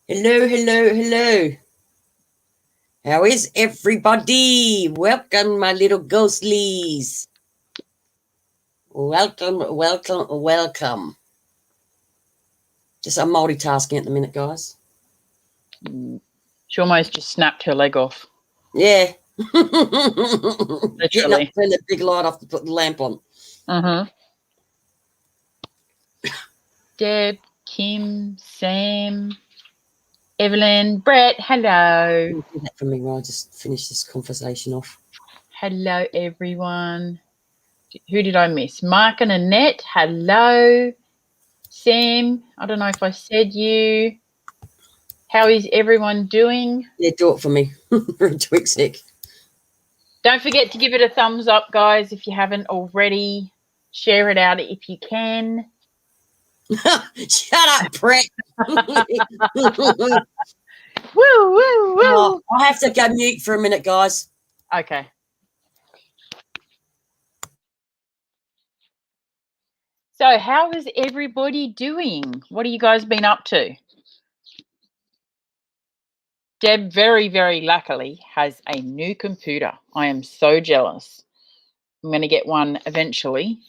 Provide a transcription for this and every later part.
Hello, hello, hello. How is everybody? Welcome, my little ghostlies. Welcome, welcome, welcome. Just I'm multitasking at the minute, guys. She almost just snapped her leg off. Yeah. Literally. Getting up, turn the big light off to put the lamp on. Deb, Kim, Sam, Evelyn, Brett, hello. Do that for me while I just finish this conversation off. Hello, everyone. Who did I miss? Mark and Annette, hello. Sam, I don't know if I said you. How is everyone doing? Yeah, do it for me. Twig sick. Don't forget to give it a thumbs up, guys, if you haven't already. Share it out if you can. Shut up, Brett. Woo, woo, woo. Oh, I have to go mute for a minute, guys. Okay. So how is everybody doing? What have you guys been up to? Deb, very, very luckily, has a new computer. I am so jealous. I'm going to get one eventually,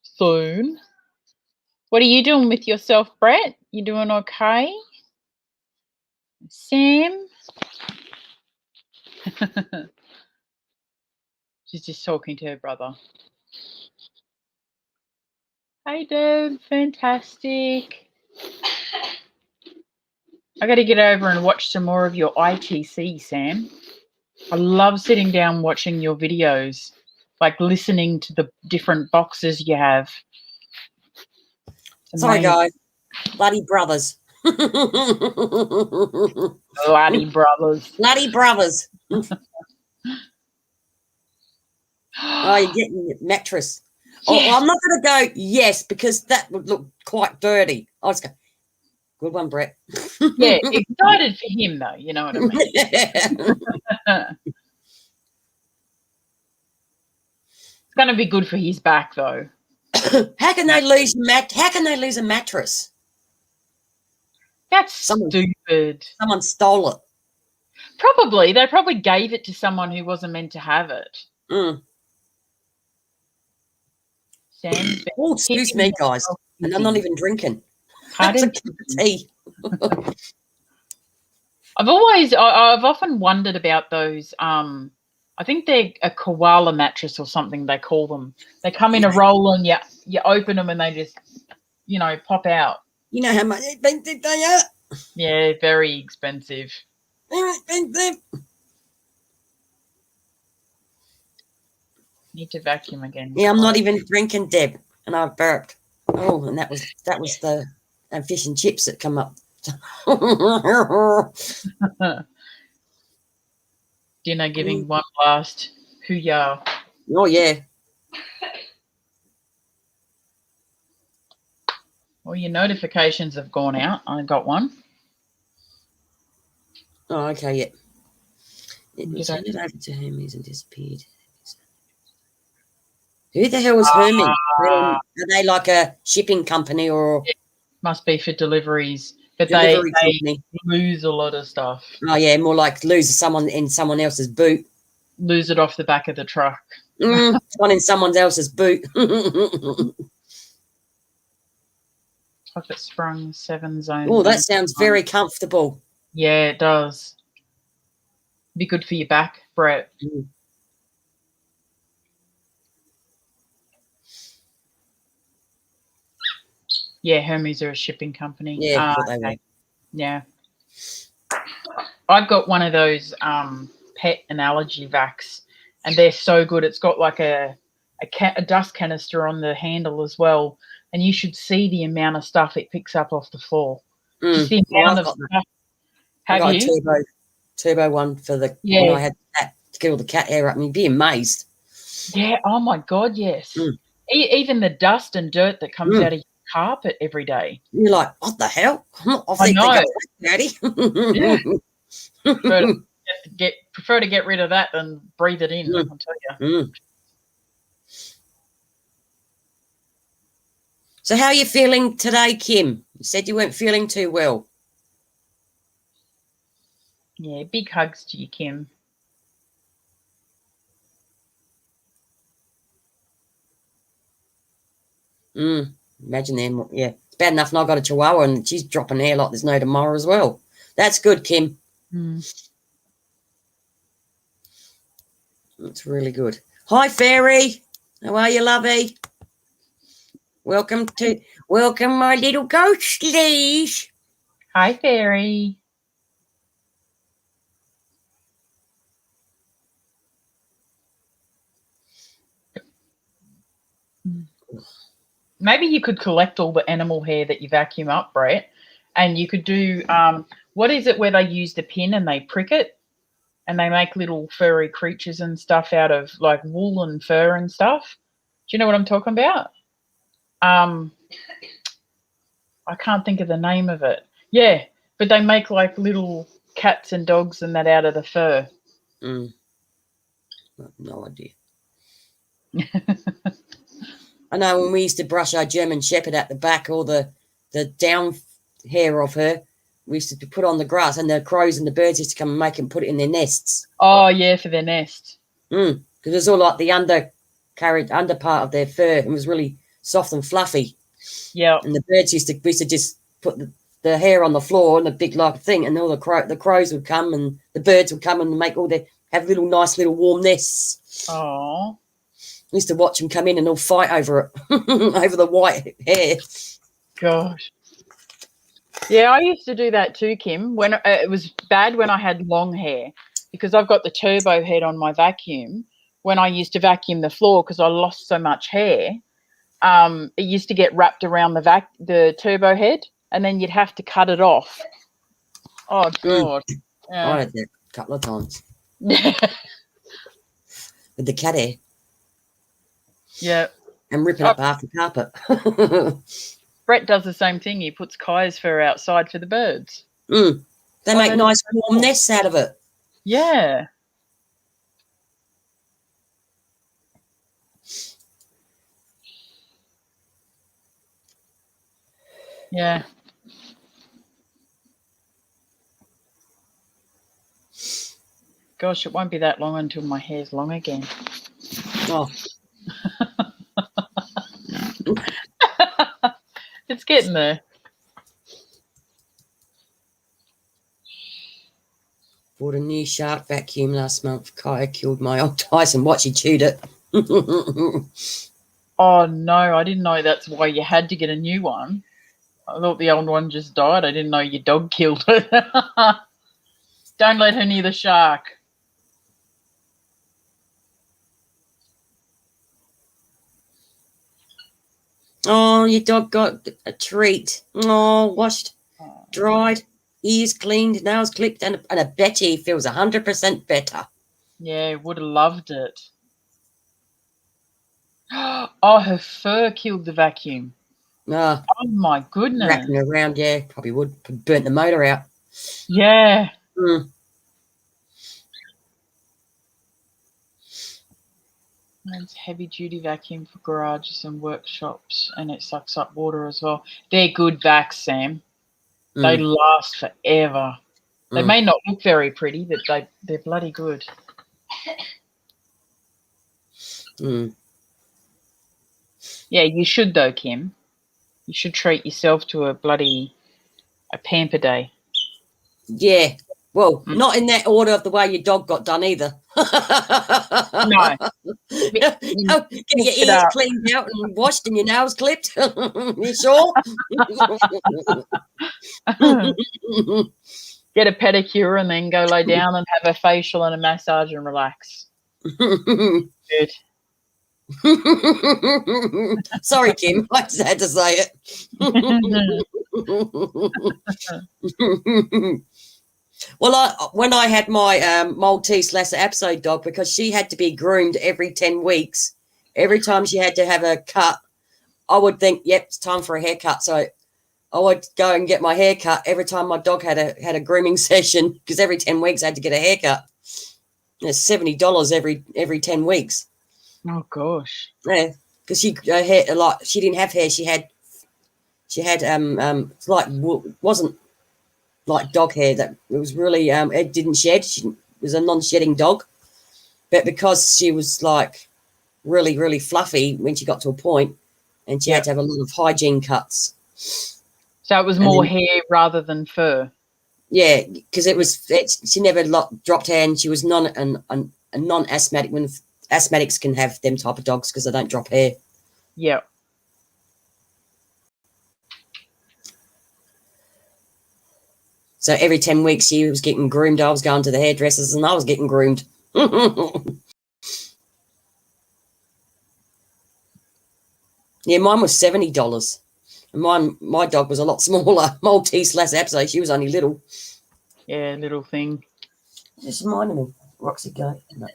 soon. What are you doing with yourself, Brett? You doing okay? Sam? She's just talking to her brother. Hey, Deb. Fantastic. I got to get over and watch some more of your ITC, Sam. I love sitting down watching your videos, like listening to the different boxes you have. Sorry, guys. Bloody brothers. Bloody brothers. Bloody brothers. Oh, you're getting your mattress. Yes. Oh, I'm not going to go yes, because that would look quite dirty. I was going, good one, Brett. Yeah, excited for him, though. You know what I mean? It's going to be good for his back, though. How can they lose a mattress? That's stupid. Someone stole it. Probably. They probably gave it to someone who wasn't meant to have it. Sam's oh, excuse me, guys. And I'm not even drinking. That's a cup of tea. I've often wondered about those. I think they're a koala mattress or something they call them. They come in a roll and you open them and they just, pop out. You know how much expensive they are? Yeah, very expensive. They're expensive. Need to vacuum again. Yeah, I'm not even drinking, Deb, and I've burped. Oh, and that was the fish and chips that come up. Dinner giving one last hoo-yah. Oh, yeah. Well, your notifications have gone out. I got one. Oh, okay, yeah. It was handed over to Hermes and disappeared. Who the hell is Hermes? Are they like a shipping company or? It must be for deliveries. But they lose a lot of stuff. Oh, yeah, more like lose someone in someone else's boot. Lose it off the back of the truck. One in someone else's boot. Pocket sprung 7 zone. Oh, that sounds very comfortable. Yeah, it does. Be good for your back, Brett. Yeah, Hermes are a shipping company. Yeah, yeah. I've got one of those pet and allergy vacs, and they're so good. It's got like a dust canister on the handle as well, and you should see the amount of stuff it picks up off the floor. Just the amount of stuff. I got a turbo one for the when I had that to get all the cat hair up. I mean, you'd be amazed. Yeah. Oh my God. Yes. Even the dust and dirt that comes out of your carpet every day. You're like, what the hell? I know. Daddy. Prefer to get rid of that than breathe it in. I'll tell you. So how are you feeling today, Kim? You said you weren't feeling too well. Yeah, big hugs to you, Kim. Imagine them. Yeah, it's bad enough. And I got a Chihuahua, and she's dropping hair like there's no tomorrow as well. That's good, Kim. That's really good. Hi, Fairy. How are you, lovey? Welcome, my little ghostlies. Hi, Fairy. Maybe you could collect all the animal hair that you vacuum up, Brett, and you could do what is it where they use the pin and they prick it and they make little furry creatures and stuff out of like wool and fur and stuff. Do you know what I'm talking about? I can't think of the name of it. Yeah, but they make like little cats and dogs and that out of the fur. No idea. I know when we used to brush our German Shepherd at the back, all the down hair of her, we used to put on the grass, and the crows and the birds used to come and make them put it in their nests. Oh, yeah, for their nest. Because it was all like the under part of their fur. It was really soft and fluffy. Yeah. And we used to just put the hair on the floor and the big like thing, and all the crows would come and the birds would come and have little nice little warm nests. Oh. I used to watch them come in and all fight over it, over the white hair. Gosh. Yeah, I used to do that too, Kim. When it was bad when I had long hair, because I've got the turbo head on my vacuum. When I used to vacuum the floor, because I lost so much hair, it used to get wrapped around the turbo head, and then you'd have to cut it off. Oh God! Yeah. I had that a couple of times with the cat hair. Yeah. And ripping up half the carpet. Brett does the same thing. He puts Kai's fur outside for the birds. They make nice warm nests out of it. Yeah. Yeah. Gosh, it won't be that long until my hair's long again. Oh. It's getting there. Bought a new shark vacuum last month. Kaya killed my old Tyson. What, she chewed it? Oh, no, I didn't know that's why you had to get a new one. I thought the old one just died. I didn't know your dog killed it. Don't let her near the shark. Oh, your dog got a treat. Oh, washed, dried, ears cleaned, nails clipped, and I bet he feels 100% better. Yeah, would have loved it. Oh, her fur killed the vacuum. Oh, my goodness. Wrapping around, yeah, probably would. Burnt the motor out. Yeah. Mine's heavy-duty vacuum for garages and workshops, and it sucks up water as well. They're good vacs, Sam. They last forever. They may not look very pretty, but they're bloody good. Yeah, you should though, Kim. You should treat yourself to a pamper day. Yeah. Well, not in that order of the way your dog got done either. No. Get your ears cleaned out and washed and your nails clipped. You sure? Get a pedicure and then go lay down and have a facial and a massage and relax. Good. Sorry, Kim. I just had to say it. Well, when I had my Maltese Lhasa Apso dog, because she had to be groomed every 10 weeks, every time she had to have a cut, I would think, yep, it's time for a haircut. So I would go and get my hair cut every time my dog had a grooming session, because every 10 weeks I had to get a haircut. It's $70 every 10 weeks. Oh gosh. Yeah, because she didn't have hair. She had She had it's like wasn't like dog hair that it was really it didn't shed. She was a non-shedding dog, but because she was like really really fluffy when she got to a point, and she had to have a lot of hygiene cuts. So it was more hair rather than fur. Yeah, because she never dropped hair, and she was a non-asthmatic. When asthmatics can have them type of dogs because they don't drop hair. Yeah. So every 10 weeks she was getting groomed. I was going to the hairdressers and I was getting groomed. Yeah, mine was $70. And my dog was a lot smaller. Maltese Lhasa Apso. She was only little. Yeah, little thing. Just reminded me. Roxy, go. No.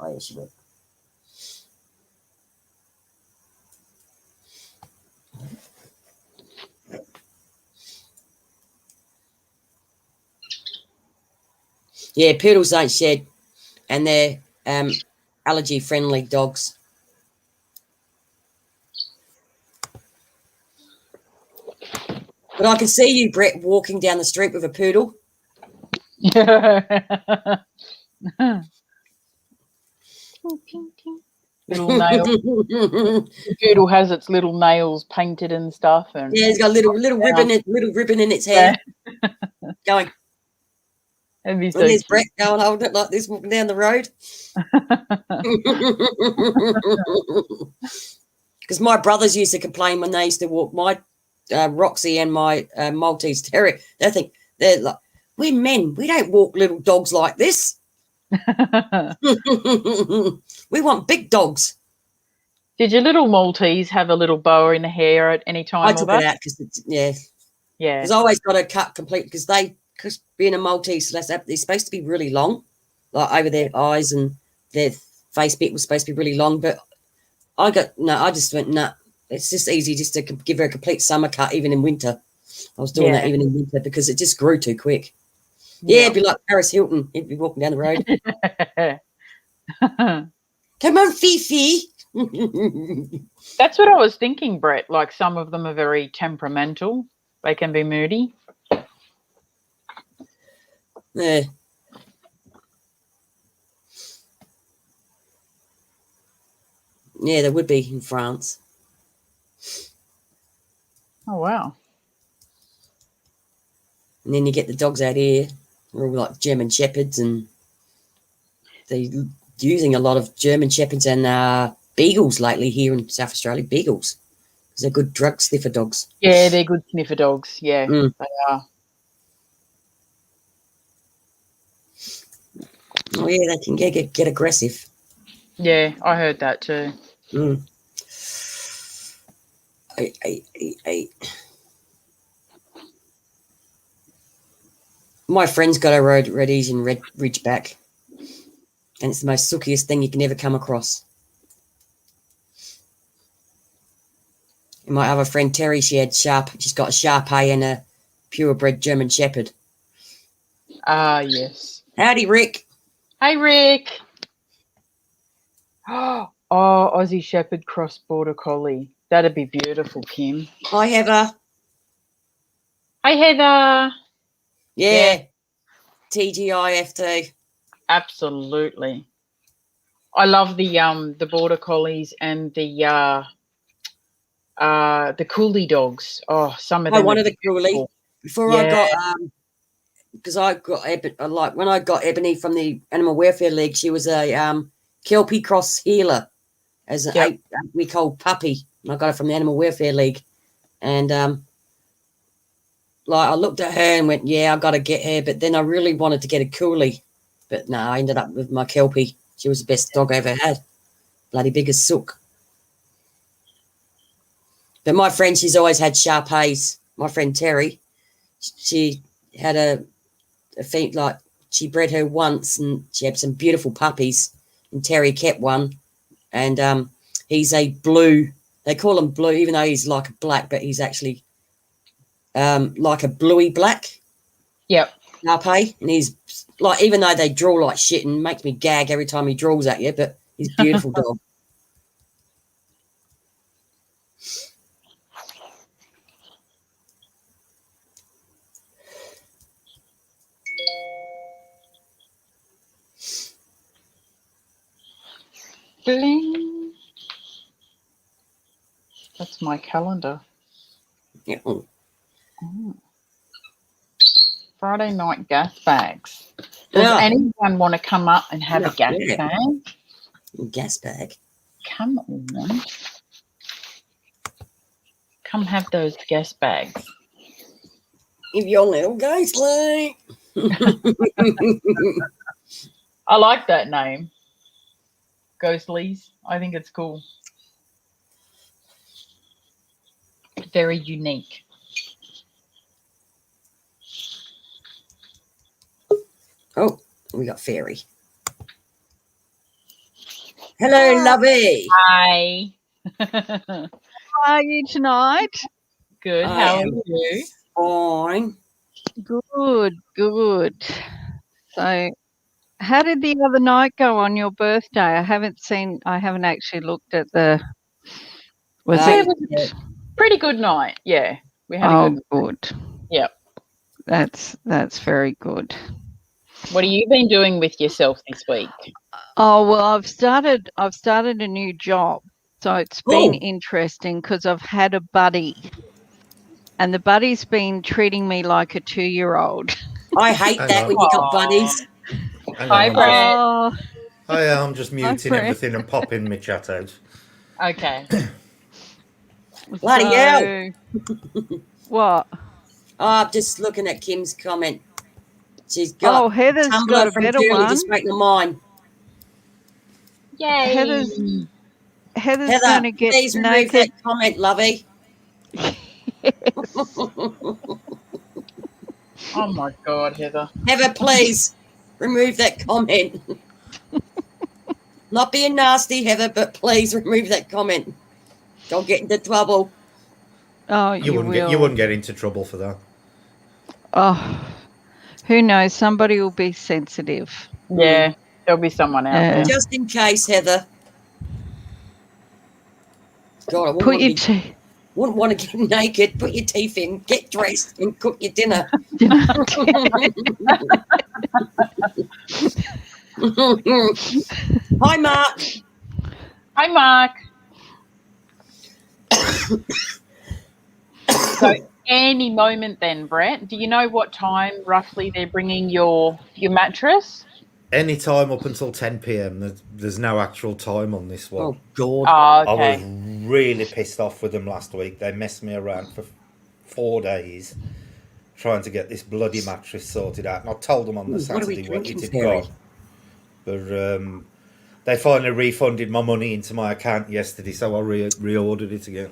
Oh, yeah, she went. Yeah, poodles don't shed, and they're allergy-friendly dogs. But I can see you, Brett, walking down the street with a poodle. Little nail. The poodle has its little nails painted and stuff, and yeah, it's got a little ribbon in its hair. Yeah. Going. That'd be so and there's cute. Brett going holding it like this, walking down the road. Because my brothers used to complain when they used to walk my Roxy and my Maltese Terrier. They're like, we're men. We don't walk little dogs like this. We want big dogs. Did your little Maltese have a little boa in the hair at any time? I took it out because because I always got to cut complete because being a Maltese, they're supposed to be really long, like over their eyes, and their face bit was supposed to be really long. But I just went nah. It's just easy just to give her a complete summer cut, even in winter. I was doing that even in winter because it just grew too quick. Yeah, it'd be like Paris Hilton. He'd be walking down the road. Come on, Fifi. That's what I was thinking, Brett. Like some of them are very temperamental. They can be moody. Yeah. Yeah, there would be in France. Oh, wow. And then you get the dogs out here. They're all like German Shepherds, and they're using a lot of German Shepherds and Beagles lately here in South Australia. Beagles. Because they're good drug sniffer dogs. Yeah, they're good sniffer dogs. Yeah, they are. Oh, yeah, they can get aggressive. Yeah, I heard that too. My friend's got a Rhodesian Ridgeback, and it's the most silkiest thing you can ever come across. And my other friend Terry, she's got a Shar-Pei and a purebred German Shepherd. Ah, yes. Howdy, Rick. Hey, Rick. Oh, Aussie Shepherd cross border collie. That'd be beautiful, Kim. Hi, Heather. Hey, Heather. Yeah. TGIF. Absolutely. I love the border collies and the coolie dogs. Oh, some of them. I wanted a coolie before I got because I got like when I got Ebony from the Animal Welfare League, she was a Kelpie cross healer as an 8-week old puppy, and I got her from the Animal Welfare League, and like I looked at her and went, yeah, I got to get her, but then I really wanted to get a coolie, but no, I ended up with my Kelpie. She was the best dog I ever had, bloody big as sook. But my friend, she's always had Shar-Peis. My friend Terry, she had a feet like she bred her once, and she had some beautiful puppies. And Terry kept one, and he's a blue. They call him blue, even though he's like a black, but he's actually like a bluey black. Yep. Shar-Pei, and he's like, even though they draw like shit and makes me gag every time he draws at you, but he's a beautiful dog. Bling. That's my calendar. Yeah. Friday night gas bags. Does Yeah. anyone want to come up and have a gas Yeah. bag? Gas bag. Come on. Come have those gas bags. If your little ghostly. I like that name. Ghostlies. I think it's cool. Very unique. Oh, we got fairy. Hello, lovey. Hi. How are you tonight? Good. I How are am you? fine. Good, good. So, how did the other night go on your birthday? I haven't actually looked at the. Was Uh, it? It was a pretty good night. Yeah. We had a Oh, good. good. Yep. That's very good. What have you been doing with yourself this week? Oh well, I've started a new job, so it's been Oh. interesting because I've had a buddy, and the buddy's been treating me like a 2-year-old. I hate Hang that on. when you got buddies. Hang Hi, on, Brett. Oh, I'm just muting Brett. everything and popping my chat out. Okay. Bloody hell. So, what? Oh, I'm just looking at Kim's comment. She's Oh, got Heather's Tumblr got a from better Germany one. just making a mine. Yay. Heather's Heather, going to get please remove naked. that comment, lovey. Oh my God, Heather. Heather, please remove that comment. Not being nasty, Heather, but please remove that comment. Don't get into trouble. Oh, You wouldn't get into trouble for that. Oh, who knows? Somebody will be sensitive. Yeah, there'll be someone out there. Just in case, Heather. God, I Put wouldn't your want, to be, tea. wouldn't want to get naked. Put your teeth in, get dressed, and cook your dinner. Hi, Mark. Hi, Mark. So any moment then, Brett, do you know what time roughly they're bringing your mattress? Any time up until 10 p.m. There's no actual time on this one. Oh, God. Oh, I okay. was really pissed off with them last week. They messed me around for 4 days trying to get this bloody mattress sorted out. And I told them on the Saturday what it had got. But they finally refunded my money into my account yesterday, so I reordered it again.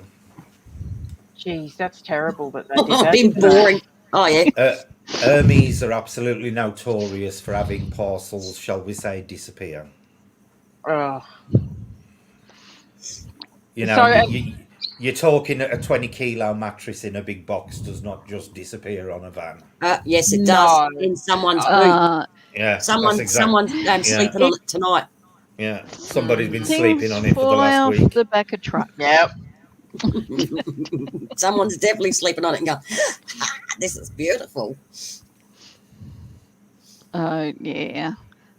Jeez, that's terrible that they did that. Been boring. Oh, yeah. Hermes are absolutely notorious for having parcels, shall we say, disappear. Oh. You know, you're talking a 20-kilo mattress in a big box does not just disappear on a van. Yes, it does. In someone's boot. Yeah, someone's sleeping on it tonight. Yeah, somebody's been Things sleeping on it for the fly last off week. the back of trucks. Yep. Someone's definitely sleeping on it and going, this is beautiful. Oh, yeah.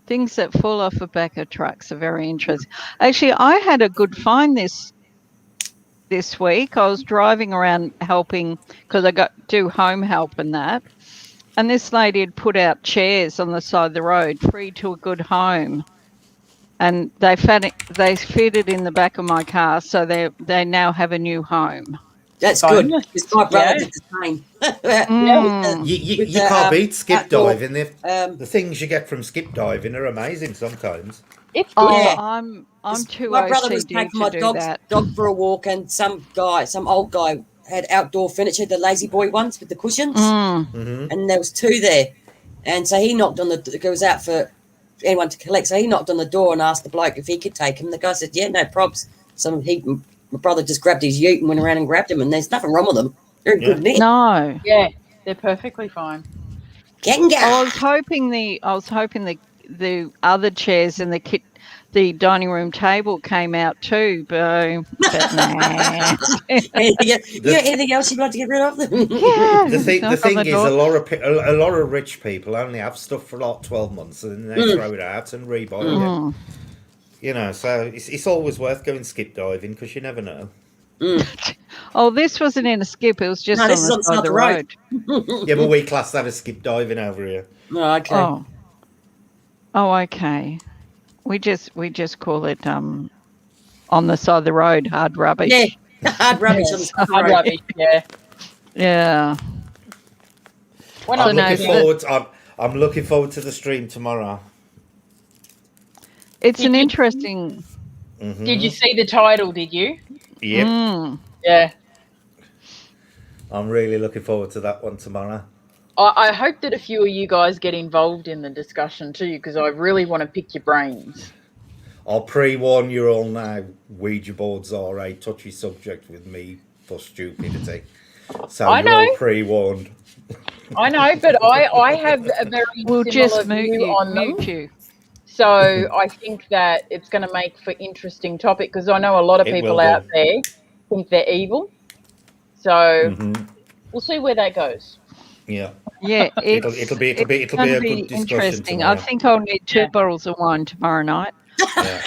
Things that fall off the back of trucks are very interesting. Actually, I had a good find this week. I was driving around helping because I do home help and that. And this lady had put out chairs on the side of the road, free to a good home. And they fitted in the back of my car, so they now have a new home. That's good. Because my brother did the same. You can't beat skip diving. The things you get from skip diving are amazing sometimes. It's good. Oh, I'm too My brother was OCD taking to my do that. dog for a walk, and some old guy, had outdoor furniture, the lazy boy ones with the cushions, and there was two there, and so he knocked on it was out for anyone to collect. So he knocked on the door and asked the bloke if he could take him. The guy said, "Yeah, no probs." So my brother just grabbed his ute and went around and grabbed him, and there's nothing wrong with them. They're in good nick. No. Yeah, they're perfectly fine. Kenga. I was hoping the other chairs and the dining room table came out too, but nah. Anything else you'd like to get rid of? Yeah. The thing is, a lot of rich people only have stuff for like 12 months and then they throw it out and rebuy it. You know, so it's always worth going skip diving because you never know. Oh, this wasn't in a skip. It was just No, on this is the on side of the road. Yeah, but we class that as skip diving over here. Oh, okay. Oh. Oh, okay. We just call it on the side of the road, hard rubbish. Yeah, hard rubbish on the side of the Hard road. rubbish, yeah. Yeah. When I'm I looking forward. I'm looking forward to the stream tomorrow. It's Did an you- interesting. Did you see the title, did you? Yep. Mm. Yeah. I'm really looking forward to that one tomorrow. I hope that a few of you guys get involved in the discussion too, because I really want to pick your brains. I'll pre-warn you all now, Ouija boards are a touchy subject with me for stupidity. So I you're know. all pre-warned. I know, but I have a very We'll similar just mute view you. on them. Mute you. So I think that it's going to make for interesting topic because I know a lot of It people will out do. there think they're evil. So we'll see where that goes. Yeah. Yeah, It'll be it's a gonna good be discussion interesting. tomorrow. I think I'll need 2 Yeah. bottles of wine tomorrow night. Yeah.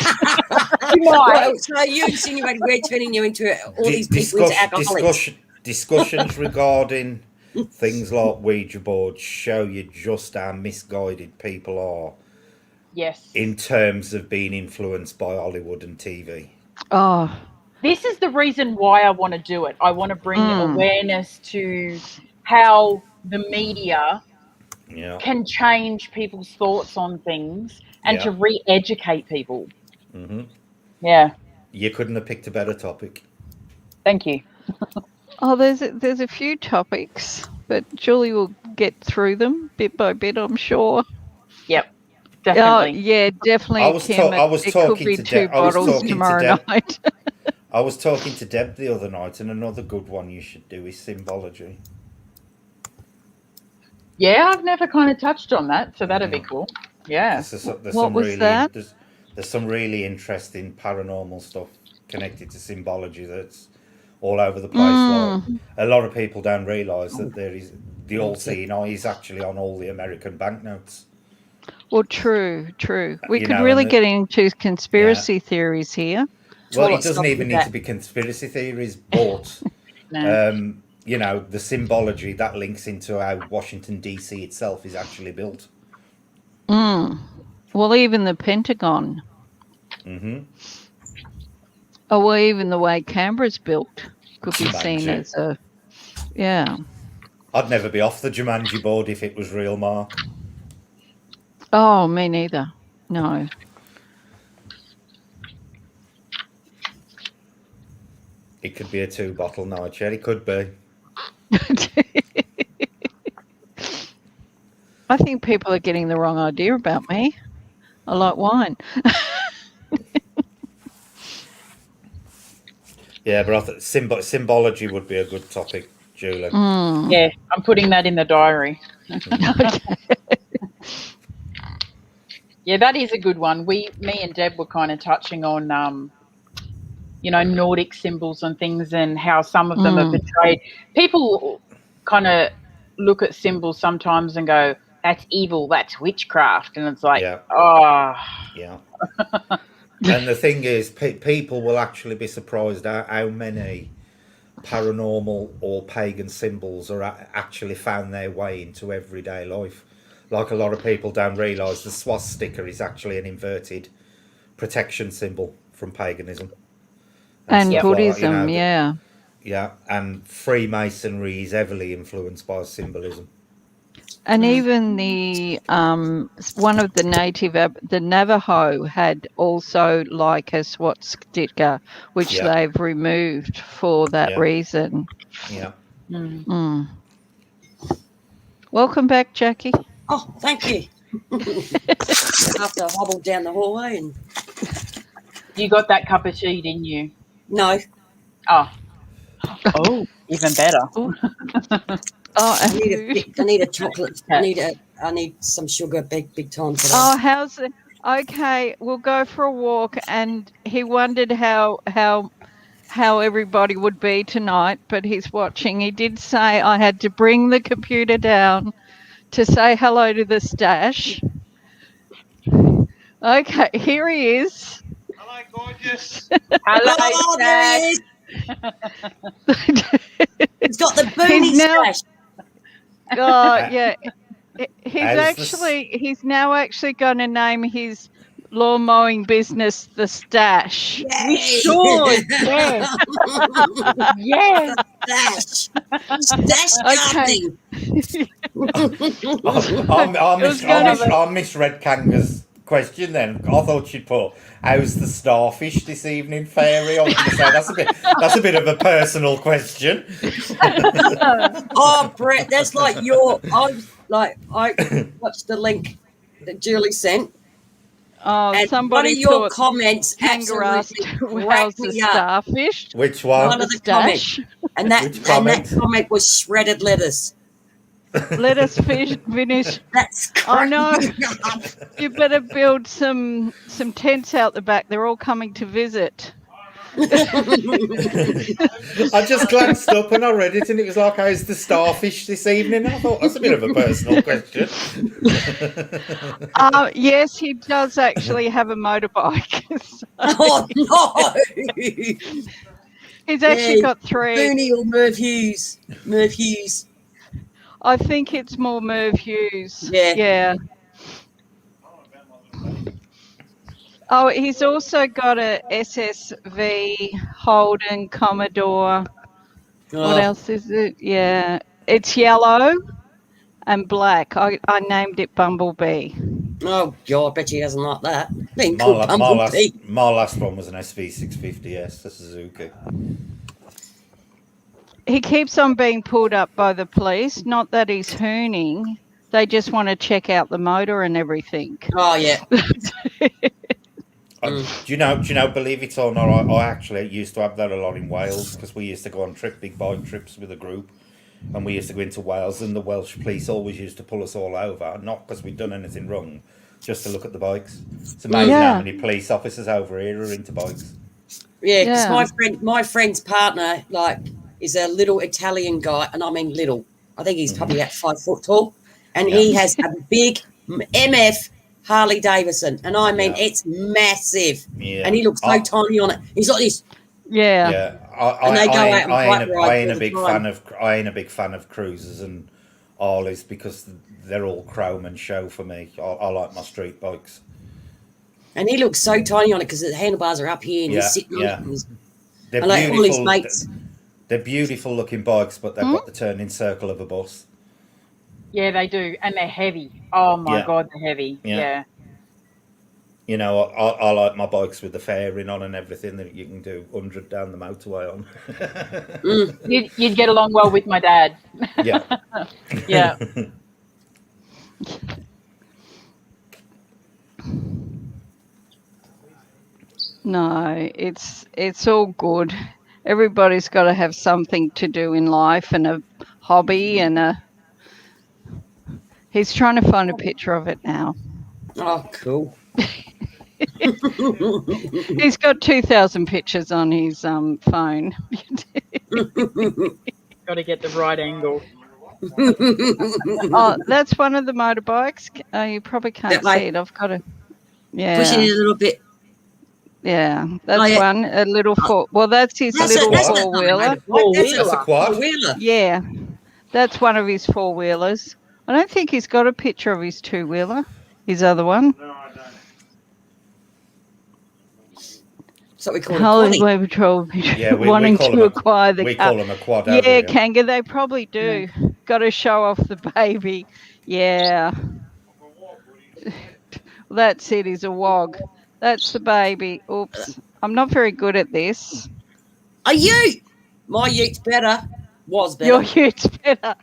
You might. Well, so you insinuated we're turning you into all these people into alcoholics. Discussions regarding things like Ouija boards show you just how misguided people are Yes. in terms of being influenced by Hollywood and TV. Oh, This is the reason why I want to do it. I want to bring awareness to how the media Yeah. can change people's thoughts on things and Yeah. to re-educate people. Mm-hmm. Yeah. You couldn't have picked a better topic. Thank you. oh, there's a few topics, but Julie will get through them bit by bit, I'm sure. Yep. Oh, Definitely. yeah, definitely, I was Kim. I was It could talking be to 2 Deb. I was bottles talking to tomorrow Deb. night. I was talking to Deb the other night, and another good one you should do is symbology. Yeah, I've never kind of touched on that, so that'd be cool. Yeah. There's What some was really that? there's some really interesting paranormal stuff connected to symbology that's all over the place. Like, a lot of people don't realise that there is the all-seeing eye is actually on all the American banknotes. Well, true. We You could know, really and get into conspiracy theories here. Well, Well, it doesn't stop even with need that. to be conspiracy theories, but No. you know, the symbology that links into how Washington DC itself is actually built. Well, even the Pentagon. Mm-hmm. Oh, well, even the way Canberra's built could be seen Jumanji. as a. Yeah. I'd never be off the Jumanji board if it was real, Mark. Oh, me neither. No. It could be a 2-bottle nightshade. It could be. I think people are getting the wrong idea about me. I like wine. Yeah, but I thought symbology would be a good topic, Julie. Yeah, I'm putting that in the diary. Yeah, that is a good one. Me and Deb were kind of touching on, Nordic symbols and things and how some of them are betrayed. People kind of look at symbols sometimes and go, that's evil, that's witchcraft. And it's like, Yeah. oh. Yeah. And the thing is, people will actually be surprised at how many paranormal or pagan symbols are actually found their way into everyday life. Like, a lot of people don't realise the swastika is actually an inverted protection symbol from paganism. And stuff Buddhism, like that, yeah. Yeah, and Freemasonry is heavily influenced by symbolism. And even the one of the Navajo had also like a swastika, which Yeah. they've removed for that Yeah. reason. Yeah. Welcome back, Jackie. Oh, thank you. I have to hobble down the hallway and You got that cup of tea, didn't you? no. Oh, even better. Oh, I need a chocolate. I need some sugar, big time today. oh, how's it? Okay, we'll go for a walk. And he wondered how everybody would be tonight, but he's watching. He did say I had to bring the computer down to say hello to the stash. Okay, here he is. Hi, gorgeous. Hello, Oh, there he is. He's got the boonie He's now- stash. yeah. He's now actually going to name his lawn mowing business the Stash. You should. Yes. Yes. Stash. Stash gardening. I misread Kanga's question then. I thought she'd put, how's the starfish this evening, Fairy? I was going to say that's a bit of a personal question. Oh, Brett, that's like I watched the link that Julie sent. Oh, And somebody one of your thought comments Kanga asked, absolutely how's cracked the me up. starfish? Which one? One of the comments. And that comment was shredded lettuce. Let us finish. That's Oh no! up. You better build some tents out the back. They're all coming to visit. I just glanced up and I read it, and it was like, how's the starfish this evening? And I thought, that's a bit of a personal question. Yes, he does actually have a motorbike. So Oh no! he's actually got 3. Booney or Merv Hughes. Merv Hughes. I think it's more Merv Hughes. Yeah. Oh, he's also got a SSV, Holden, Commodore. What else is it? Yeah, it's yellow and black. I named it Bumblebee. Oh God, I bet he doesn't like that. Being My, called la- my, Bumblebee. last, my last one was an SV650S, a Suzuki. He keeps on being pulled up by the police. Not that he's hooning. They just want to check out the motor and everything. Oh yeah. Do you know? Believe it or not, I actually used to have that a lot in Wales, because we used to go on big bike trips with a group, and we used to go into Wales, and the Welsh police always used to pull us all over, not because we'd done anything wrong, just to look at the bikes. It's amazing how many police officers over here are into bikes. Yeah, because my friend's partner is a little Italian guy, and I mean little. I think he's probably at 5 foot tall, and he has a big MF Harley Davidson, and I mean it's massive, and he looks so tiny on it. He's like this. Yeah. I ain't a big fan of cruisers and Harleys, because they're all chrome and show for me. I like my street bikes. And he looks so tiny on it because the handlebars are up here, and he's sitting on it. They're like beautiful. all his mates. They're beautiful looking bikes, but they've got the turning circle of a bus. Yeah, they do, and they're heavy. Oh my God, they're heavy. Yeah. You know, I like my bikes with the fairing on and everything, that you can do 100 down the motorway on. You'd get along well with my dad. Yeah. Yeah. No, it's all good. Everybody's got to have something to do in life and a hobby and He's trying to find a picture of it now. Oh, cool. He's got 2,000 pictures on his phone. Got to get the right angle. Oh, that's one of the motorbikes. You probably can't see it. I've got to. Yeah. Pushing it a little bit. Yeah, that's one. A little four. Well, that's his little four-wheeler. That's a quad. Four-wheeler. Yeah, that's one of his four-wheelers. I don't think he's got a picture of his two-wheeler. His other one. No, I don't. So we call Highway Patrol wanting to acquire the car. We call them a quad. Yeah, Kanga, they probably do. Yeah. Got to show off the baby. Yeah. That's it. He's a wog. That's the baby. Oops. I'm not very good at this. A ute. My ute's better. Was better. Your ute's better.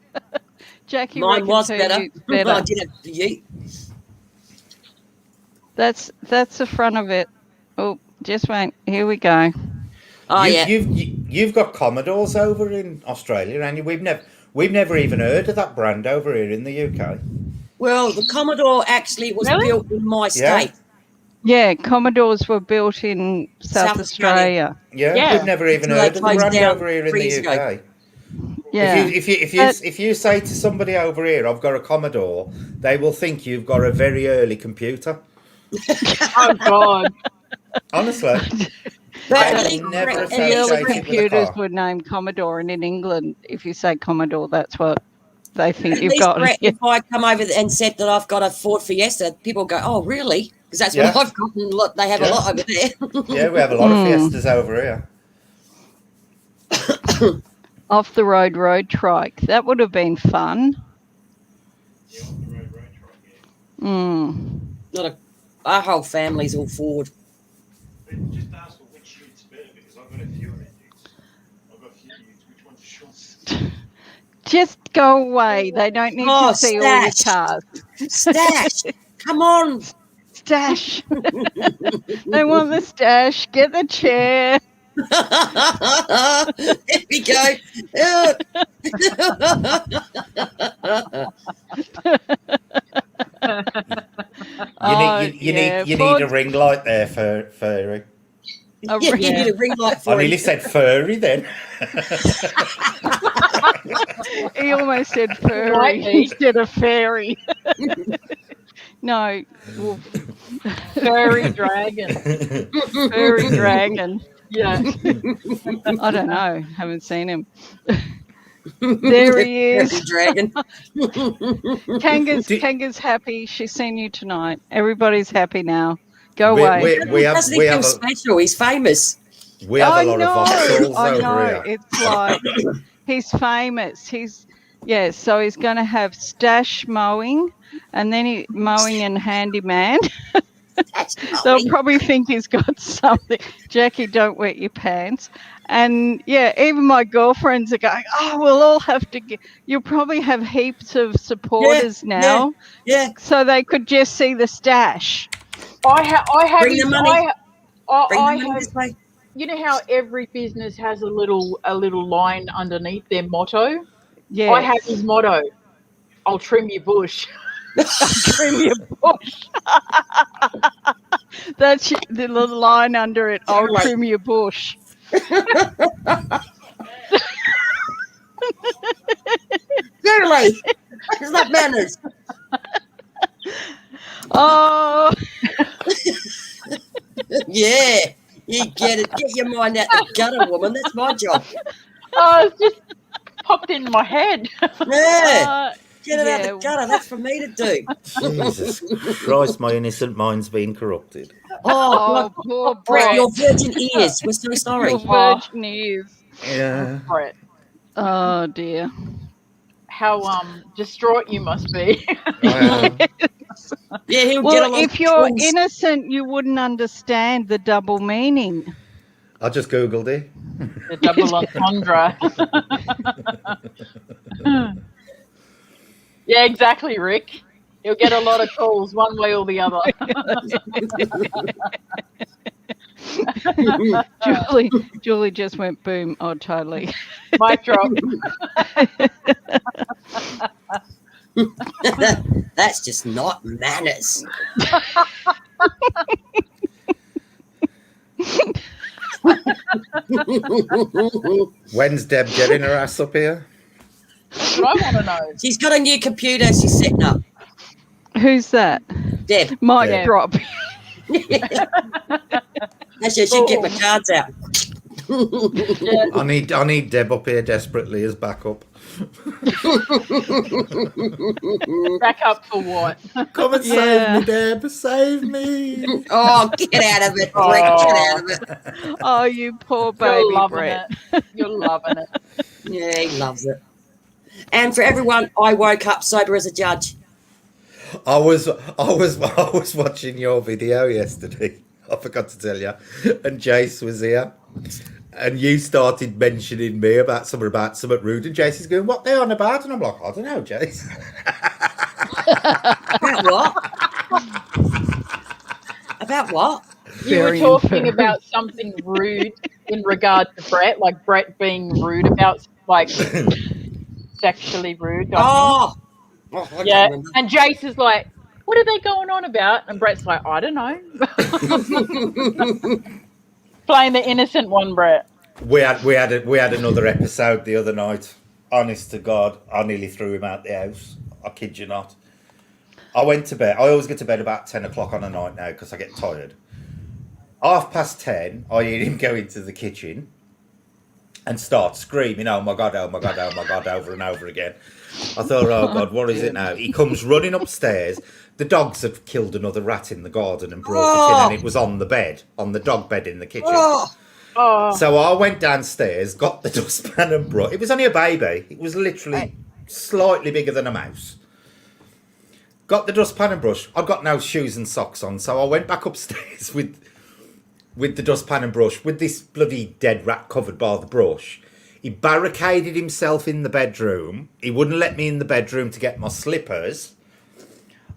Jackie, mine was better. better. I did have the ute. That's the front of it. Oh, just wait. Here we go. Oh You've got Commodores over in Australia, and we've never even heard of that brand over here in the UK. Well, the Commodore actually was built in my state. Yeah, Commodores were built in South Australia. Yeah, we've never even heard of the brand over here in the UK. Yeah. If you say to somebody over here, I've got a Commodore, they will think you've got a very early computer. Oh God. Honestly, But I at would least never at The least early associate it with a computers car. were named Commodore, and in England, if you say Commodore, that's what they think At you've least, got. Brett, if I come over and said that I've got a Ford Fiesta, people go, "Oh, really?" Because that's Yeah. what I've got. And look, they have a Yeah. lot over there. Yeah, we have a lot of Fiestas over here. Off the road trike. That would have been fun. Yeah, off the road trike, yeah. Not our whole family's all Ford. But just ask for which ute's better because I've got a few of the utes. I've got a few utes. Which one's yours? Just go away. They don't need Oh, to see all your Stash. cars. Stash, come on. Stash. They want the stash. Get the chair. There we go. You need a ring light there for furry. Yeah, you need a ring light I for nearly him. said furry then. He almost said furry Slightly. instead of fairy. No, wolf. Furry dragon. Furry dragon. Yeah. I don't know. Haven't seen him. There he is. Fairy dragon. Kanga's happy. She's seen you tonight. Everybody's happy now. Go We- away. we have- Doesn't we he have feel a- special? He's famous. We have a lot of voxels I over know. here. It's like he's famous. So he's going to have stash mowing, and then mowing and handyman. They'll probably think he's got something. Jackie, don't wet your pants. And yeah, even my girlfriends are going, "Oh, we'll all have to get." You'll probably have heaps of supporters now, Yeah. so they could just see the stash. I have Bring the money. Bring I the money have. this way. You know how every business has a little line underneath their motto? Yeah, I have his motto. I'll trim your bush. trim your bush. That's the little line under it. I'll Right. trim your bush. Really? It's not manners. Oh, Yeah. You get it. Get your mind out the gutter, woman. That's my job. Oh, it's just popped in my head. Yeah. Get it out yeah. the gutter. That's for me to do. Jesus Christ, my innocent mind's been corrupted. Oh, poor Brett, Brett. your virgin ears. We're so sorry. Your virgin ears. Yeah. Brett, Oh dear. how distraught you must be. Yeah, he'll get Well, along. if you're innocent, you wouldn't understand the double meaning. I just Googled it. The double entendre. Yeah, exactly, Rick. You'll get a lot of calls one way or the other. Julie just went boom. Oh, totally. Mic drop. That's just not manners. When's Deb getting her ass up here? That's what I want to know. She's got a new computer she's setting up. Who's that? Deb. Mic Deb. drop. Actually, I should get my cards out. I need Deb up here desperately as backup. Back up for what? Come and save me, Deb. Save me. Oh, get out of it, Brett. Get out of it. Oh, you poor You're baby loving Brett. it. You're loving it. Yeah, he loves it. And for everyone, I woke up sober as a judge. I was watching your video yesterday. I forgot to tell you. And Jace was here. And you started mentioning me about something rude. And Jace is going, what they on about? And I'm like, I don't know, Jace. About what? About what? You were Very talking infertile. about something rude in regard to Brett, like Brett being rude about, like, sexually rude. I think. Oh, I Yeah, can't remember. and Jace is like, what are they going on about? And Brett's like, I don't know. Playing the innocent one, Brett. We had another episode the other night. Honest to God, I nearly threw him out the house. I kid you not. I went to bed. I always get to bed about 10 o'clock on a night now because I get tired. 10:30, I hear him go into the kitchen and start screaming, "Oh my God, oh my God, oh my God," over and over again. I thought, oh God, what is it now? He comes running upstairs. The dogs had killed another rat in the garden and brought it in, and it was on the bed, on the dog bed in the kitchen. Oh, So I went downstairs, got the dustpan and brush. It was only a baby. It was literally slightly bigger than a mouse. Got the dustpan and brush. I've got no shoes and socks on, so I went back upstairs with the dustpan and brush, with this bloody dead rat covered by the brush. He barricaded himself in the bedroom. He wouldn't let me in the bedroom to get my slippers.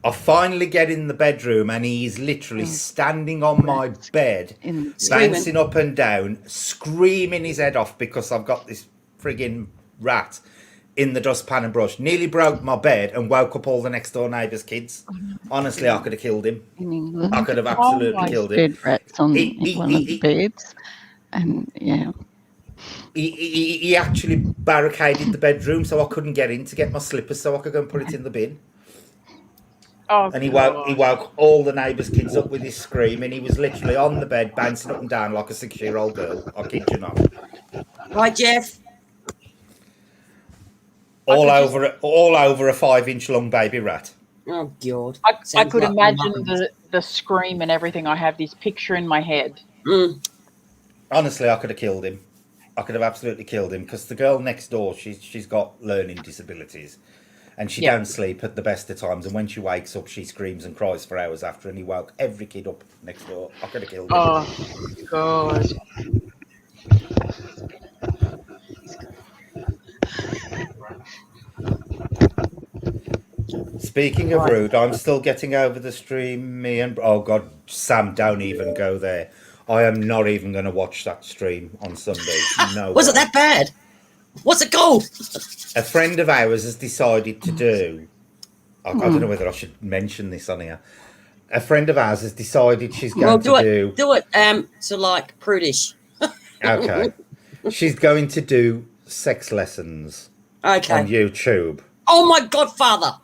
I finally get in the bedroom and he's literally standing on my bed, bouncing up and down, screaming his head off because I've got this frigging rat in the dustpan and brush. Nearly broke my bed and woke up all the next door neighbours' kids. Honestly, I could have killed him. I could have absolutely killed him. Dead rats on one of the beds, and yeah. He actually barricaded the bedroom so I couldn't get in to get my slippers so I could go and put it in the bin. oh, And he woke all the neighbours' kids up with his scream, and he was literally on the bed bouncing up and down like a 6-year-old girl. I kid you not. Right, Jeff. All over a 5-inch long baby rat. Oh God. I Sounds could like imagine the scream and everything. I have this picture in my head. Honestly, I could have killed him. I could have absolutely killed him because the girl next door, she's got learning disabilities, and she don't sleep at the best of times. And when she wakes up, she screams and cries for hours after. And he woke every kid up next door. I could have killed him. Oh God. Speaking of rude, I'm still getting over the stream. Me and oh God, Sam, don't even go there. I am not even going to watch that stream on Sunday. No. Was it that bad? What's it called? A friend of ours has decided to do. I don't know whether I should mention this on here. A friend of ours has decided she's going to do it. So like prudish. Okay. She's going to do sex lessons. Okay. On YouTube. Oh my Godfather.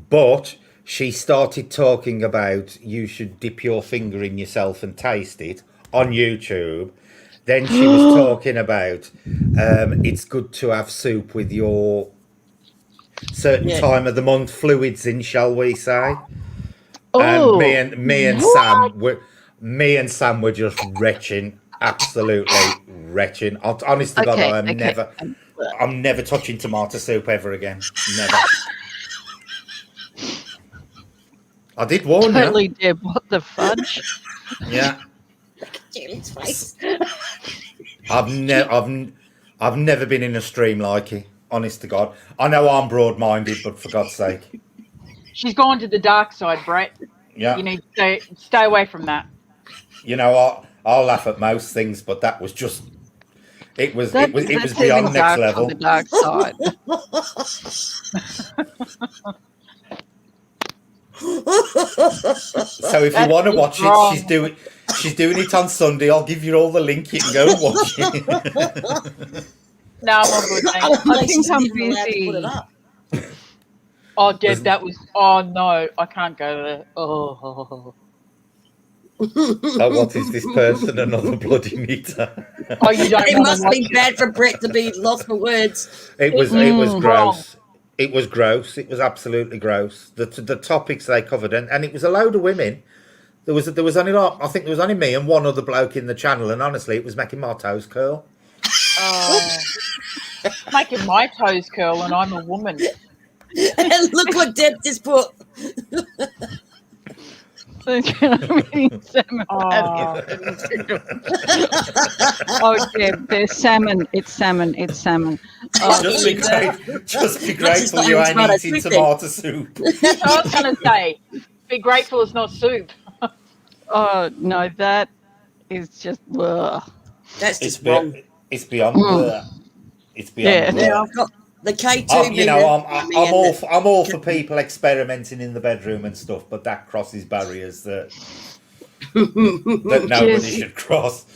But she started talking about you should dip your finger in yourself and taste it on YouTube. Then she was talking about it's good to have soup with your certain time of the month fluids in, shall we say? Oh, and me and Sam were just retching, absolutely retching. Honest to God, I'm never touching tomato soup ever again. Never. I did warn totally you. Deb, what the fudge? Yeah. Julie's face. I've never been in a stream like it. Honest to God. I know I'm broad-minded, but for God's sake. She's gone to the dark side, Brett. Yeah. You need to stay away from that. You know, I'll laugh at most things, but that was just it was beyond next level. The dark side. So if you want to watch it, she's doing it on Sunday. I'll give you all the link. You can go and watch it. No, I'm all good. Thanks. I think I'm busy. Oh, Deb, that was. Oh no, I can't go there. Oh. Oh, what is this person? Another bloody meter. Oh, you don't. It must be bad for Brett to be lost for words. It was gross. It was gross. It was absolutely gross. The topics they covered, and it was a load of women. There was only I think there was only me and one other bloke in the channel, and honestly, it was making my toes curl. Oh, making my toes curl, and I'm a woman. And look what Deb just put. Oh, Deb, there's salmon. It's salmon. It's salmon. Oh, just be grateful you ain't eating tomato soup. That's what I was going to say. Be grateful it's not soup. Oh no, that is just. Ugh. That's just wrong. It's beyond. It's beyond. Yeah, I've got the K2. I'm all for people experimenting in the bedroom and stuff, but that crosses barriers that nobody should cross.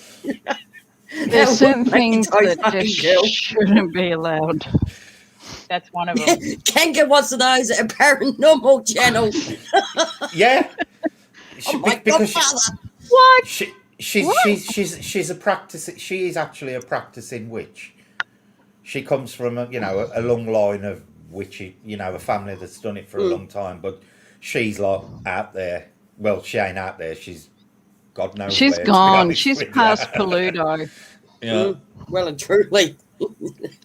There's certain things that just shouldn't be allowed. That's one of them. Kanga wants to know, is it a paranormal channel? Yeah. Oh my God, what? she's a practice. She is actually a practicing witch. She comes from a long line of witchy, a family that's done it for a long time. But she's like out there. Well, she ain't out there. She's God knows She's where. gone. To be honest She's with past you. Paludo. Yeah. Well and truly.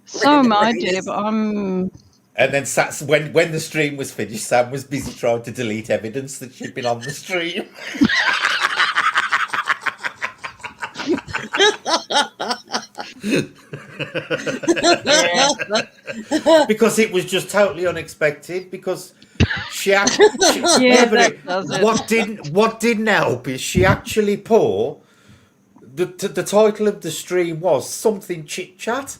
So am I, Really Deb. is. I'm. And then when the stream was finished, Sam was busy trying to delete evidence that she'd been on the stream. Because it was just totally unexpected. Because Yeah, that does it. what didn't help is she actually put the title of the stream was something chit chat.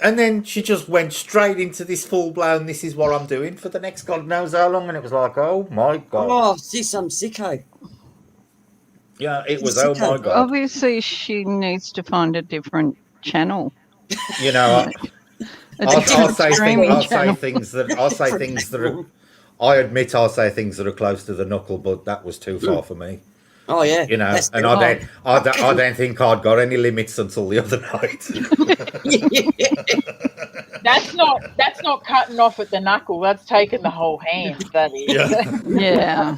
And then she just went straight into this full blown, this is what I'm doing for the next God knows how long. And it was like, oh my God. Oh, she's some sicko. Yeah, it was, She's oh sicko. my God. Obviously, she needs to find a different channel. You know, I'll say channel. things that are. I admit I'll say things that are close to the knuckle, but that was too far for me. Oh yeah. You know, That's and I don't think I'd got any limits until the other night. That's not cutting off at the knuckle. That's taking the whole hand. That is. Yeah.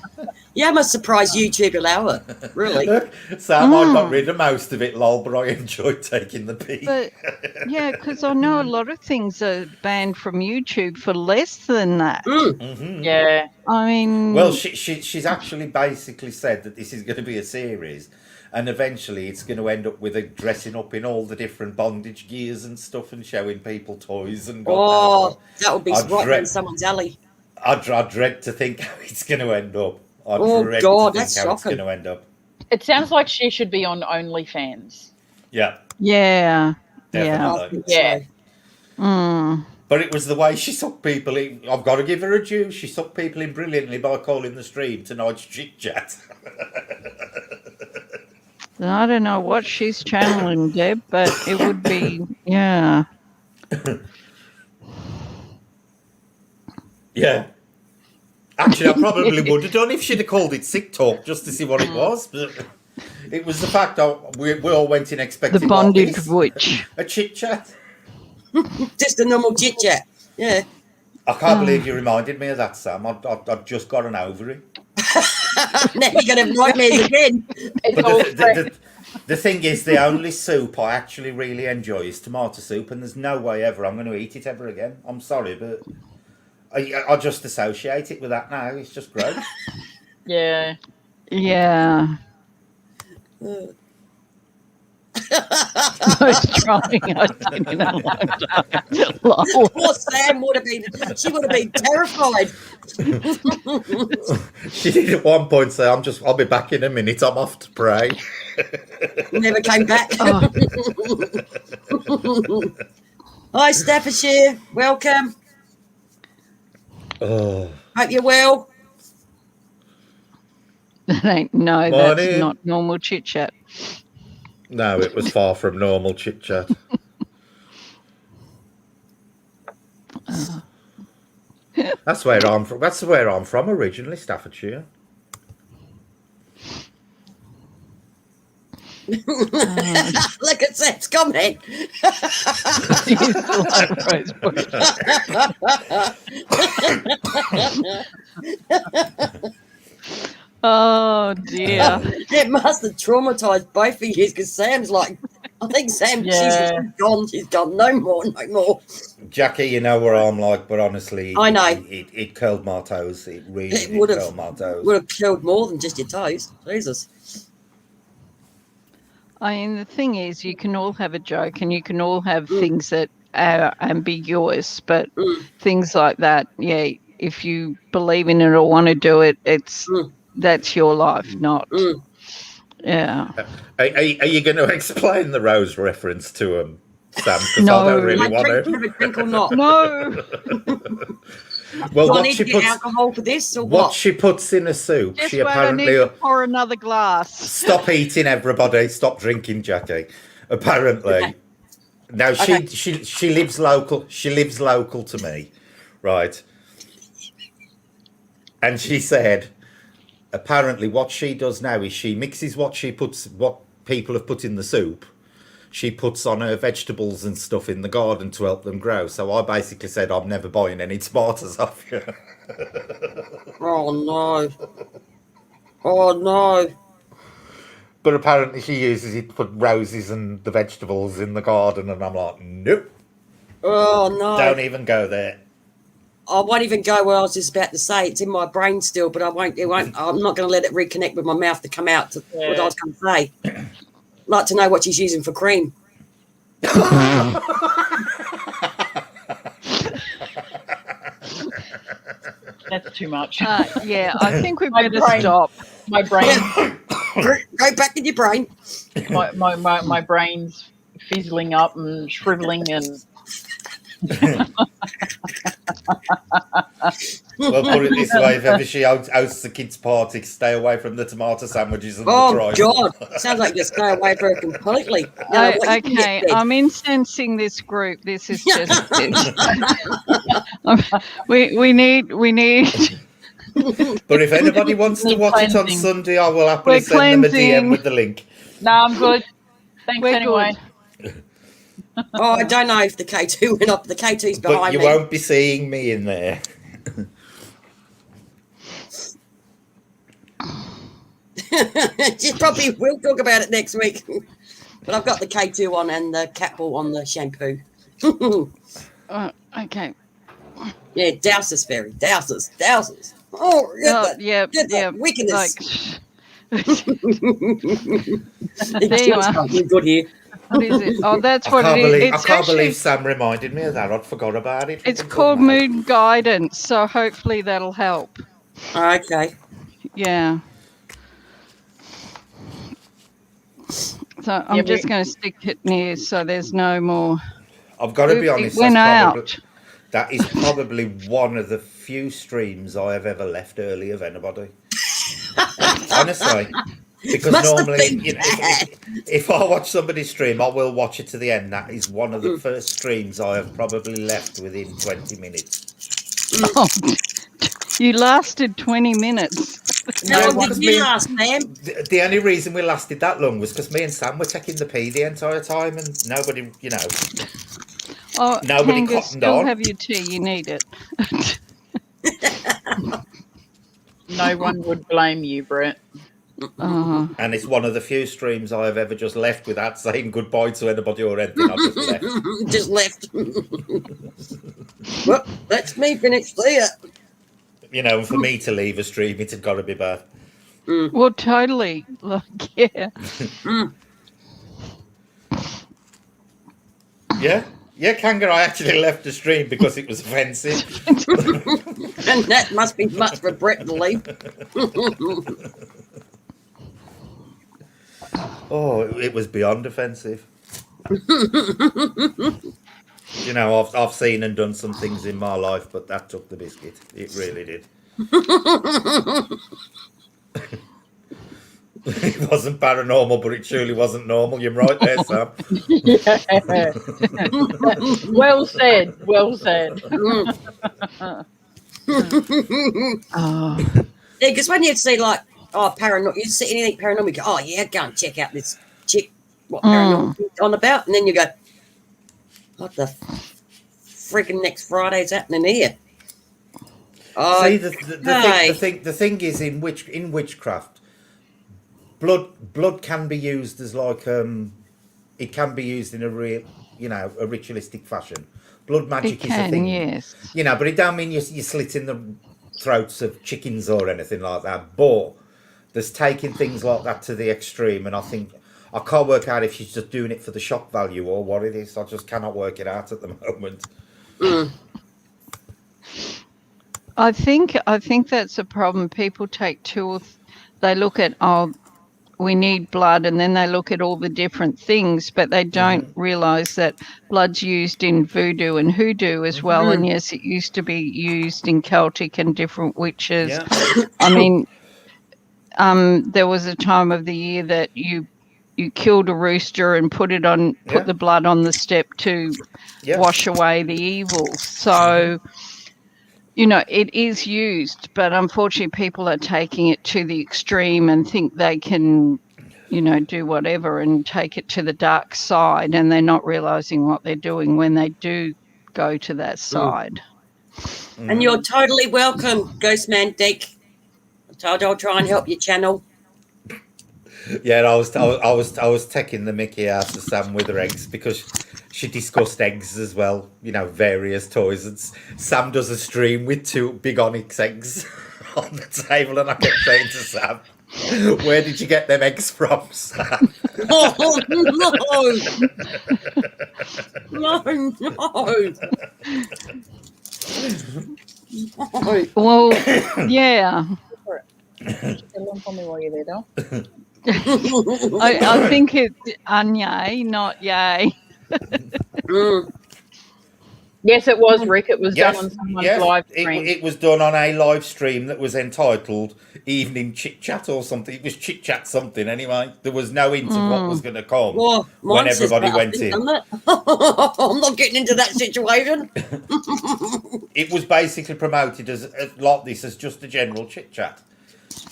Yeah, I'm surprised YouTube allow it. Really. Sam, I got rid of most of it, lol, but I enjoyed taking the pee. But yeah, because I know a lot of things are banned from YouTube for less than that. Yeah. I mean, Well, she's actually basically said that this is going to be a series, and eventually it's going to end up with her dressing up in all the different bondage gears and stuff and showing people toys and God knows what. That would be right in someone's alley. I dread to think how it's going to end up. That's shocking. It's going to end up. It sounds like she should be on OnlyFans. Yeah. yeah, Definitely. Yeah. But it was the way she sucked people in. I've got to give her a due. She sucked people in brilliantly by calling the stream tonight's chit chat. I don't know what she's channeling, Deb, but it would be, yeah. Yeah. Actually, I probably would have done if she'd have called it Sick Talk just to see what it was. But it was the fact that we all went in expecting The bondage witch. a chit chat. Just a normal chit chat. Yeah. I can't believe you reminded me of that, Sam. I've just gotten over it. Now you're going to have nightmares again. But the thing is, the only soup I actually really enjoy is tomato soup, and there's no way ever I'm going to eat it ever again. I'm sorry, but I just associate it with that now. It's just gross. Yeah. Yeah. I was trying. I didn't know. Poor Sam would have been. She would have been terrified. She did at one point say, I'll be back in a minute. I'm off to pray. Never came back. Oh. Hi, Staffordshire. Welcome. Oh. Hope you're well. That's Morning. not normal chit chat. No, it was far from normal chit chat. That's where I'm from. That's where I'm from originally, Staffordshire. Look at Sam's comment. Oh dear. It must have traumatized both of you because Sam's like, I think Sam, she's gone. No more. Jackie, you know where I'm like, but honestly, I know. It curled my toes. It really would curled my toes. have killed more than just your toes. Jesus. I mean, the thing is, you can all have a joke and you can all have things that are ambiguous, but things like that, yeah, if you believe in it or want to do it, that's your life, not. Yeah. Are you going to explain the Rose reference to him, Sam? Because No. I don't really want Have to. a drink or not? No. Well, Do I what need she to get puts, alcohol for this or what what? she puts in a soup, Just she wait, I need apparently. to pour another glass. Stop eating, everybody. Stop drinking, Jackie. Apparently, Okay. now Okay. she lives local. She lives local to me, right? And she said apparently what she does now is she mixes what people have put in the soup. She puts on her vegetables and stuff in the garden to help them grow. So I basically said, I'm never buying any tomatoes off you. Oh no. Oh no. But apparently she uses it to put roses and the vegetables in the garden, and I'm like, nope. Oh no. Don't even go there. I won't even go where I was just about to say. It's in my brain still, but I won't. It won't. I'm not going to let it reconnect with my mouth to come out to what I was going to say. Like to know what she's using for cream. That's too much. Yeah, I think we My better brain. stop. My brain, Go back in your brain. my brain's fizzling up and shriveling and. Well, put it this way: if ever she hosts a kids' party, stay away from the tomato sandwiches and the Oh fries. God! Sounds like you stay away from it completely. Now, what you can Okay, get fed. I'm incensing this group. This is just we need. But if anybody wants to Need watch it on cleansing. Sunday, I will happily We're send them a DM cleansing. with the link. No, I'm good. Thanks We're anyway. Oh, I don't know if the K2 went up. The K2's But behind you me. won't be seeing me in there. She probably will talk about it next week. But I've got the K2 on and the cat ball on the shampoo. Okay. Yeah, dousers, Fairy. Dousers. Oh, Yeah. wickedness. Like, It there you feels are. something good here. What is it? Oh, that's I what can't it is. believe It's I can't actually believe Sam reminded me of that. I'd forgot about it. it's called mood guidance, so hopefully that'll help. Okay. Yeah. So I'm just going to stick it near so there's no more. I've got to be Oop, honest. it went out. That is probably one of the few streams I have ever left early of anybody. Honestly. Because Must have normally, been bad. if I watch somebody stream, I will watch it to the end. That is one of the first streams I have probably left within 20 minutes. Oh, you lasted 20 minutes. How long because did you last, Sam? The only reason we lasted that long was because me and Sam were taking the pee the entire time, and nobody, Oh, nobody Kangas, cottoned still on. have your tea. You need it. No one would blame you, Brett. Uh-huh. And it's one of the few streams I have ever just left without saying goodbye to anybody or anything. I just left. Just left. Well, that's me finished there. And for me to leave a stream, it had got to be bad. Well, totally. Like, yeah. Yeah, Kanga, I actually left the stream because it was offensive. And that must be much for Brett to leave. Oh, it was beyond offensive. I've seen and done some things in my life, but that took the biscuit. It really did. It wasn't paranormal, but it surely wasn't normal. You're right there, Sam. Yeah. Well said. Well said. Oh. Yeah, because when you see paranormal, you see anything paranormal, you go, oh yeah, go and check out this chick, what paranormal is on about, and then you go, what the freaking next Friday's happening here? Oh, see, the thing is in witchcraft, blood can be used as it can be used in a real, a ritualistic fashion. Blood magic is a thing, yes. but it don't mean you're slitting the throats of chickens or anything like that. But there's taking things like that to the extreme, and I can't work out if she's just doing it for the shock value or what it is. I just cannot work it out at the moment. I think that's a problem. People take they look at, we need blood, and then they look at all the different things, but they don't realise that blood's used in voodoo and hoodoo as well. And yes, it used to be used in Celtic and different witches. Yeah. I mean, there was a time of the year that you killed a rooster and put the blood on the step to wash away the evil. So you know, it is used, but unfortunately people are taking it to the extreme and think they can, you know, do whatever and take it to the dark side, and they're not realizing what they're doing when they do go to that side. And you're totally welcome, Ghostman Dick. I told you I'll try and help your channel. Yeah, I was taking the mickey out of Sam with her eggs because she discussed eggs as well, you know, various toys. And Sam does a stream with 2 big onyx eggs on the table, and I kept saying to Sam, "Where did you get them eggs from, Sam?" Oh, no. No. Well, yeah. Tell them for me while you're there, Dal. I think it's Anye, not yay. Yes, it was, Rick. It was Yes, done on someone's yes, live stream. it was done on a live stream that was entitled Evening Chit Chat or something. It was Chit Chat something anyway. There was no hint of what was going to come Well, when mine says everybody that, went I think, in. doesn't it? I'm not getting into that situation. It was basically promoted as like this as just a general chit chat,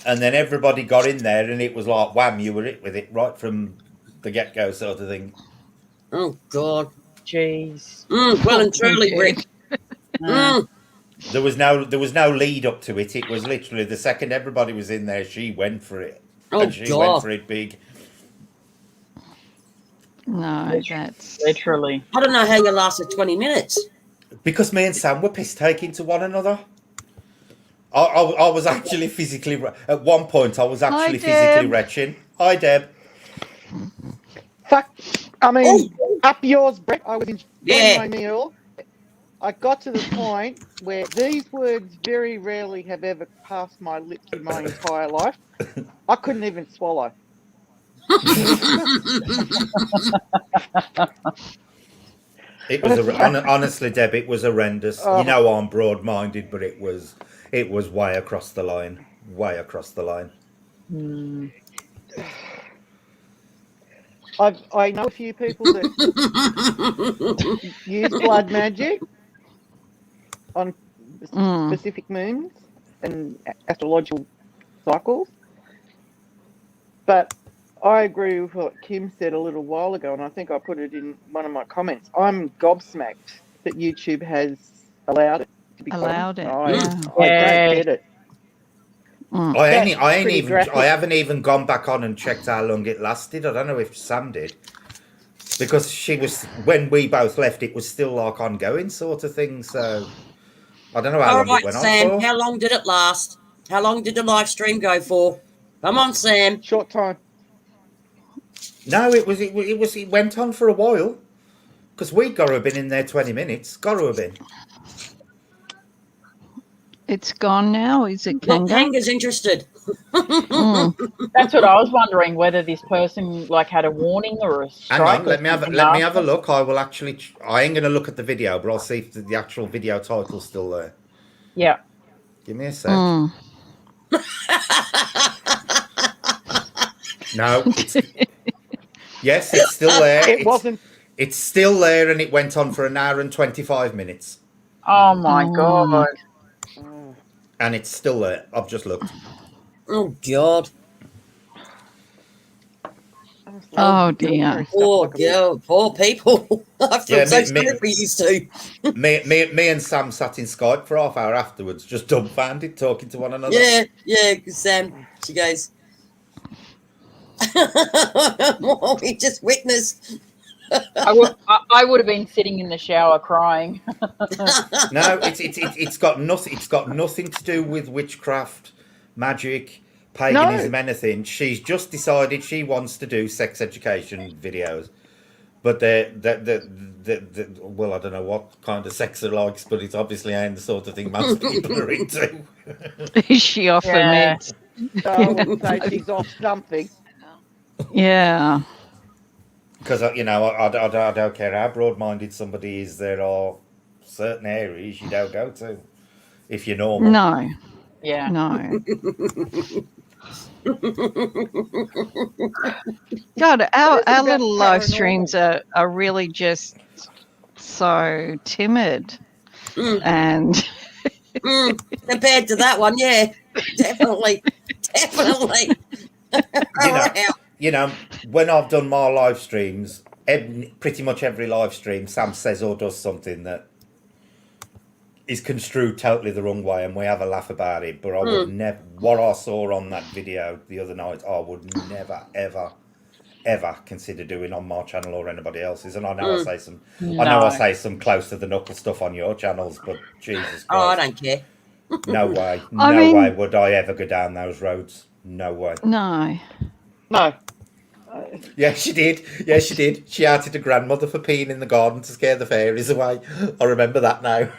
and then everybody got in there, and it was like wham, you were it with it right from the get go, sort of thing. Oh, God. Jeez. Well and truly, Okay. Rick. Mm. There was no lead up to it. It was literally the second everybody was in there, she went for it, Oh, and she God. went for it big. No, that's Literally. I don't know how you lasted 20 minutes. Because me and Sam were piss taking to one another. I was actually physically at one point. I was actually physically Deb. retching. Hi, Deb. Fuck, I mean, up yours, Brett. I was enjoying Yeah. my meal. I got to the point where these words very rarely have ever passed my lips in my entire life. I couldn't even swallow. It was honestly, Deb. It was horrendous. Oh. You know, I'm broad-minded, but it was way across the line. Way across the line. I know a few people that use blood magic on specific moons and astrological cycles, but I agree with what Kim said a little while ago, and I think I put it in one of my comments. I'm gobsmacked that YouTube has allowed it to be allowed it. I Yeah. don't get it. I haven't even gone back on and checked how long it lasted. I don't know if Sam did, because she was when we both left. It was still like ongoing sort of thing. So I don't know how All long right, it went Sam. on for. How long did it last? How long did the live stream go for? Come on, Sam. Short time. No, it went on for a while, because we'd got to have been in there 20 minutes. Got to have been. It's gone now. Is it Look, Kanga? Kanga's interested. That's what I was wondering, whether this person like had a warning or a strike. Hang on, or let me have something a look. I will actually. I ain't going to look at the video, but I'll see if the actual video title's still there. Yeah. Give me a sec. No, yes, it's still there. It's still there, and it went on for an hour and 25 minutes. Oh my God. And it's still there. I've just looked. Oh, God. Oh, dear. Poor girl. Poor people. I feel so sorry for you two. Me and Sam sat in Skype for half hour afterwards, just dumbfounded, talking to one another. Yeah, Sam, she goes, what we just witnessed. I would have been sitting in the shower crying. No, it's got nothing. It's got nothing to do with witchcraft, magic, paganism, anything. She's just decided she wants to do sex education videos. But well, I don't know what kind of sex it likes, but it's obviously ain't the sort of thing most people are into. Is she off her meds? I would say she's off something. Yeah. Because I don't care how broad-minded somebody is. There are certain areas you don't go to if you're normal. No. Yeah. No. God, our little live streams are really just so timid. And Compared to that one, yeah, definitely. You know, when I've done my live streams, pretty much every live stream, Sam says or does something that is construed totally the wrong way, and we have a laugh about it. But I would never. What I saw on that video the other night, I would never, ever consider doing on my channel or anybody else's. And I know I say some close to the knuckle stuff on your channels, but Jesus Christ, I don't care. no way, no way would I ever go down those roads. No way. No. No. Yeah, she did. Yeah, she did. She outed her grandmother for peeing in the garden to scare the fairies away. I remember that now.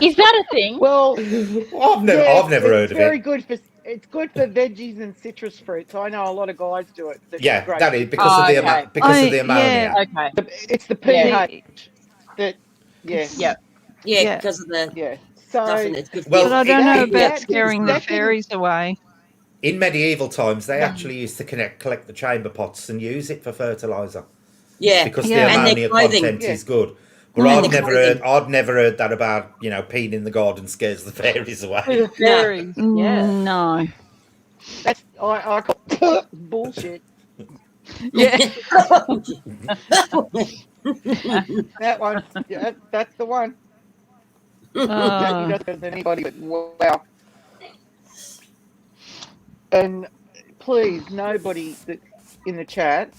Is that a thing? Well, I've never heard of it. It's good for veggies and citrus fruits. I know a lot of guys do it. Yeah, great. that is because of the ammonia. Okay. It's the pH that. Yeah. Yeah, because of the stuff in it. But I don't know about scaring the fairies away. In medieval times, they actually used to collect the chamber pots and use it for fertilizer. Yeah, because the ammonia content is good. But I'd never heard that about peeing in the garden scares the fairies away. The fairies, No. That's I call bullshit. Yeah. That one. Yeah, that's the one. Jackie does better than anybody, but wow. And please, nobody that's in the chat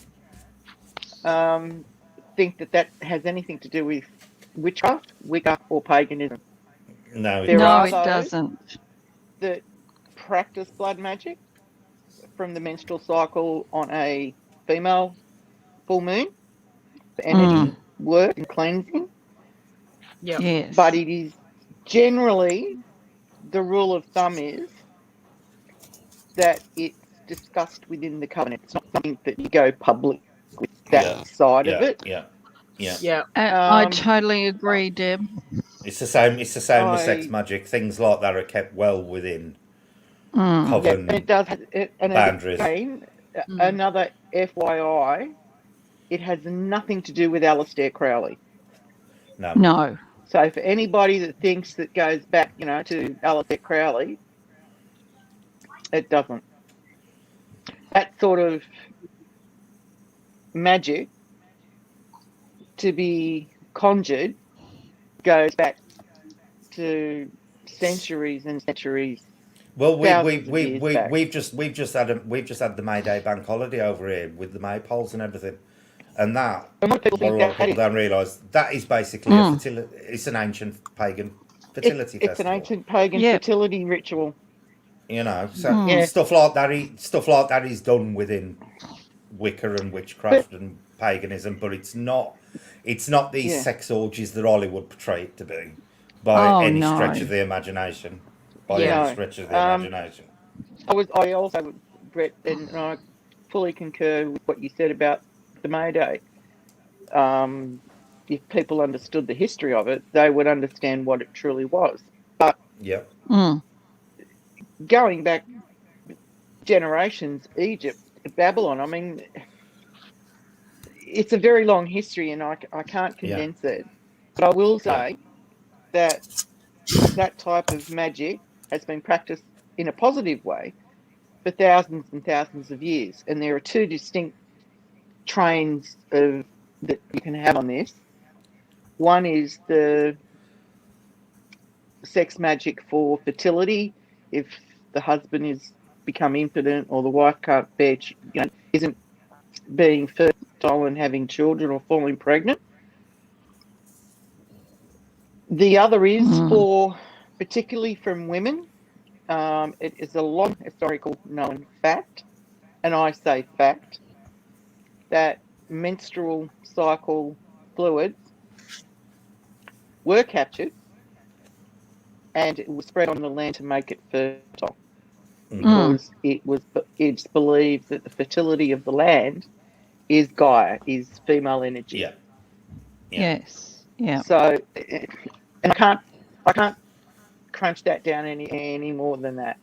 think that has anything to do with witchcraft, Wicca, or paganism. No, it doesn't. That practice blood magic from the menstrual cycle on a female full moon for energy work and cleansing. Yeah. Yes. But it is generally the rule of thumb is that it's discussed within the covenant. It's not something that you go public with that side of it. Yeah. I totally agree, Deb. It's the same. It's the same with sex magic. Things like that are kept well within coven boundaries. Again, another FYI, it has nothing to do with Aleister Crowley. No. So for anybody that thinks that goes back, to Aleister Crowley, it doesn't. That sort of magic to be conjured goes back to centuries and centuries. Well, we've just had the May Day bank holiday over here with the maypoles and everything, and that a lot of people don't realise that is basically a fertility. It's an ancient pagan fertility festival. It's an ancient pagan fertility ritual. Stuff like that is done within Wicca and witchcraft and paganism, but it's not these sex orgies that Hollywood portray it to be by any stretch of the imagination. Any stretch of the imagination. I also, Brett, and I fully concur with what you said about the May Day. If people understood the history of it, they would understand what it truly was. But going back generations, Egypt, Babylon, I mean, it's a very long history, and I can't condense it. But I will say that type of magic has been practiced in a positive way for thousands and thousands of years. And there are two distinct trains that you can have on this. One is the sex magic for fertility. If the husband is become impotent or the wife can't bear, isn't being fertile and having children or falling pregnant. The other is for, particularly from women, it is a long historical known fact, and I say fact, that menstrual cycle fluids were captured and it was spread on the land to make it fertile. Because it's believed that the fertility of the land is Gaia, is female energy. Yeah. Yes. Yeah. So, and I can't crunch that down any more than that.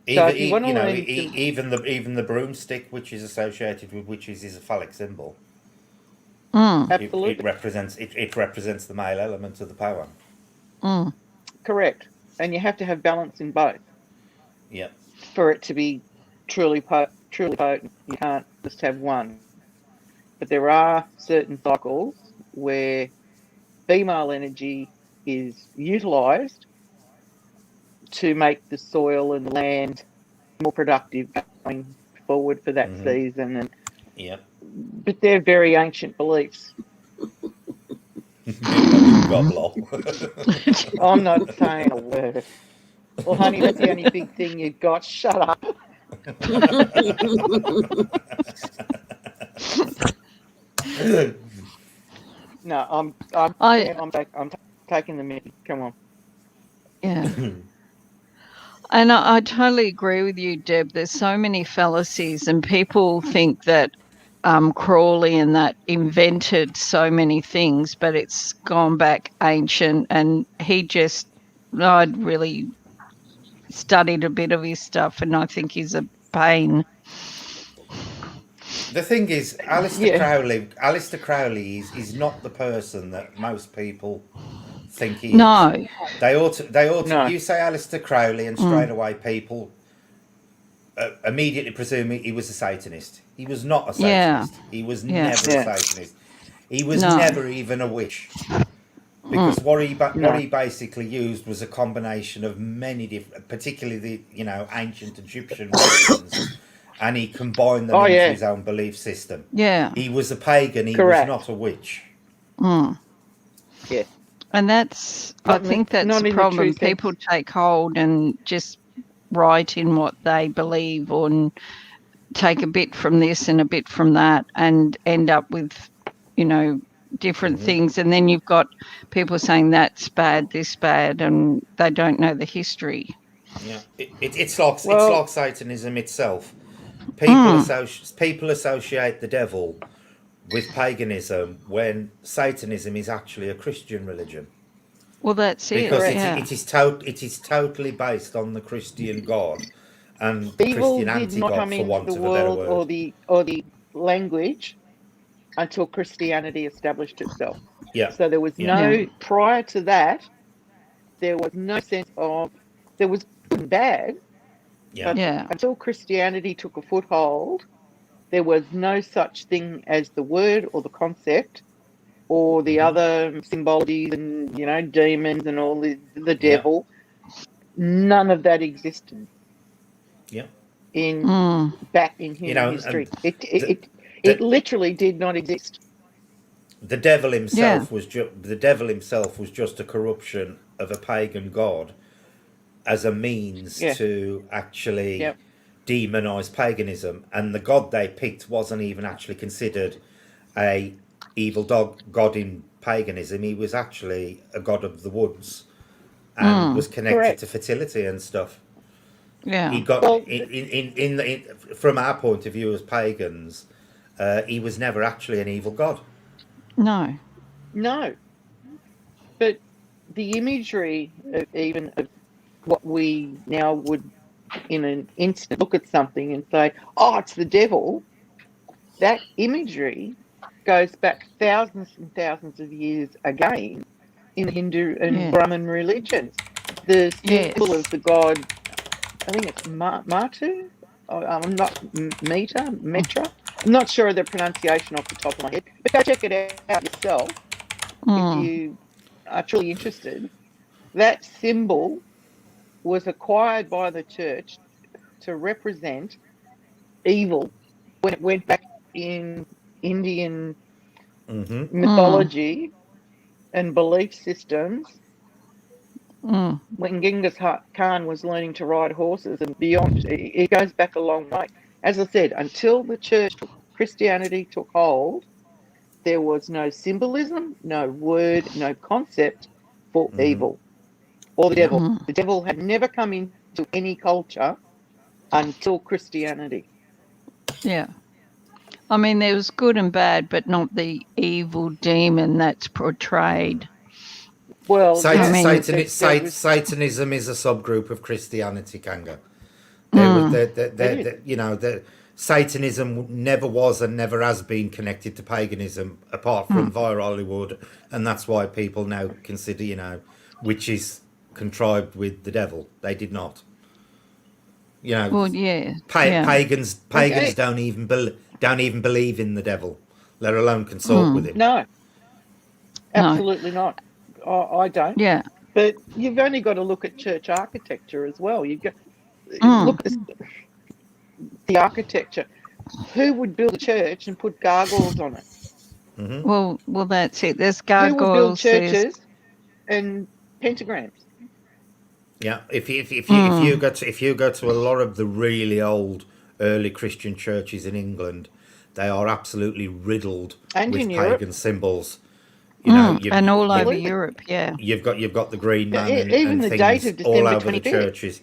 Even the broomstick, which is associated with witches, is a phallic symbol. Absolutely. It represents the male element of the power. Correct. And you have to have balance in both. Yeah. For it to be truly potent, you can't just have one. But there are certain cycles where female energy is utilised to make the soil and the land more productive going forward for that season. And but they're very ancient beliefs. Gobble. I'm not saying a word. Well, honey, that's the only big thing you've got. Shut up. No, I'm taking the mickey. Come on. Yeah. And I totally agree with you, Deb. There's so many fallacies, and people think that Crawley and that invented so many things, but it's gone back ancient. And I'd really studied a bit of his stuff, and I think he's a pain. The thing is, Alistair Crowley is not the person that most people think he is. No. They ought to. No. You say Alistair Crowley, and straight away people immediately presume he was a Satanist. He was not a Satanist. He was never a Satanist. He was never even a witch. Because what he basically used was a combination of many different, particularly the ancient Egyptian religions, and he combined them into his own belief system. Yeah. He was a pagan. He was not a witch. Yeah. And I think that's the problem. People take hold and just write in what they believe, or take a bit from this and a bit from that, and end up with, different things. And then you've got people saying that's bad, this bad, and they don't know the history. Yeah, it's like Satanism itself. People associate the devil with paganism when Satanism is actually a Christian religion. Well, that's it. Because it is totally based on the Christian God and Evil Christian anti-God, for want of a better word. Or the language until Christianity established itself. Yeah. So there was prior to that, there was no sense of, there was good and bad. Yeah. But until Christianity took a foothold, there was no such thing as the word or the concept or the other symbologies and, demons and all the devil. None of that existed. Yeah. Back in human history. It literally did not exist. The devil himself was just a corruption of a pagan god as a means to actually demonize paganism, and the god they picked wasn't even actually considered a evil god in paganism. He was actually a god of the woods and was connected to fertility and stuff. Yeah. He got from our point of view as pagans, he was never actually an evil god. No. But the imagery of what we now would in an instant look at something and say, oh, it's the devil, that imagery goes back thousands and thousands of years again in the Hindu and Brahmin religions. The symbol of the god, I think it's Matu. I'm not Metra. I'm not sure of the pronunciation off the top of my head, but go check it out yourself if you are truly interested. That symbol was acquired by the church to represent evil when it went back in Indian mythology and belief systems. When Genghis Khan was learning to ride horses and beyond, it goes back a long way. As I said, until the church, Christianity took hold, there was no symbolism, no word, no concept for evil or the devil. The devil had never come into any culture until Christianity. Yeah. I mean, there was good and bad, but not the evil demon that's portrayed. Well, Satanism is a subgroup of Christianity, Kanga. Satanism never was and never has been connected to paganism, apart from via Hollywood, and that's why people now consider, witches contrived with the devil. They did not. Well, yeah. Yeah. Pagans Okay. don't even believe in the devil, let alone consort with him. No, absolutely not. I don't. Yeah. But you've only got to look at church architecture as well. You've got look at the architecture. Who would build a church and put gargoyles on it? Well, that's it. There's Who would build gargoyles. churches and pentagrams? Yeah, if you go to a lot of the really old early Christian churches in England, they are absolutely riddled And with in Europe. pagan symbols. And all over Absolutely. Europe, yeah. You've got the Green Man Even and the things date of all December over the 25th. churches.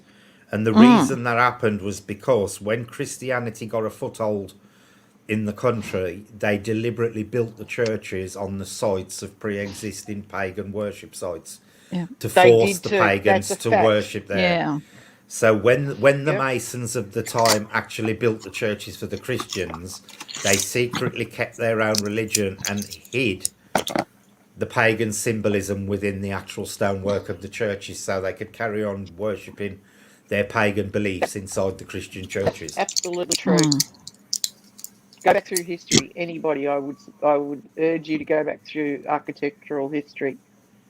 And the reason that happened was because when Christianity got a foothold in the country, they deliberately built the churches on the sites of pre-existing pagan worship sites to They force did the too. pagans That's a to fact. worship there. Yeah. So when the Yep. Masons of the time actually built the churches for the Christians, they secretly kept their own religion and hid the pagan symbolism within the actual stonework of the churches so they could carry on worshipping their pagan beliefs inside the Christian churches. Absolutely true. Go back through history. Anybody, I would urge you to go back through architectural history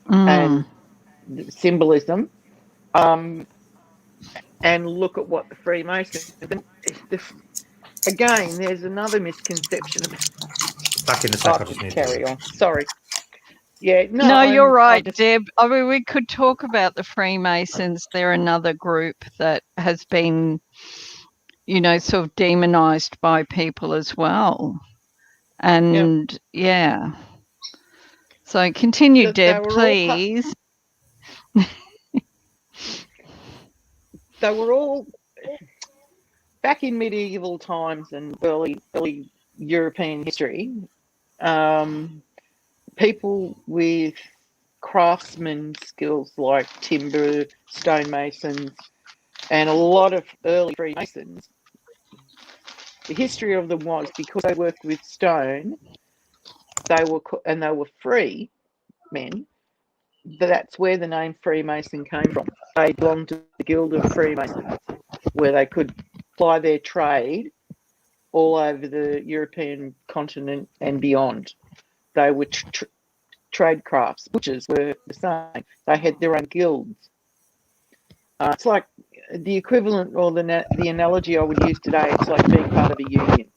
and symbolism, and look at what the Freemasons. Again, there's another misconception about. Back in the sec, I just need carry to... on. Sorry. Yeah, no. No, you're right, Deb. I mean, we could talk about the Freemasons. They're another group that has been, sort of demonized by people as well. And yeah. So continue, Deb, please. They were all back in medieval times and early European history. People with craftsman skills like timber, stonemasons, and a lot of early Freemasons. The history of them was because they worked with stone, they were free men. That's where the name Freemason came from. They belonged to the Guild of Freemasons, where they could ply their trade all over the European continent and beyond. They were trade crafts. Butchers were the same. They had their own guilds. It's like the equivalent or the analogy I would use today. It's like being part of a union.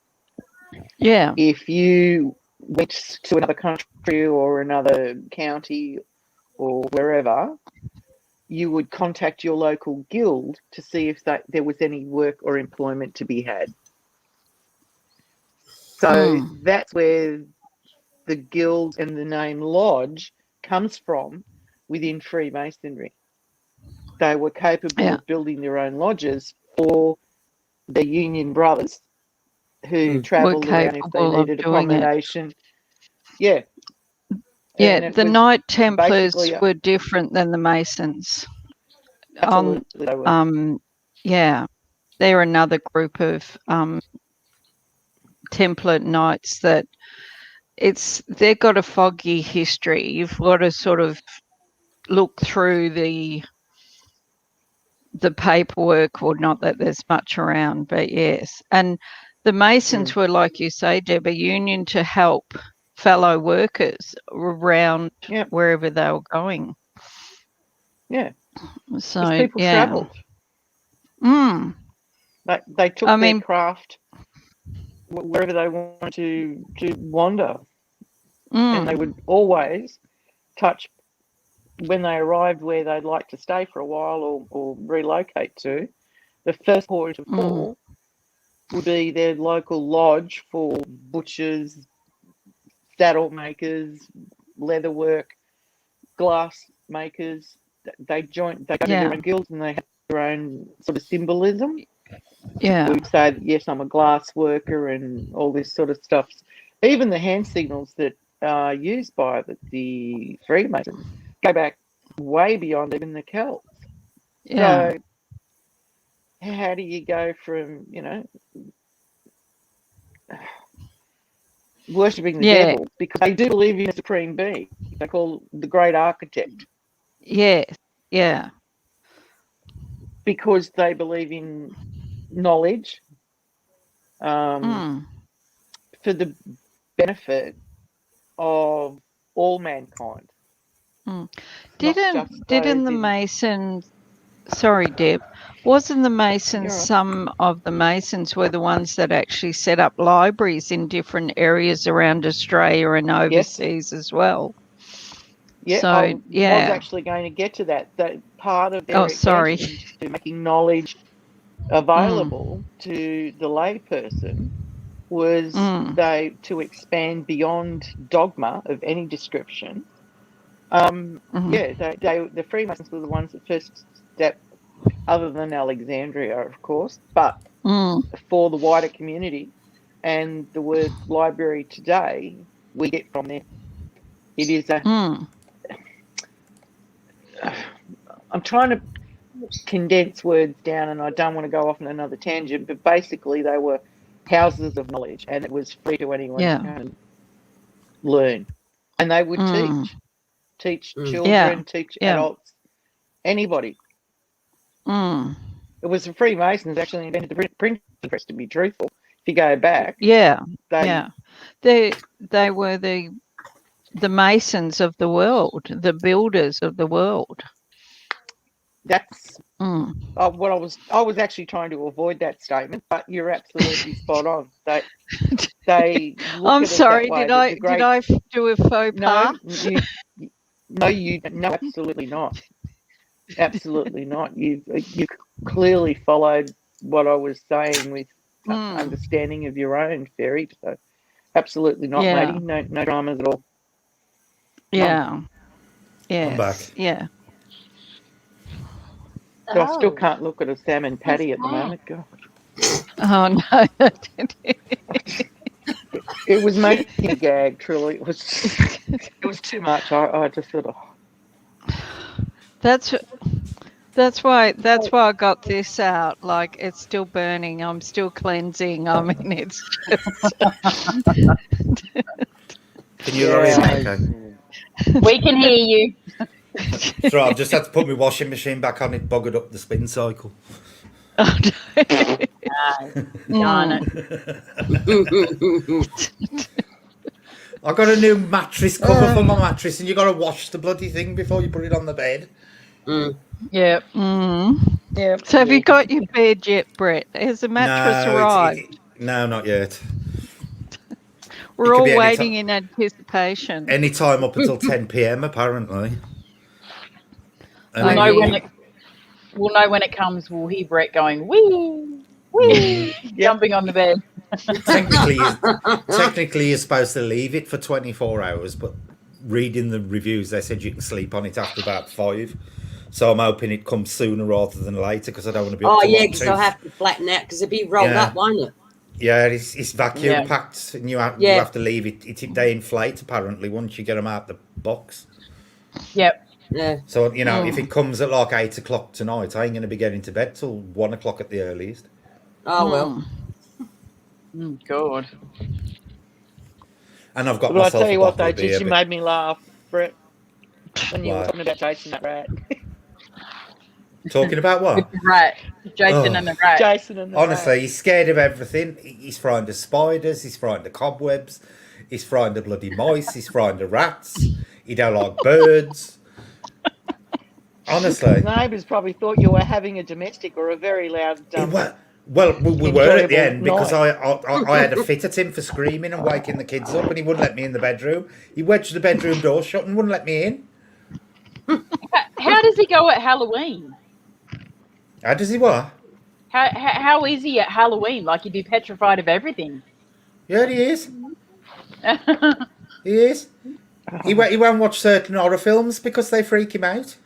Yeah. If you went to another country or another county or wherever, you would contact your local guild to see if there was any work or employment to be had. So that's where the guild and the name lodge comes from within Freemasonry. They were capable of building their own lodges for the Union brothers who travelled around if they needed accommodation. Yeah. Yeah, the Knight Templars were different than the Masons. Absolutely, they were. Yeah, they're another group of Templar Knights that they've got a foggy history. You've got to sort of look through the paperwork, or not that there's much around, but yes. And the Masons were, like you say, Deb, a union to help fellow workers around wherever they were going. Yeah. So people travelled. They took their craft wherever they wanted to wander. And they would always touch, when they arrived where they'd like to stay for a while or relocate to, the first port of call would be their local lodge for butchers, saddle makers, leatherwork, glass makers. They go to their own guilds and they have their own sort of symbolism. Yeah. We'd say that, yes, I'm a glass worker and all this sort of stuff. Even the hand signals that are used by the Freemasons go back way beyond even the Celts. Yeah. So how do you go from, worshipping the devil, because they do believe in a supreme being. They call the great architect. Yes. Yeah. Because they believe in knowledge for the benefit of all mankind. Didn't the Masons, sorry, Deb, wasn't the Masons, some of the Masons were the ones that actually set up libraries in different areas around Australia and overseas as well? Yeah, so, I was actually going to get to that. That part of their attention to making knowledge available to the layperson was to expand beyond dogma of any description. The Freemasons were the ones that first stepped, other than Alexandria, of course, but for the wider community. And the word library today we get from there. It is a. I'm trying to condense words down, and I don't want to go off on another tangent, but basically they were houses of knowledge, and it was free to anyone to come and learn. And they would teach children, teach adults, anybody. It was the Freemasons actually invented the printing press, to be truthful. If you go back, they were the Masons of the world, the builders of the world. That's what I was actually trying to avoid that statement, but you're absolutely spot on. They I'm sorry, did I do a faux pas? No, absolutely not. Absolutely not. You clearly followed what I was saying with understanding of your own, Fairy. So absolutely not, lady. No dramas at all. Yeah. I'm back. Yeah. So I still can't look at a salmon patty at the moment. God. Oh no. It was making a gag, truly. It was too much. I just sort of. That's why I got this out. Like, it's still burning. I'm still cleansing. I mean, it's just. Can you hear me? Okay. We can hear you. So I've just had to put my washing machine back on. It buggered up the spin cycle. Oh, Darn it. I got a new mattress cover for my mattress, and you got to wash the bloody thing before you put it on the bed. Yeah. Yeah. So have you got your bed yet, Brett? Has the mattress arrived? No, not yet. We're all waiting in anticipation. Any time up until 10 p.m. apparently. We'll know when it comes. We'll hear Brett going, wee, wee, jumping on the bed. Technically, you're supposed to leave it for 24 hours, but reading the reviews, they said you can sleep on it after about 5. So I'm hoping it comes sooner rather than later, because I don't want to be up to because they'll have to flatten out, because it'll be rolled up, won't it? Yeah, it's vacuum packed, and you have to leave it. They inflate apparently once you get them out the box. Yep. Yeah. So if it comes at like 8 o'clock tonight, I ain't going to be getting to bed till 1 o'clock at the earliest. Oh well. God. And I've got Well, myself. I tell you what, though, you made me laugh, Brett, when you were talking about chasing that rat. Talking about what? The rat. Jason and the rat. Jason and the Honestly, rat. he's scared of everything. He's frightened of spiders. He's frightened of cobwebs. He's frightened of bloody mice. He's frightened of rats. He don't like birds. Honestly. His neighbours probably thought you were having a domestic or a very loud Well, we were at the end because I had a fit at him for screaming and waking the kids up, and he wouldn't let me in the bedroom. He wedged the bedroom door shut and wouldn't let me in. How does he go at Halloween? How does he what? How is he at Halloween? Like, he'd be petrified of everything. Yeah, he is. He is. He won't watch certain horror films because they freak him out.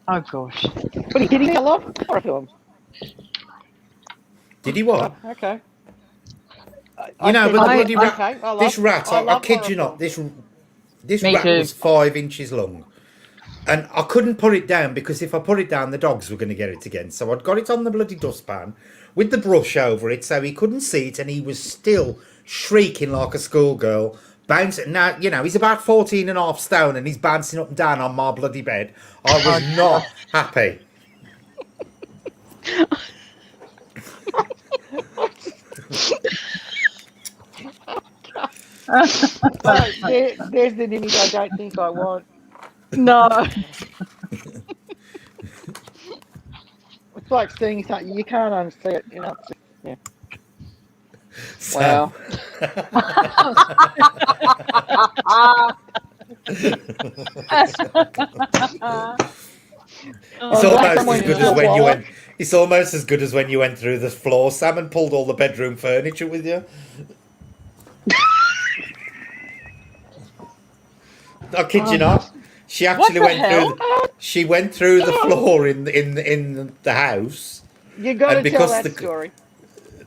Oh, gosh. What are you kidding me? I love horror films. Did he what? Oh, okay. But the bloody rat. This rat, I kid you not, this rat was 5 inches long. And I couldn't put it down because if I put it down, the dogs were going to get it again. So I'd got it on the bloody dustpan with the brush over it so he couldn't see it, and he was still shrieking like a schoolgirl, bouncing. Now, you know, he's about 14 and a half stone and he's bouncing up and down on my bloody bed. I was not happy. There's an image I don't think I want. No. It's like seeing something you can't unsee it. You know. Yeah. So, Wow. It's almost as good as when you went. It's almost as good as when you went through the floor, Sam, and pulled all the bedroom furniture with you. I kid you not. She actually What the went through. She went through the floor in the house. You got And to tell because that story.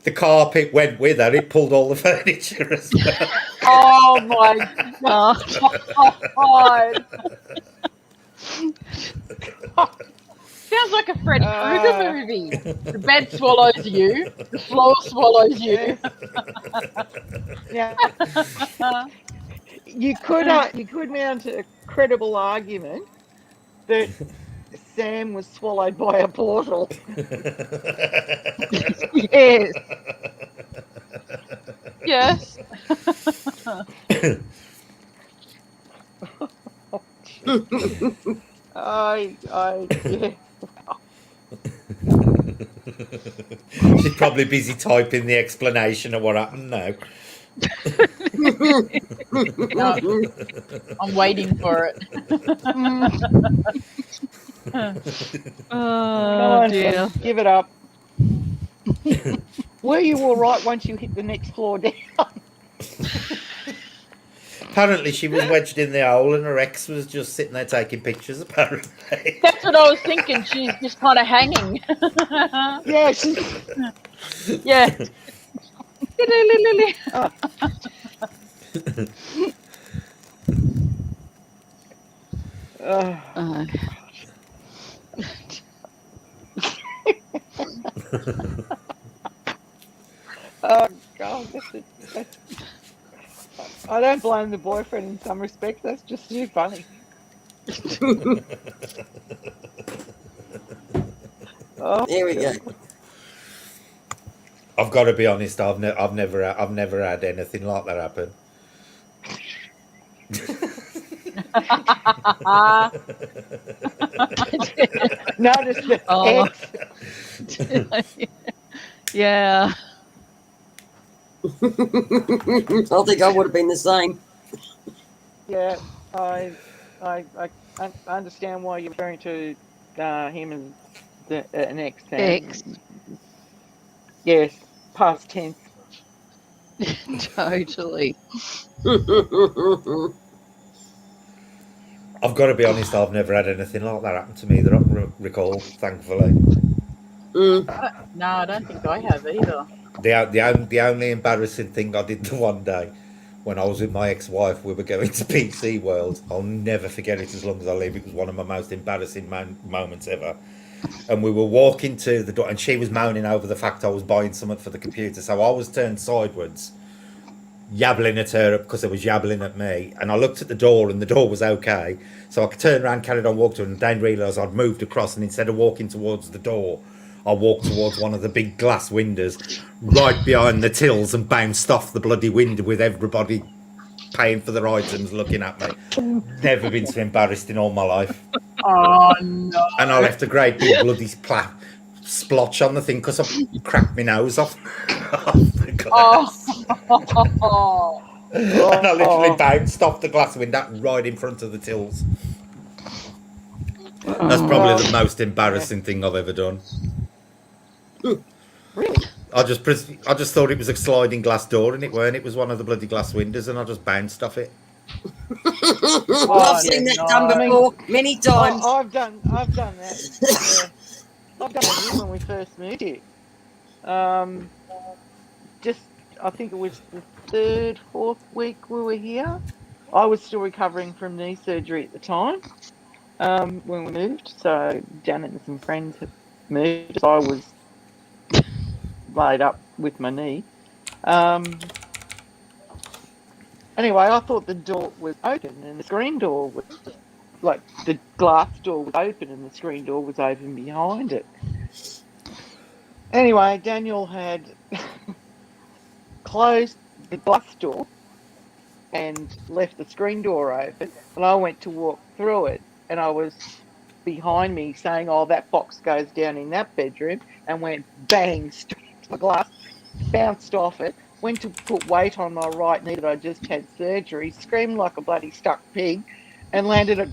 The carpet went with her. It pulled all the furniture as well. Oh my God. Sounds like a Freddy Krueger movie. The bed swallows you, the floor swallows you. Yeah. You could mount a credible argument that Sam was swallowed by a portal. Yes. Yes. Yeah. She's probably busy typing the explanation of what happened now. No, I'm waiting for it. Come Oh on, dear. son, give it up. Were you all right once you hit the next floor down? Apparently, she was wedged in the hole, and her ex was just sitting there taking pictures. Apparently, That's what I was thinking. She's just kind of hanging. Yeah, she's. Yeah. Oh. Oh God, I don't blame the boyfriend in some respects. That's just too funny. Oh, There we go. I've got to be honest. I've never had anything like that happen. notice the Oh. ex. Yeah. I think I would have been the same. Yeah, I understand why you're referring to him as an ex. Ex. Yes, past tense. Totally. I've got to be honest. I've never had anything like that happen to me that I can recall. Thankfully, Mm. No, I don't think I have either. the only embarrassing thing I did the one day when I was with my ex-wife, we were going to PC World. I'll never forget it as long as I live. It was one of my most embarrassing moments ever. And we were walking to the door, and she was moaning over the fact I was buying something for the computer. So I was turned sideways, yabbling at her because I was yabbling at me. And I looked at the door, and the door was okay. So I turned around, carried on walking to her, and then realised I'd moved across. And instead of walking towards the door, I walked towards one of the big glass windows right behind the tills and bounced off the bloody window with everybody paying for their items looking at me. Never been so embarrassed in all my life. Oh no. And I left a great big bloody splotch on the thing because I cracked my nose off, the glass. Oh. And I literally bounced off the glass window right in front of the tills. That's probably the most embarrassing thing I've ever done. Really? I just thought it was a sliding glass door, and it weren't. It was one of the bloody glass windows, and I just bounced off it. I've seen that done before many times. I've done that. Yeah. I've done it here when we first moved here. Just I think it was the third, fourth week we were here. I was still recovering from knee surgery at the time, when we moved. So Janet and some friends had moved. So I was laid up with my knee. Anyway, I thought the door was open and the screen door was like the glass door was open and the screen door was open behind it. Anyway, Daniel had closed the glass door and left the screen door open, and I went to walk through it, and I was behind me saying, "Oh, that box goes down in that bedroom," and went bang straight to the glass, bounced off it, went to put weight on my right knee that I just had surgery, screamed like a bloody stuck pig, and landed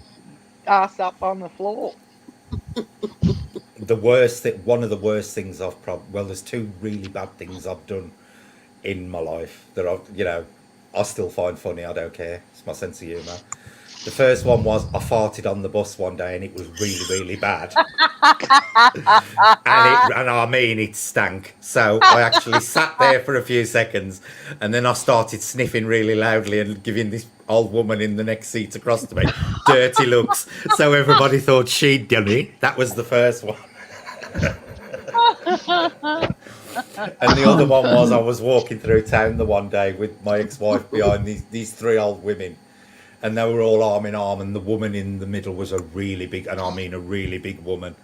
ass up on the floor. The worst thing, one of the worst things I've well, there's two really bad things I've done in my life that I still find funny. I don't care. It's my sense of humour. The first one was I farted on the bus one day and it was really, really bad. and I mean, it stank. So I actually sat there for a few seconds and then I started sniffing really loudly and giving this old woman in the next seat across to me dirty looks. So everybody thought she'd done it. That was the first one. And the other one was I was walking through town the one day with my ex-wife behind these three old women. And they were all arm in arm, and the woman in the middle was a really big, and I mean a really big woman.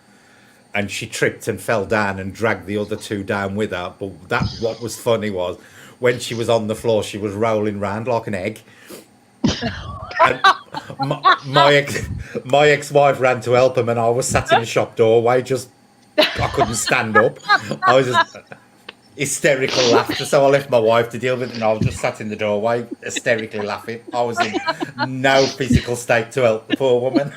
And she tripped and fell down and dragged the other two down with her. But what was funny was when she was on the floor, she was rolling round like an egg. And my ex-wife ran to help him, and I was sat in the shop doorway, I couldn't stand up. I was just hysterical laughter, so I left my wife to deal with it, and I was just sat in the doorway hysterically laughing. I was in no physical state to help the poor woman.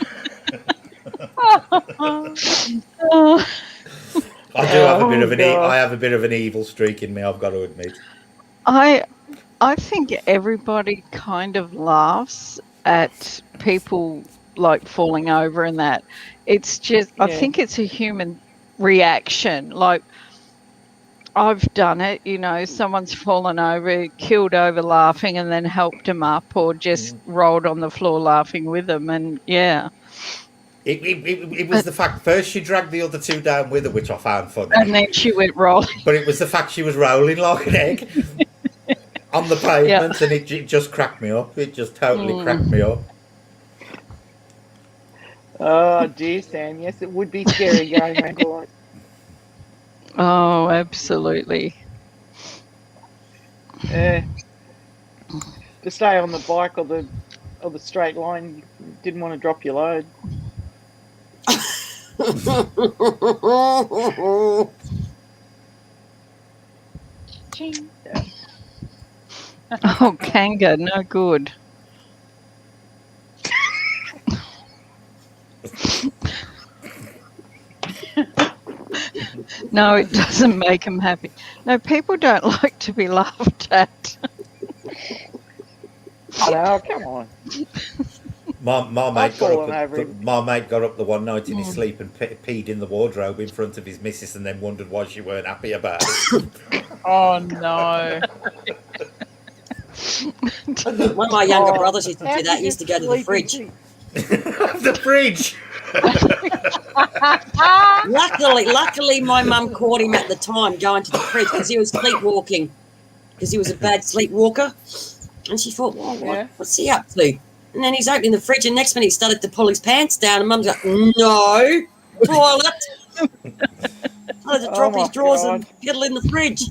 I have a bit of an evil streak in me, I've got to admit. I think everybody kind of laughs at people like falling over and that. It's just, I think it's a human reaction. Like, I've done it, someone's fallen over, killed over laughing and then helped them up, or just rolled on the floor laughing with them. And It was the fact, first she dragged the other two down with her, which I found funny. And then she went rolling. But it was the fact she was rolling like an egg on the pavement, and it just cracked me up. It just totally cracked me up. Oh, dear, Sam. Yes, it would be scary going around like. Oh, absolutely. To stay on the bike or the straight line, you didn't want to drop your load. Oh, Kanga, no good. No, it doesn't make them happy. No, people don't like to be laughed at. Oh, come on. My mate got up the one night in his sleep and peed in the wardrobe in front of his missus and then wondered why she weren't happy about it. Oh, no. One of my younger brothers used to do that. He used to go to the fridge. The fridge! Luckily, my mum caught him at the time going to the fridge because he was sleepwalking, because he was a bad sleepwalker. And she thought, what's he up to? And then he's opening the fridge, and next minute he started to pull his pants down, and Mum's like, no, toilet. Started to drop his drawers and piddle in the fridge.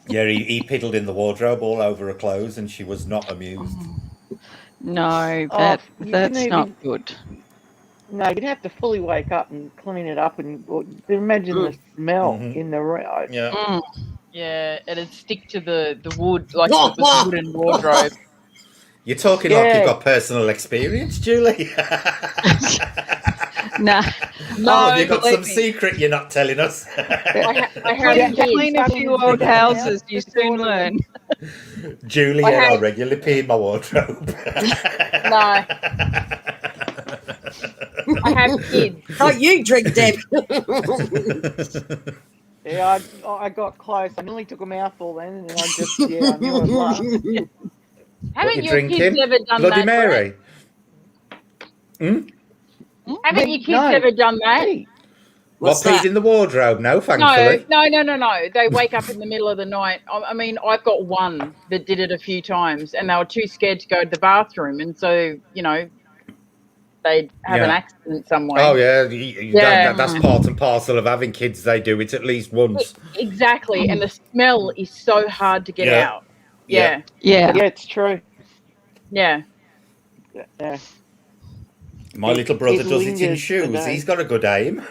Yeah, he piddled in the wardrobe all over her clothes, and she was not amused. No, that's not good. No, you'd have to fully wake up and clean it up, and imagine the smell in the room. Yeah. Yeah, it'd stick to the wood, like the wooden wardrobe. You're talking like you've got personal experience, Julie. No, have you got some secret you're not telling us? I have clean a few old houses, you soon learn. Julie, I regularly pee in my wardrobe. No. I have kids. Oh, you drink, Deb. Yeah, I got close. I nearly took a mouthful then, and I just, I knew it was. Haven't your drinking? kids ever done Bloody that? Mary? Haven't your kids No. ever done that? Hey, What's What, peed that? in the wardrobe? No, No, thankfully. no. They wake up in the middle of the night. I mean, I've got one that did it a few times, and they were too scared to go to the bathroom, and so they'd have an Yeah. accident somewhere. Oh, yeah. Yeah. That's part and parcel of having kids. They do it at least once. Exactly, and the smell is so hard to get Yeah. out. Yeah, Yeah. yeah, it's true. yeah. Yeah. My little brother it does it in lingers for shoes. days. He's got a good aim.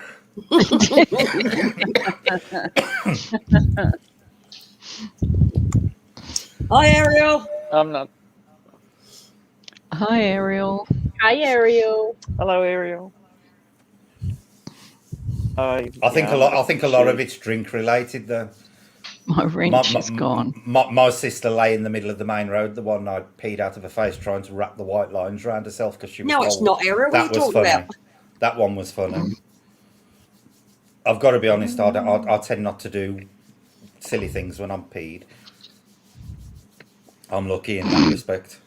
Hi, Ariel. I'm not. Hi, Ariel. Hi, Ariel. Hello, Ariel. I think a lot of it's drink related though. My wrench is gone. My sister lay in the middle of the main road the one night, peed out of her face trying to wrap the white lines around herself because she was No, cold. it's not, Ariel. What are you That was talking funny. about? That one was funny. I've got to be honest, I tend not to do silly things when I'm peed. I'm lucky in that respect.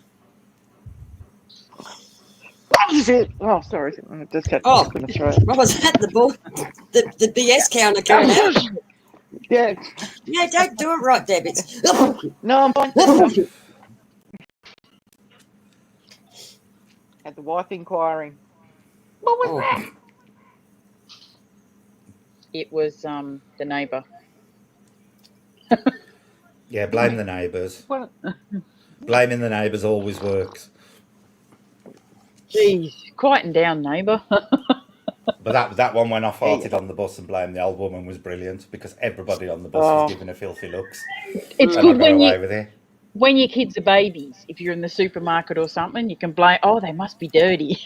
Oh, sorry. I just had Oh, in the throat. what was that? The BS counter coming out? Yeah. Yeah, don't do it right, Deb. It's... No, I'm fine. Had the wife inquiring. What was that? It was the neighbour. Yeah, blame the neighbours. What? Blaming the neighbours always works. Jeez, quieten down, neighbour. But that one when I farted on the bus and blamed the old woman was brilliant because everybody on the bus was giving her filthy looks. It's And good I got away with it. when your kids are babies. If you're in the supermarket or something, you can blame. Oh, they must be dirty.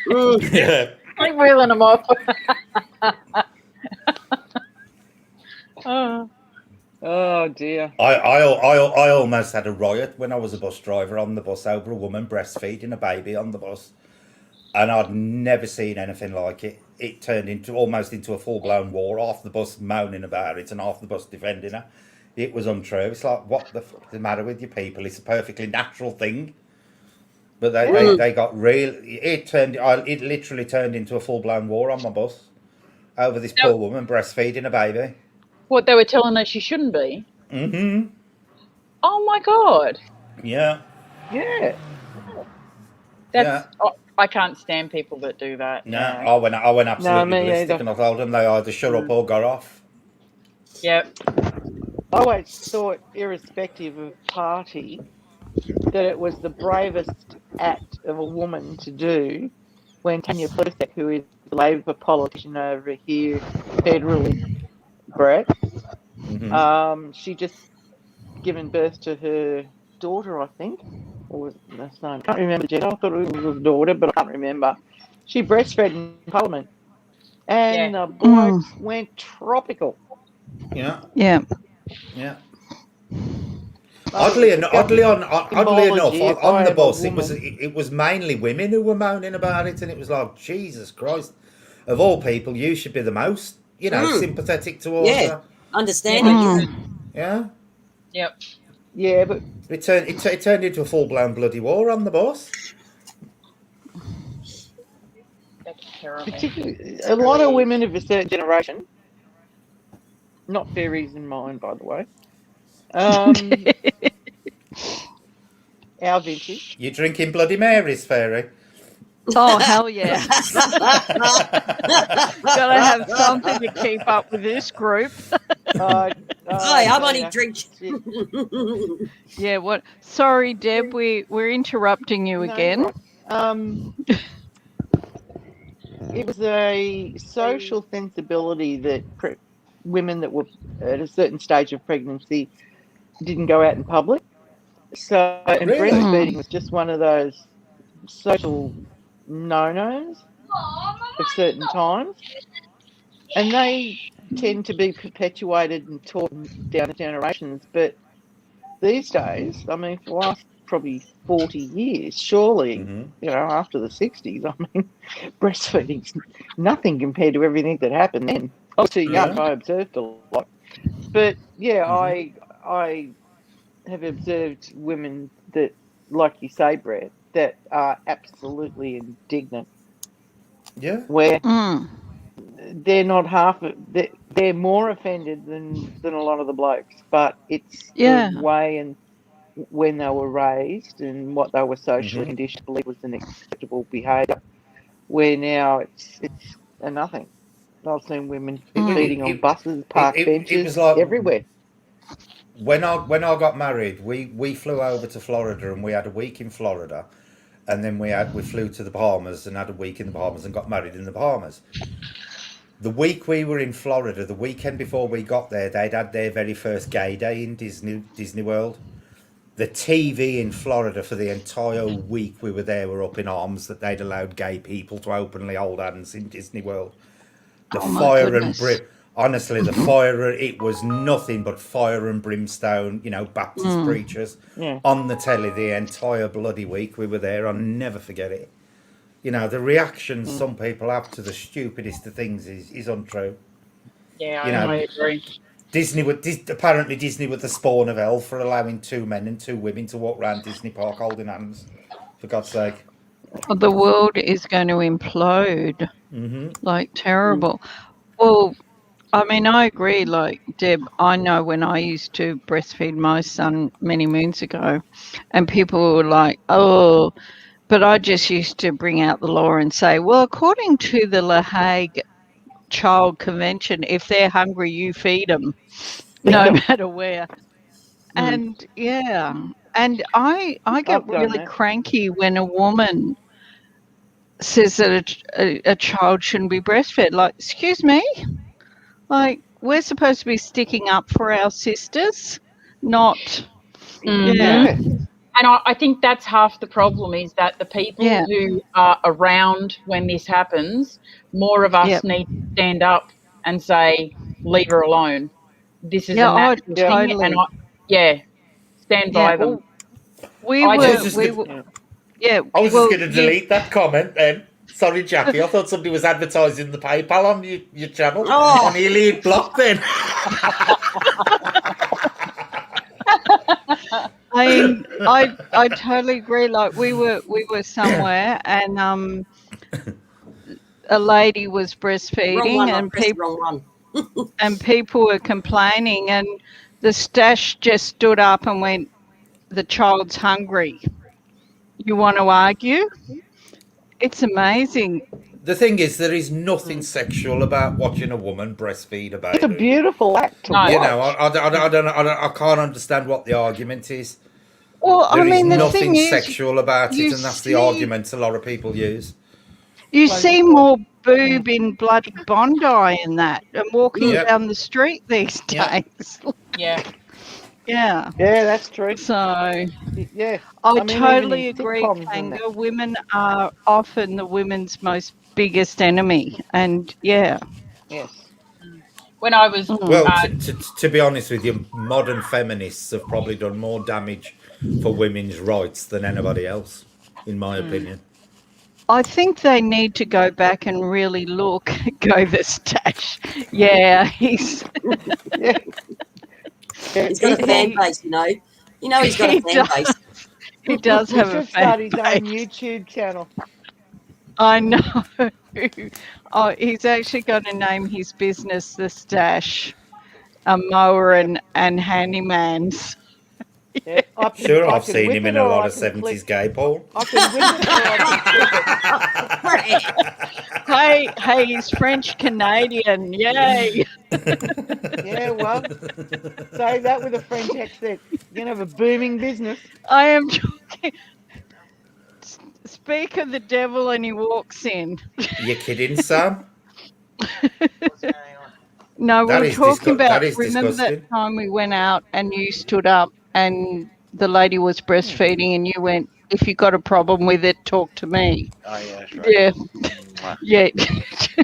Yeah. Keep wheeling them off. Oh. Oh dear. I almost had a riot when I was a bus driver on the bus over a woman breastfeeding a baby on the bus, and I'd never seen anything like it. It turned almost into a full-blown war. Half the bus moaning about it and half the bus defending her. It was untrue. It's like, what the fuck is the matter with you people? It's a perfectly natural thing. But they got real. It literally turned into a full-blown war on my bus over this poor woman breastfeeding a baby. What, they were telling her she shouldn't be? Mm-hmm. Oh my God. Yeah. Yeah. That's. Oh, I can't stand people that do that. No, Yeah. I went absolutely me ballistic, either. and I told them they either shut up or got off. Yep. I always thought, irrespective of party, that it was the bravest act of a woman to do when Tanya Plisak, who is the Labor politician over here federally, Brett, she just given birth to her daughter, I think. Or was it the son? I can't remember, Jen. I thought it was his daughter, but I can't remember. She breastfed in Parliament. And the blokes went tropical. Yeah. Yeah. Yeah. Oddly enough, on the bus, it was mainly women who were moaning about it, and it was like, Jesus Christ, of all people, you should be the most, sympathetic towards her. Understanding. Yeah. Yep. Yeah, but it turned into a full-blown bloody war on the bus. That's terrible. Particularly, a lot of women of a certain generation, not fairies in mine, by the way, our vintage. You drinking Bloody Marys, Fairy? Oh, hell yeah. Gotta have something to keep up with this group. Hi, I'm only drinking. Yeah, what? Sorry, Deb, we're interrupting you again. It was a social sensibility that women that were at a certain stage of pregnancy didn't go out in public. So, and breastfeeding was just one of those social no-nos at certain times. And they tend to be perpetuated and taught down the generations. But these days, I mean, for the last probably 40 years, surely, after the 60s, I mean, breastfeeding's nothing compared to everything that happened then. I was too young, I observed a lot. But, I have observed women that, like you say, Brett, that are absolutely indignant Yeah. where Mm. they're not they're more offended than a lot of the blokes, but it's the Yeah. way and when they were raised and what they were socially conditioned to believe was an acceptable behaviour, where now it's a nothing. I've seen women feeding on buses, park It was benches, like everywhere. when I got married, we flew over to Florida and we had a week in Florida, and then we flew to the Bahamas and had a week in the Bahamas and got married in the Bahamas. The week we were in Florida, the weekend before we got there, they'd had their very first gay day in Disney World. The TV in Florida for the entire week we were there were up in arms that they'd allowed gay people to openly hold hands in Disney World. The Oh my fire and goodness. honestly, the fire, it was nothing but fire and brimstone, Baptist preachers Yeah. on the telly the entire bloody week we were there. I'll never forget it. The reactions some people have to the stupidest of things is untrue. Yeah, You I know, agree. apparently Disney were the spawn of hell for allowing 2 men and 2 women to walk around Disney Park holding hands. For God's sake. The world is going to implode. Like terrible. Well, I mean, I agree. Like, Deb, I know when I used to breastfeed my son many moons ago, and people were like, oh, but I just used to bring out the law and say, well, according to the La Hague Child Convention, if they're hungry, you feed them, no matter where. And yeah, and I get I've done really that. cranky when a woman says that a child shouldn't be breastfed. Like, excuse me? Like, we're supposed to be sticking up for our sisters, not, yeah. Yeah. And I think that's half the problem is that the people who are around when this happens, more of us Yep. need to stand up and say, leave her alone. This is Yeah, a natural thing. totally. And stand Yeah, by them. well, we I were, just- we were, yeah. I was well, just going to delete that comment then. Sorry, Jackie. I thought somebody was advertising the PayPal on your channel. Oh. And nearly hit block then. I totally agree. Like we were somewhere and a lady was breastfeeding and people and people were complaining and the stash just stood up and went, the child's hungry. You want to argue? It's amazing. The thing is, there is nothing sexual about watching a woman breastfeed a baby. It's a beautiful act to watch. I can't understand what the argument is. Well, There I mean, is the nothing thing is, sexual about you it, and that's the see- argument a lot of people use. You see more boob in bloody Bondi and that, and walking Yep. down the street these Yep. days. Yeah. Yeah. Yeah, that's true. So Yeah. I mean, totally even in agree, sitcoms and that. Kanga. Women are often the women's most biggest enemy, and yeah. Yes. When I was Well, to be honest with you, modern feminists have probably done more damage for women's rights than anybody else, in my opinion. I think they need to go back and really look. Go the stash. Yeah, he's. Yeah. He's got a fan base, You know he's got a fan base. He does have a should start fan his own base. YouTube channel. I know. Oh, he's actually going to name his business The Stash, a mower and handyman's. Yeah. Sure, I I've can seen whip him it in a or lot I of can 70s flip. gay porn. I can whip it or I can flip Hey, he's French Canadian. Yay. it. Yeah, well, say that with a French accent. You're going to have a booming business. I am talking. Speak of the devil and he walks in. You kidding, Sam? No, we That were is talking about, that is remember disgusting. that time we went out and you stood up and the lady was breastfeeding and you went, if you got a problem with it, talk to me. Oh, yeah, that's right. Yeah. Yeah.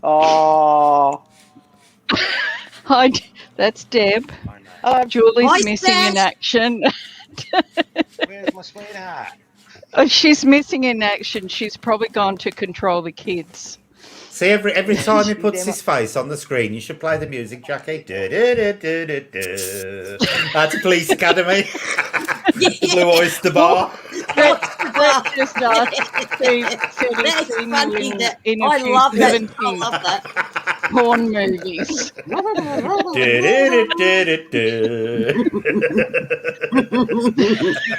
Oh. Hi, that's Deb. Julie's Hi, missing in Stash. action. Where's my sweetheart? Oh, she's missing in action. She's probably gone to control the kids. See, every time he puts his face on the screen, you should play the music, Jackie. That's Police Academy. The Blue Oyster Bar. Brett just asked Steve, said he's That's seen funny. you That, in a I few love that. 70s I love that. porn movies.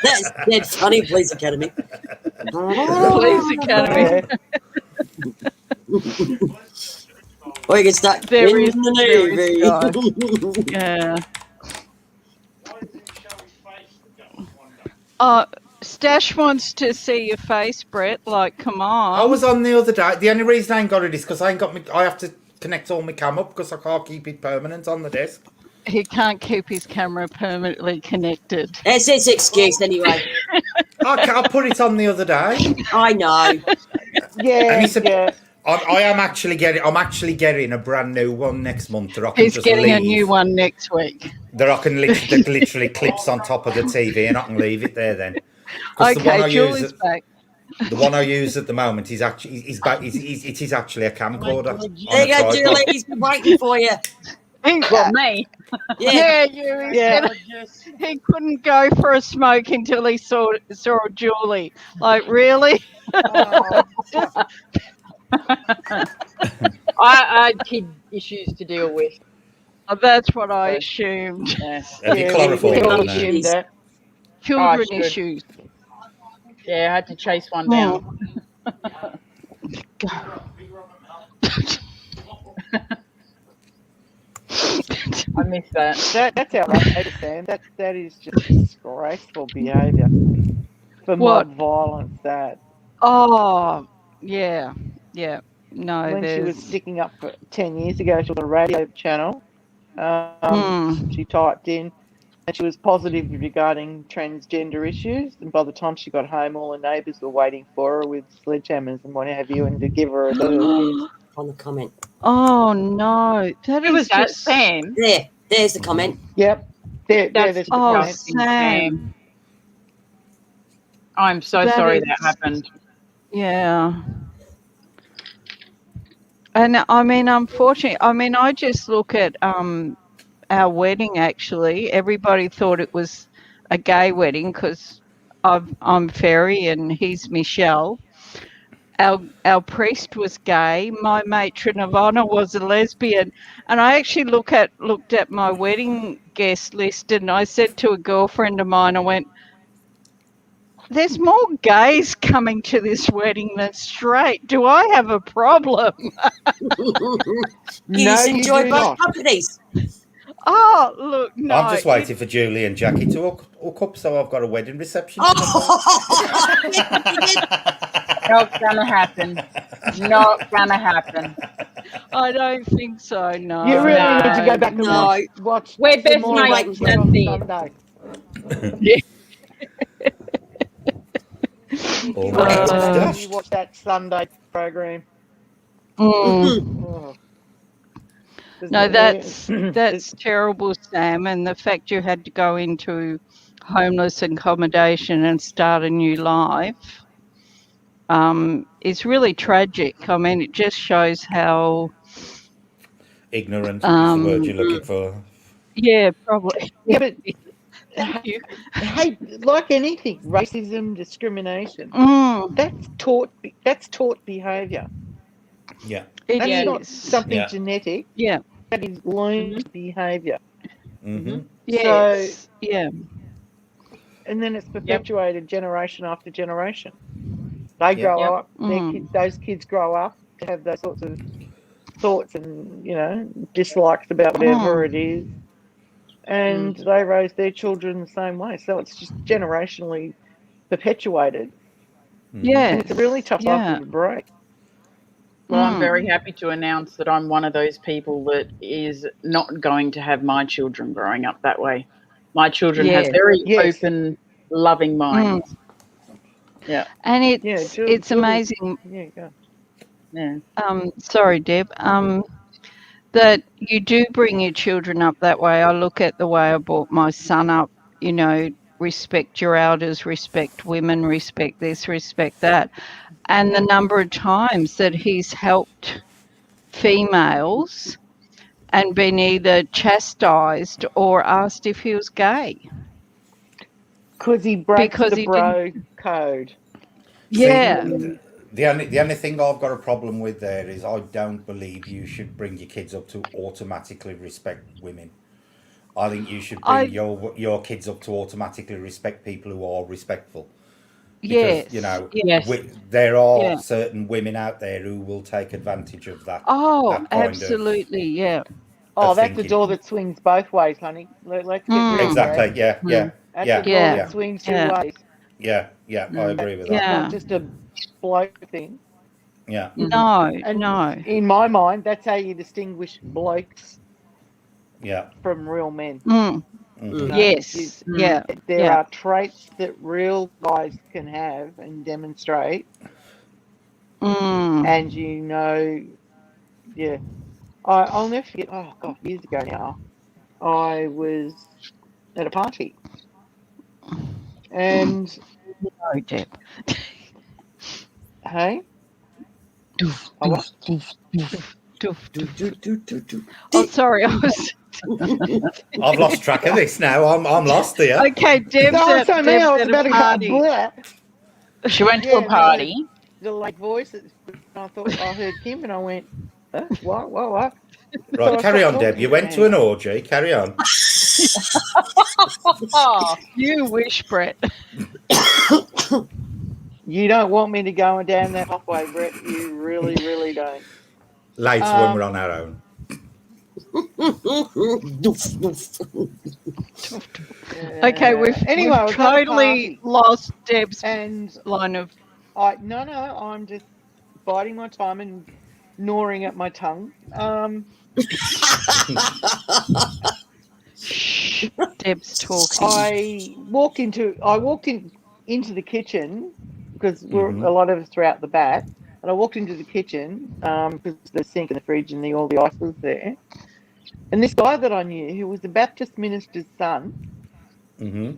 That's dead funny, Police Academy. Police Academy. Or you can start There in is- the there is Navy. Yeah. Why didn't he show his face for just one day? Stash wants to see your face, Brett. Like, come on. I was on the other day. The only reason I ain't got it is because I ain't got me. I have to connect all my cam up because I can't keep it permanent on the desk. He can't keep his camera permanently connected. That's his excuse anyway. I put it on the other day. I know. Yeah, And he said, yeah. I'm actually getting a brand new one next month that I can He's just getting leave. a new one next week. That I can that literally clips on top of the TV and I can leave it there then. 'Cause Okay, Julie's back. the one I use at the moment is actually it is actually a camcorder. There you go, Julie. He's been waiting for you. Well, me. Yeah. You. Yeah. He couldn't go for a smoke until he saw Julie. Like, really? Oh, I had kid issues to deal with. That's what I assumed. Yeah, Have you yeah, chloroform we all on there? assumed that. Children should. issues. yeah, I had to chase one down. I missed that. That's outrageous, Sam. That is just disgraceful behaviour for What? mob violence. That Oh, yeah. No, when she was there's. sticking up for 10 years ago, she was on a radio channel. She typed in, and she was positive regarding transgender issues. And by the time she got home, all her neighbours were waiting for her with sledgehammers and what have you, and to give her a On the comment. Oh no, that Who was is that? just Sam? There's the comment. Yep. There's the Oh, comment. Sam. I'm so That sorry is- that happened. Yeah. And I mean, unfortunately, I just look at our wedding. Actually, everybody thought it was a gay wedding because I'm Ferry and he's Michelle. Our priest was gay. My matron of honour was a lesbian, and I actually looked at my wedding guest list, and I said to a girlfriend of mine, I went, "There's more gays coming to this wedding than straight. Do I have a problem?" You No, just you enjoy do both not. companies. Oh, look, no. I'm just waiting for Julie and Jackie to hook up, so I've got a wedding reception. Not gonna happen. Not gonna happen. I don't think so. No. You really need to go back and No. watch We're some best more mates, of that that's on it. Sunday. All Go right, back and Dash. you watch that Sunday program. Mm. Oh. No, There's- that's terrible, Sam. And the fact you had to go into homeless accommodation and start a new life is really tragic. I mean, it just shows how. Ignorant is the word you're looking for. Yeah, probably. Yeah, but Thank you. hey, like anything, racism, discrimination, Mm, that's taught behaviour. Yeah. it That's Yeah. not is. something Yeah. genetic. Yeah. That is learned behaviour. Mm-hmm. Yes. Yeah. And then it's perpetuated generation after generation. They Yep. grow Yep. up, those kids grow up to have those sorts of thoughts and, dislikes about whatever it is. And they raise their children the same way. So it's just generationally perpetuated. Yeah. And it's a really tough cycle to break. Well, I'm Mm. very happy to announce that I'm one of those people that is not going to have my children growing up that way. My children have Yeah. very Yes. open, loving minds. Yeah. And Yeah, it's Julie- amazing. Yeah, go. Yeah. Sorry, Deb. That you do bring your children up that way. I look at the way I brought my son up. Respect your elders, respect women, respect this, respect that, and the number of times that he's helped females and been either chastised or asked if he was gay. Because he breaks Because the he bro code. Yeah. The only thing I've got a problem with there is I don't believe you should bring your kids up to automatically respect women. I think you should bring I your kids up to automatically respect people who are respectful. Because yes. Yes. there are Yeah. certain women out there who will take advantage of Oh, that kind absolutely. Yeah. Oh, of that's a thinking. door that swings both ways, honey. Let's get real, Mm. Brad. Exactly. Yeah. Mm. That's a door Yeah. that swings two Yeah. ways. Yeah. I Mm. agree with that. It's not Yeah. just a bloke thing. Yeah. No. And No. in my mind, that's how you distinguish blokes Yeah. from real men. Mm. You know, Yes. Yeah. there Yeah. are traits that real guys can have and demonstrate, Mm. and yeah. I'll never forget. Oh God, years ago now, I was at a party, and No, Deb. hey, Doof, I what? doof, doof, doof. Doof, doof. Oh, sorry. I was I've lost track of this now. I'm lost here. okay. No, so me, I was Deb's about at to a go party. blah. She went to Yeah, a and then I heard party. the like voices. I thought I heard Kim, and I went, huh? What? So Right, I carry stopped on, Deb. talking You for a went to an minute. orgy. Carry on. Oh, You wish, Brett. You don't want me to go down that pathway, Brett. You really, really don't. Later when we're on our own. Okay, we've Anyway, I we've was at a totally party, lost Deb's and line of. no, I'm just biding my time and gnawing at my tongue. Shh, Deb's talking. I walked into the kitchen because we're Mm-hmm. a lot of us are out the back, and I walked into the kitchen because the sink and the fridge and all the ice was there. And this guy that I knew, who was a Baptist minister's son, Mm-hmm.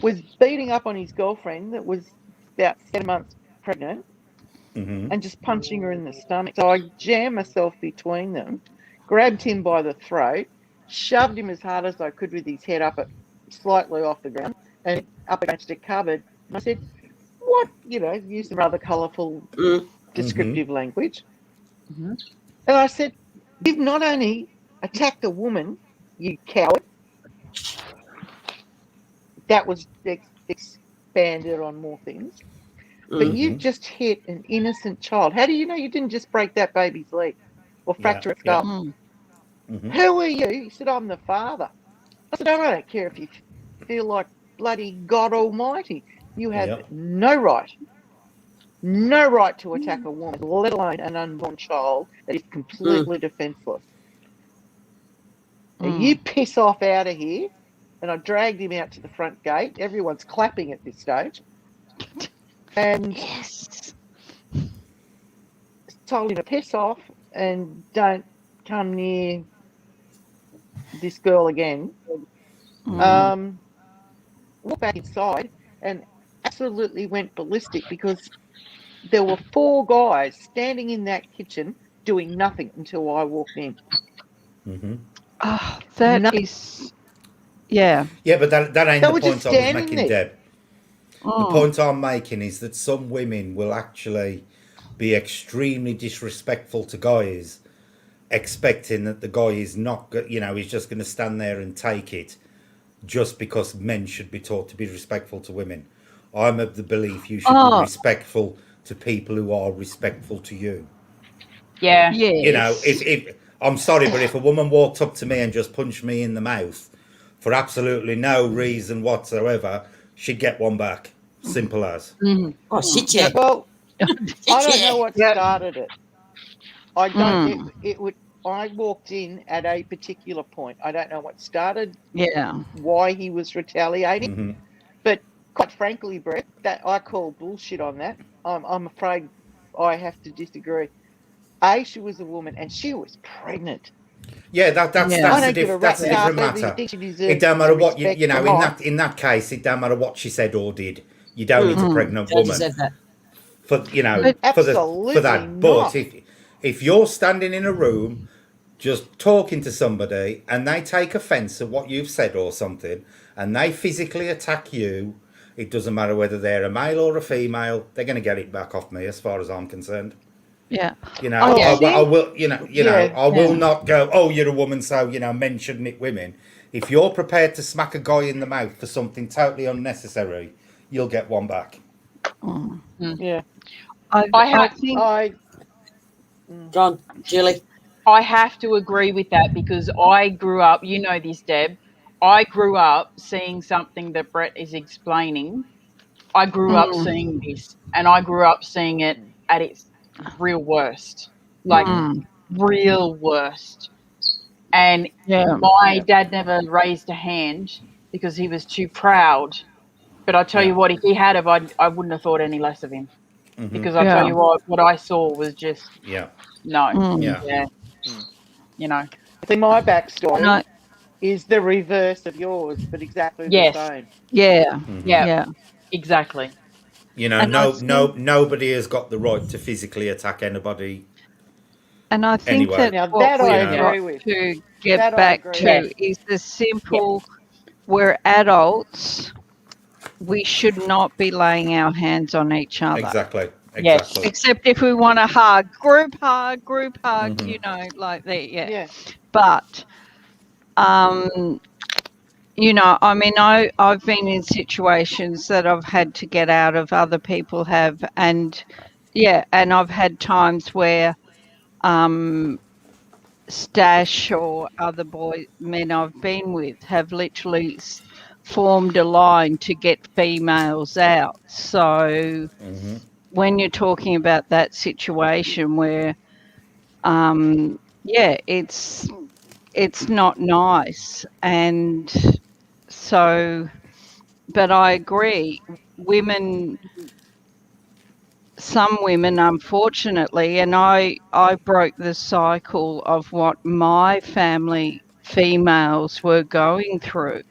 was beating up on his girlfriend that was about 7 months pregnant Mm-hmm. and just punching her in the stomach. So I jammed myself between them, grabbed him by the throat, shoved him as hard as I could with his head up slightly off the ground and up against a cupboard. And I said, what? Use some rather colourful descriptive language. Mhm. And I said, you've not only attacked a woman, you coward. That was expanded on more things. But you've just hit an innocent child. How do you know you didn't just break that baby's leg or fracture its skull? Mm. Mm-hmm. Who are you? He said, I'm the father. I said, I don't care if you feel like bloody God Almighty. You have no right to attack a woman, let alone an unborn child that is completely defenseless. Now, you piss off out of here. And I dragged him out to the front gate. Everyone's clapping at this stage. And told him to piss off and don't come near this girl again. Walked back inside and absolutely went ballistic because there were 4 guys standing in that kitchen doing nothing until I walked in. Mm-hmm. Oh, that is, yeah. Yeah, but that ain't They the were point just I was standing making, there. Deb. The point I'm making is that some women will actually be extremely disrespectful to guys, expecting that the guy is not, he's just going to stand there and take it, just because men should be taught to be respectful to women. I'm of the belief you should be respectful to people who are respectful to you. Yeah. Yes. If I'm sorry, but if a woman walked up to me and just punched me in the mouth for absolutely no reason whatsoever, she'd get one back. Simple as. Mm-hmm. Oh, shit, yeah. Well, I don't know what Yep. started it. I don't. It would. I walked in at a particular point. I don't know what started. Yeah. Why he was retaliating, Mm-hmm. but quite frankly, Brett, that I call bullshit on that. I'm afraid I have to disagree. She was a woman and she was pregnant. Yeah, that's I don't a give a that's a rat's different ass whether you matter. think she deserves It don't matter what respect in or not. that case, it don't matter what she said or did. You don't need a pregnant Don't woman deserve that. for Absolutely that. But not. if you're standing in a room just talking to somebody and they take offence at what you've said or something and they physically attack you, It doesn't matter whether they're a male or a female. They're going to get it back off me, as far as I'm concerned. Yeah. You know, I I think, will. I will Yeah. not go. Oh, you're a woman, so men should nick women. If you're prepared to smack a guy in the mouth for something totally unnecessary, you'll get one back. Yeah. I think, John, Julie. I have to agree with that because I grew up, you know this, Deb. I grew up seeing something that Brett is explaining. I grew up seeing this, and I grew up seeing it at its real worst, like real worst. And yeah. my dad never raised a hand because he was too proud. But I tell Yeah. you what, if he had, I wouldn't have thought any less of him. Because I tell Yeah. you what I saw was just Yeah. no, Yeah. yeah, you know, See, my And backstory is the reverse of yours, but exactly the yes, same. yeah. yeah, Yeah. exactly. And I think, Nobody has got the right to physically attack anybody anyway. that Now what that I we've Yeah, got agree with. to get That I back agree with. yes, to is the yeah, simple, we're adults, we should not be laying our hands on each other. Exactly. yes, Except if we want to group hug, like that, yeah. Yeah. But I mean, I've been in situations that I've had to get out of, other people have, and and I've had times where Stash or other men I've been with have literally formed a line to get females out. So when you're talking about that situation where, it's not nice, and so, but I agree, women. Some women, unfortunately, and I broke the cycle of what my family females were going through.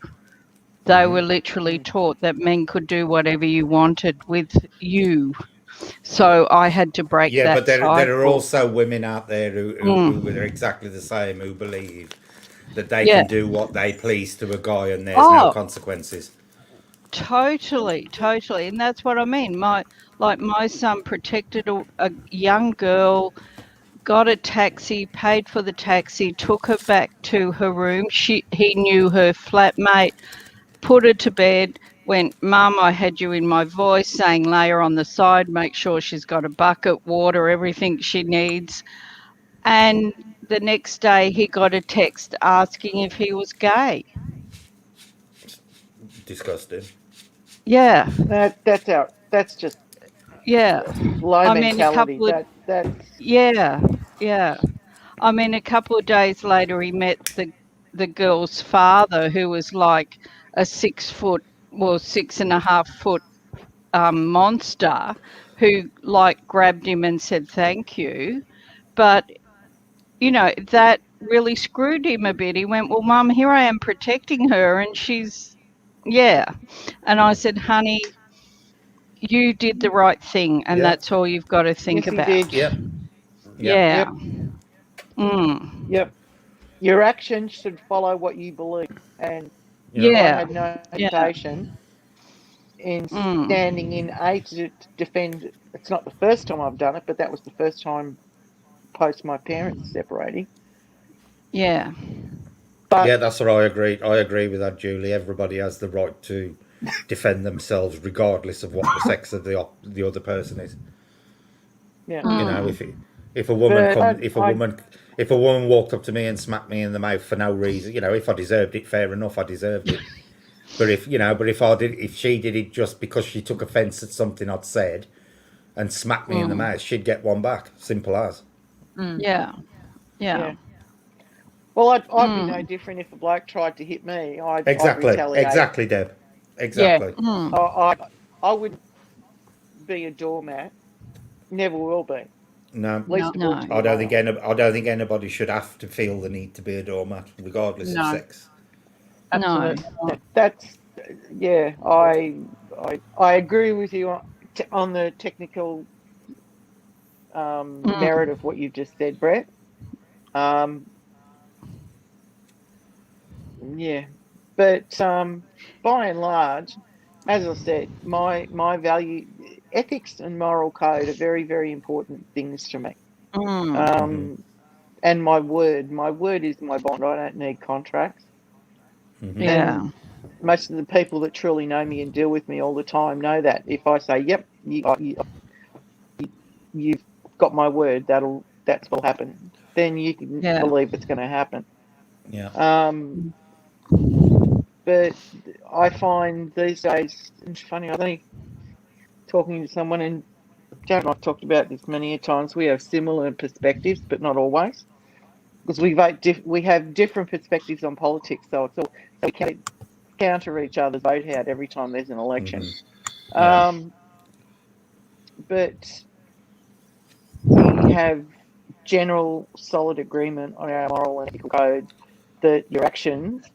They were literally taught that men could do whatever you wanted with you. So I had to break Yeah, that but there are cycle. also women out there who are exactly the same, who believe that they Yeah. can do what they please to a guy and there's no Oh, consequences. totally. And that's what I mean. My son protected a young girl, got a taxi, paid for the taxi, took her back to her room. He knew her flatmate, put her to bed, went, Mum, I had you in my voice, saying lay her on the side, make sure she's got a bucket, water, everything she needs. And the next day he got a text asking if he was gay. Disgusting. Yeah. That's just Yeah. low I mean, mentality. That's yeah. I mean, a couple of days later, he met the girl's father, who was like a 6.5 foot monster, who like grabbed him and said thank you. But that really screwed him a bit. He went, "Well, Mum, here I am protecting her, and she's yeah." And I said, "Honey, you did the right thing, and Yeah. that's all you've got to think yes, he about." did. Yep. Yep. Yeah. Yep. Mm. Yep. Your actions should follow what you believe. And Yep. I Yeah. had no Yeah. hesitation in standing in to defend. It's not the first time I've done it, but that was the first time post my parents separating. Yeah. But Yeah, that's what I agree. I agree with that, Julie. Everybody has the right to defend themselves, regardless of what the sex of the other person is. yeah, If a woman but if a woman walked up to me and smacked me in the mouth for no reason, if I deserved it, fair enough, I deserved it. But if she did it just because she took offence at something I'd said and smacked me in the mouth, she'd get one back. Simple as. Yeah. yeah. Well, I'd be no different if a bloke tried to hit me. I'd Exactly. retaliate. Exactly, Deb. Exactly. I wouldn't be a doormat. Never will be. No. Least of all to I a don't think male. I don't think anybody should have to feel the need to be a doormat, regardless of no, sex. absolutely not. That's yeah. I agree with you on the technical merit of what you've just said, Brett. Yeah, but by and large, as I said, my value, ethics and moral code are very, very important things to me. And my word is my bond. I don't need contracts. Yeah. And most of the people that truly know me and deal with me all the time know that if I say, "Yep, you've got my word," that's will happen. Then you can believe it's going to happen. Yeah. But I find these days, it's funny. I think talking to someone, and Jack and I've talked about this many times. We have similar perspectives, but not always, because we vote. We have different perspectives on politics, so we can counter each other's vote out every time there's an election. Yeah. But we have general solid agreement on our moral and ethical code that your actions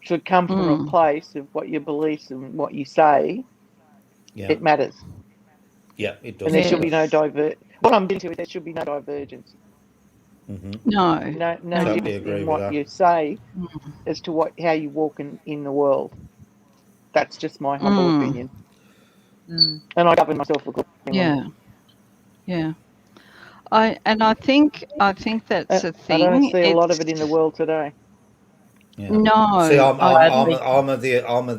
should come from a place of what your beliefs and what you say. Yeah. It matters. Yeah, it does. And there should be no what I'm getting to is there should be no divergence. No. No Totally difference agree in with what that. you say as to how you walk in the world. That's just my humble opinion. And I govern myself accordingly. Yeah. I think that's a thing. I don't see a lot of it in the world today. Yeah. No. See, I'm of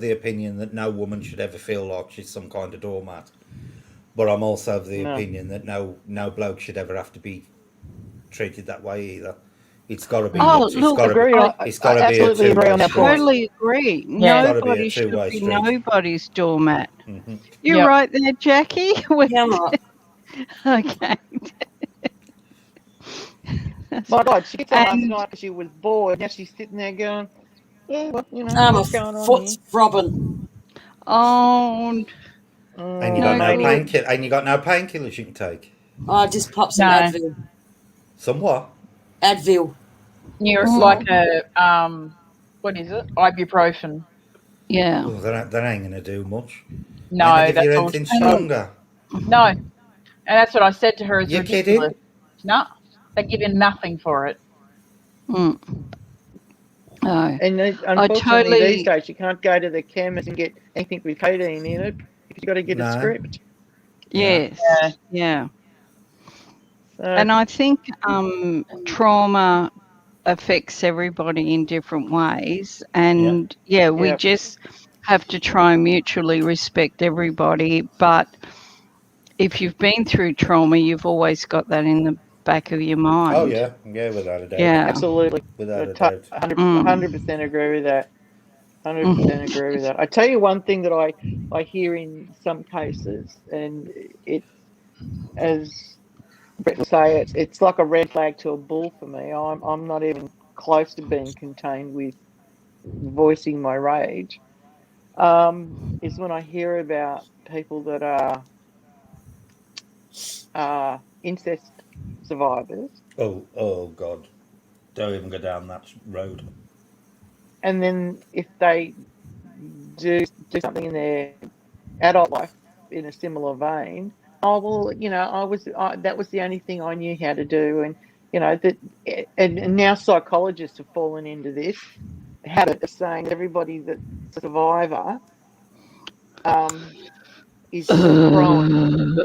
the opinion that no woman should ever feel like she's some kind of doormat. But I'm also of the opinion that no bloke should ever have to be treated that way either. It's got to be. It's got to be. It's got to be a absolutely agree on that point. Totally agree. Yeah. Nobody should be nobody's doormat. You're Yep. right there, Jackie. Yeah, I'm right. Okay. My God, she gets on last night because she was bored. Now she's sitting there going, "Yeah, well, what's going on foot's here?" throbbing. Oh. And you got no painkillers. And you got no painkillers you can take. I just pop some Advil. Some what? Advil. You're like a what is it? Ibuprofen. Yeah. Oh, that ain't gonna do much. No, that's all anything stronger. No, and that's what I said to her. It's You're ridiculous. kidding? No, they give you nothing for it. No. And unfortunately, these days you can't go to the chemist and get anything with codeine in it because you've got to get a script. Yes. Yeah. And I think trauma affects everybody in different ways. And we just have to try and mutually respect everybody. But if you've been through trauma, you've always got that in the back of your mind. Oh, yeah. Yeah, without a doubt. Yeah. Absolutely. Without a doubt. 100% agree with that. 100% agree with that. I tell you one thing that I hear in some cases, and it, as Brett will say, it's like a red flag to a bull for me. I'm not even close to being contained with voicing my rage. Is when I hear about people that are incest survivors. Oh God! Don't even go down that road. And then if they do something in their adult life in a similar vein, oh well, that was the only thing I knew how to do, and and now psychologists have fallen into this habit of saying everybody that's a survivor is more prone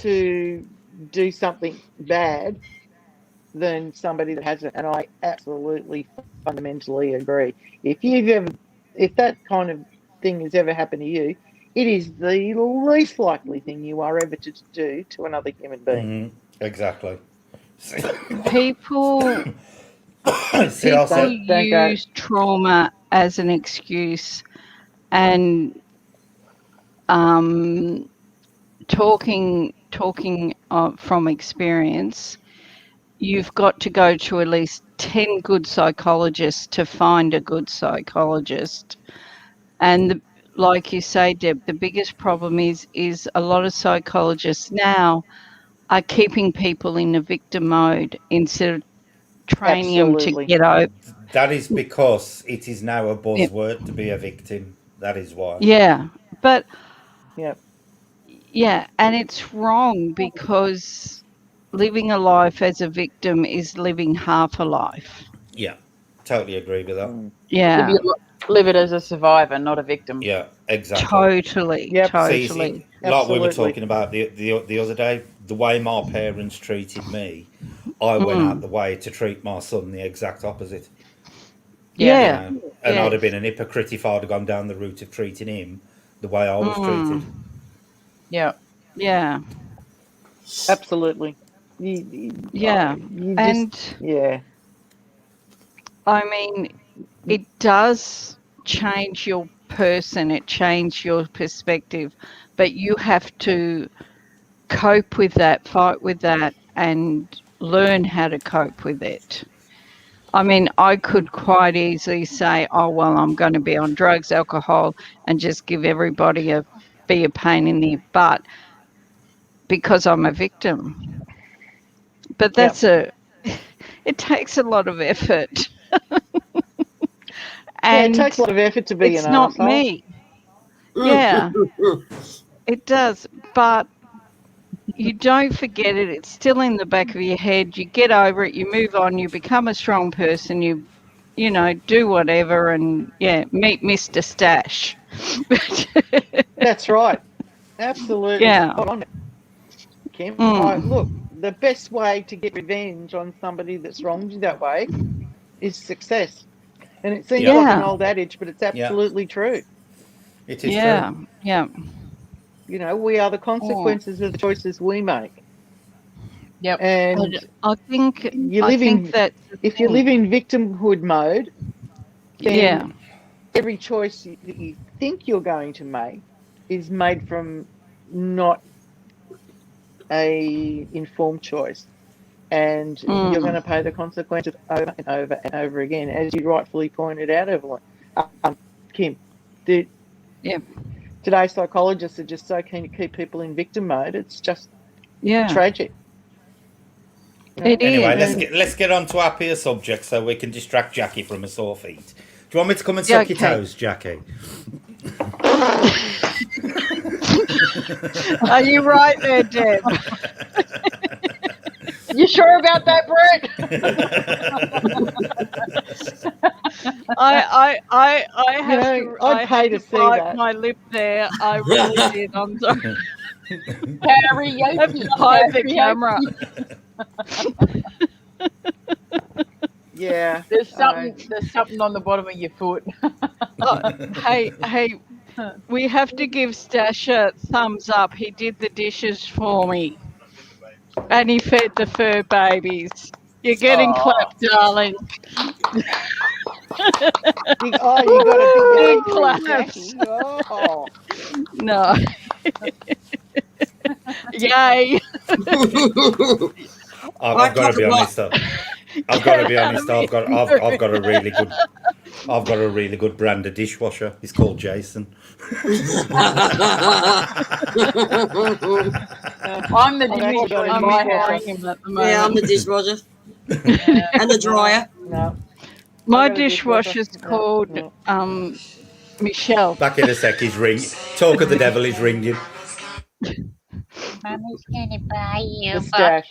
to do something bad than somebody that hasn't. And I absolutely fundamentally agree. If that kind of thing has ever happened to you, it is the least likely thing you are ever to do to another human being. Exactly. People use trauma as an excuse, and talking from experience, you've got to go to at least 10 good psychologists to find a good psychologist. And like you say, Deb, the biggest problem is a lot of psychologists now are keeping people in a victim mode instead of training them to get over. That is because it is now a buzzword to be a victim. That is why. Yeah, but and it's wrong because living a life as a victim is living half a life. Yeah, totally agree with that. Yeah. Live it as a survivor, not a victim. Yeah, exactly. Totally, Yep. totally. Like we were Absolutely. talking about the other day, the way my parents treated me, I went out Mm. the way to treat my son the exact opposite. Yeah. You Yeah. know, and I'd have Yes. been an hypocrite if I'd have gone down the route of treating him the way I was treated. Mm. Yeah. Yeah. Absolutely. Yeah. You just, And yeah. I mean, it does change your person, it changes your perspective, but you have to cope with that, fight with that, and learn how to cope with it. I mean, I could quite easily say, oh, well, I'm going to be on drugs, alcohol, and just give everybody be a pain in the butt because I'm a victim. But Yep. it takes a lot of effort. Yeah, it And takes a lot of effort to be an it's not arsehole. me. Yeah, it does. But you don't forget it. It's still in the back of your head. You get over it. You move on. You become a strong person. You know, do whatever, and yeah, meet Mr. Stash. That's right. Absolutely Yeah. spot on, Kim. Look, Mm. the best way to get revenge on somebody that's wronged you that way is success. And it seems Yeah, like an Yeah. old adage, but it's yeah, absolutely true. it is true. Yeah. Yeah. You know, we are the Oh. consequences of the choices we make. Yep. And I think you I live think in, that's the if you live thing. in victimhood mode, then Yeah. every choice that you think you're going to make is made from not a informed choice. And you're going to Mm. pay the consequences over and over and over again, as you rightfully pointed out, Evelyn. Kim, the, Yeah. today's psychologists are just so keen to keep people in victim mode. It's just Yeah. tragic. You It know? Anyway, is. And let's get on to happier subjects so we can distract Jackie from her sore feet. Do you want me to come and Yeah, suck your okay. toes, Jackie? Are you right there, Deb? You sure about that, Brett? I you have know, to I'd pay to see bite that. my lip there. I really did. I'm sorry. Karaoke. I have to hide the camera. Yeah. There's I know. something on the bottom of your foot. Oh, hey, we have to give Stash a thumbs up. He did the dishes for me, and he fed the fur babies. You're getting Oh. clapped, darling. You got a big Big yellow claps. Jackie. Oh. No. Yay. I've got to be honest. I've got to be Get out of honest. me. I've got a really good. I've got a really good brand of dishwasher. It's called Jason. I'm the I've actually got dishwasher a in my dishwasher. house. Him at the Yeah, I'm moment. the dishwasher Yeah. and the dryer. No. My I got a dishwasher. dishwasher's No, called no. Michelle. Back in a sec, he's ringing. Talk of the devil is ringing. Mommy's gonna buy you The stash.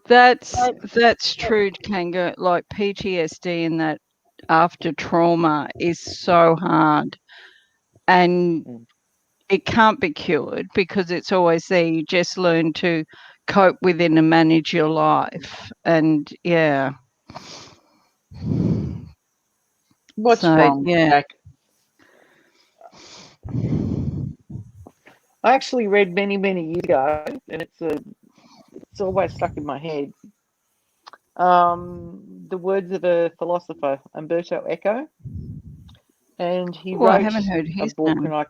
That's true, Kanga. Like PTSD and that after trauma is so hard, and Mm. it can't be cured because it's always there. You just learn to cope with it and manage your life. And yeah. What's So wrong, yeah. Jack? I actually read many, many years ago, and it's always stuck in my head. The words of a philosopher, Umberto Eco, and he Oh, I wrote haven't heard a his book, name.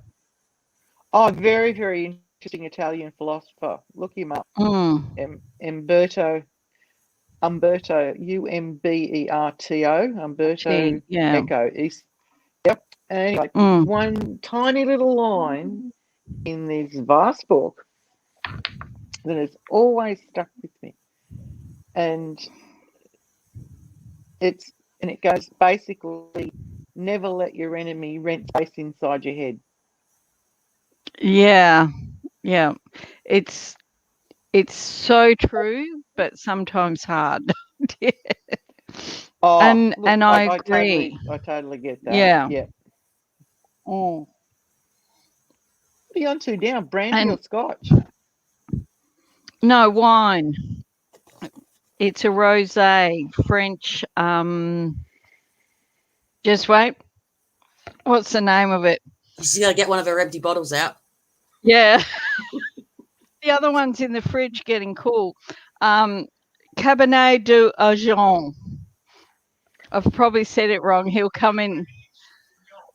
very, very interesting Italian philosopher. Look him up, Umberto, Umberto, Umberto Yeah. Eco. Yep, and like one tiny little line in this vast book that has always stuck with me, and it goes basically, never let your enemy rent space inside your head. Yeah. Yeah. It's so true, but sometimes hard. Yeah. Oh, And- look, and I agree. I totally get that. Yeah. Yeah. Oh. What are you on to now? Brandy And- or Scotch? No, wine. It's a rosé, French. Just wait. What's the name of it? She's going to get one of her empty bottles out. Yeah. The other one's in the fridge getting cool. Cabernet d'Argent. I've probably said it wrong. He'll come in.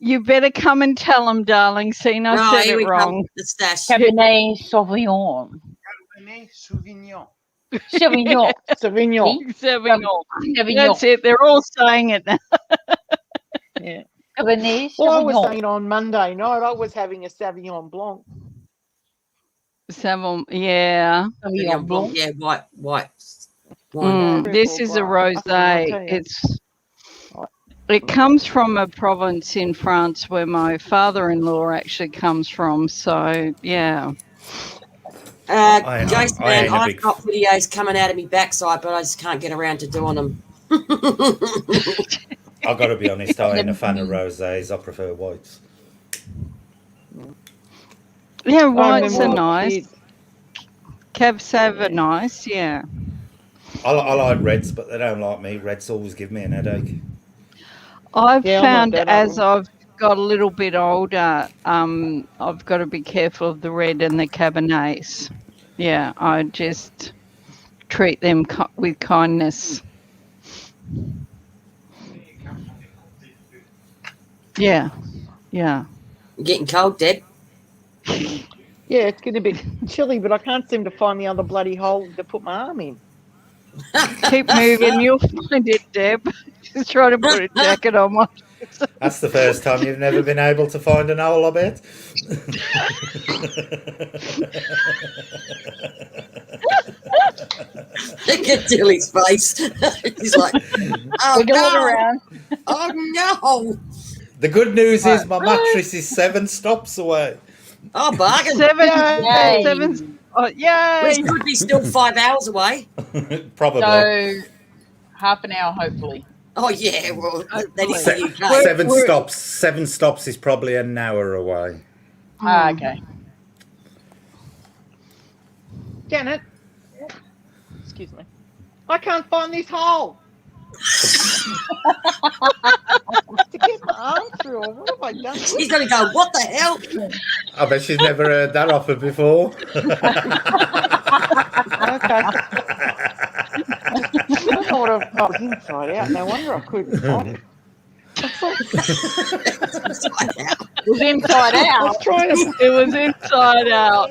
You better come and tell him, darling. Seen I said here it we come. wrong. The stash. Cabernet Sauvignon. Cabernet Sauvignon. Sauvignon. Sauvignon. Sauvignon. Sauvignon. That's it. They're all saying it now. Yeah. Cabernet Well, I was Sauvignon. saying on Monday night, I was having a Sauvignon Blanc. Sauvignon, yeah. Sauvignon Blanc. Yeah, white wine. This is a rosé. It comes from a province in France where my father-in-law actually comes from. So yeah. Jason, man, I've got videos coming out of me backside, but I just can't get around to doing them. I've got to be honest, I ain't a fan of rosés. I prefer whites. Yeah, whites are nice. Cab Sav are nice, yeah. I like reds, but they don't like me. Reds always give me an headache. I've found as I've got a little bit older, I've got to be careful of the red and the Cabernets. Yeah, I just treat them with kindness. Yeah, yeah. Getting cold, Deb. Yeah, it's getting a bit chilly, but I can't seem to find the other bloody hole to put my arm in. Keep moving, you'll find it, Deb. Just trying to put a jacket on my. That's the first time you've never been able to find an hole, I bet. Look at Dilly's face. He's like, oh, We're going around. Oh, no. The good news is my mattress is 7 stops away. Oh, bargain. Seven. Oh, yay. Which could be still 5 hours away. Probably. So, half an hour, hopefully. Oh, yeah. Well, that is Se- the UK. 7 stops. 7 stops is probably an hour away. Okay. Janet, excuse me. I can't find this hole. To get my arm through, or what have I done? She's going to go, what the hell? I bet she's never heard that offer before. Okay. I thought I was inside out. No wonder I couldn't find it. It was inside I out. was trying to. It was inside out.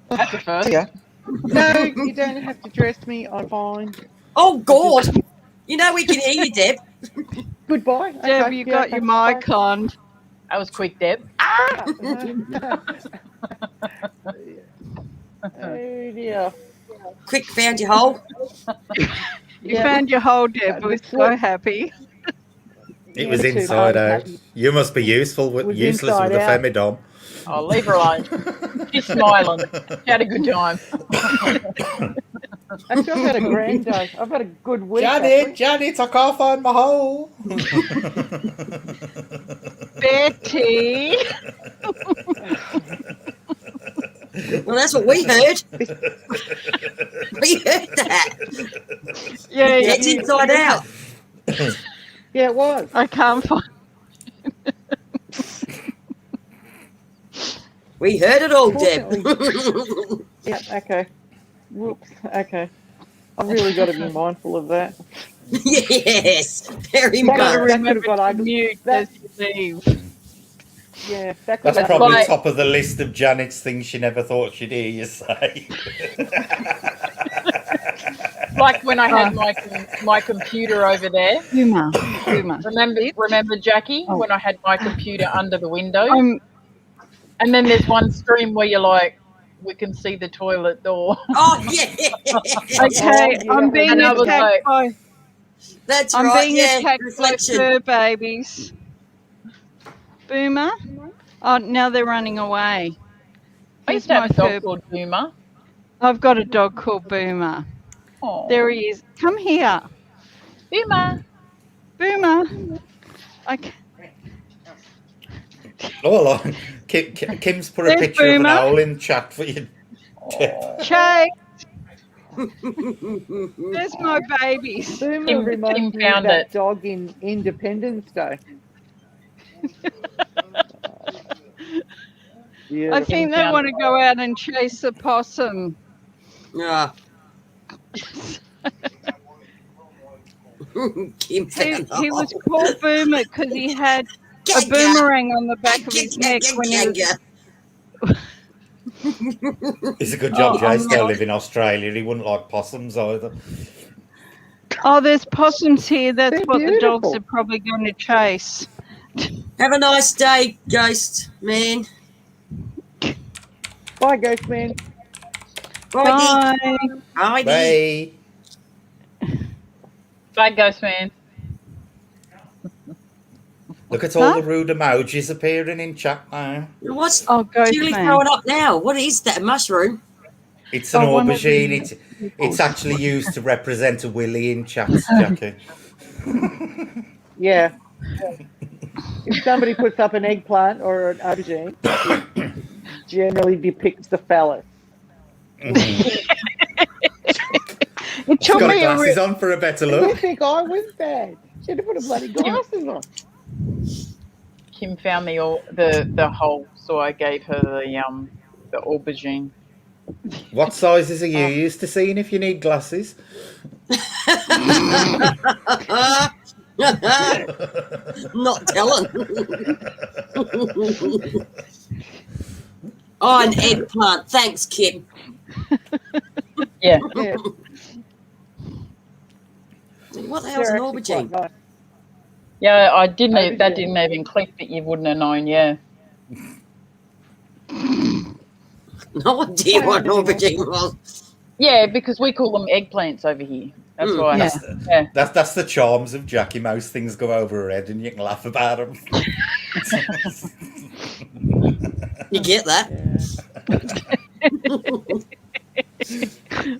That's the first. Yeah. No, you don't have to dress me. I'm fine. Oh, God. You know we can hear you, Deb. Goodbye. Deb, Okay, you yeah, got your thanks, mic on. That was quick, Deb. bye. Oh dear. Quick, found your hole. You found your hole, Deb. We're so happy. It was inside out. You must be useless with the femidom. Oh, leave her alone. She's smiling. She had a good time. Actually, I've had a grand day. I've had a good week. Janet, I can't find my hole. Betty. Well, that's what we heard. We heard that. Yeah, It's inside out. Yeah, it was. I can't find. We heard it all, Deb. Yeah, okay. Whoops. Okay. I've really got to be mindful of that. Yes, very That much. could have got ugly. Mute That- as you leave. Yeah, that could That's have probably Like- top of the list of Janet's things she never thought she'd hear you say. Like when I had my computer over there. Humor. Remember, Jackie, Oh. when I had my computer under the window? I'm And then there's one stream where you're like, we can see the toilet door. Oh, yeah. okay. yeah. I'm being And I was attacked like- by. That's I'm right. being Yeah, attacked by reflection. fur babies. Boomer. Oh, now they're running away. I Here's used to have a my dog fur- called Boomer. I've got a dog called Boomer. Oh. There he is. Come here. Boomer. Okay. Oh, Kim's put a There's picture of an Boomer. owl in chat for you. Chase. There's my babies. Boomer Kim reminds me of found that it. dog in Independence Day. I think they want to go out and chase the possum. Yeah. Kim found He was called Boomer because he had a boomerang on the back of his neck when he was. It's a good job Oh, Jay's still live in Australia. He wouldn't like possums either. Oh, there's possums here. That's They're what the dogs beautiful. are probably going to chase. Have a nice day, Ghost Man. Bye, Ghost Man. Bye. Bye. Bye. Bye. Bye, Ghost Man. Look at all the rude emojis appearing in chat now. What's Ghost Julie Man. throwing up now? What is that? A mushroom? It's an one of aubergine. the It's actually used to represent a willy in chats, Jackie. Yeah. If somebody puts up an eggplant or an aubergine, it generally depicts the phallus. It She's took got me a glasses on for a better You look. think I was bad? Should have put a bloody glasses on. Kim found the hole, so I gave her the aubergine. What sizes are you used to seeing if you need glasses? Not telling. Oh, an eggplant. Thanks, Kim. Yeah. Yeah, What the hell's they're an actually aubergine? quite nice. Yeah, I didn't. Aubergine. That didn't even click that you wouldn't have known. Yeah. No idea what an aubergine was. Yeah, because we call them eggplants over here. That's why. Yeah. Yeah. That's the charms of Jackie. Most things go over her head and you can laugh about them. You get that?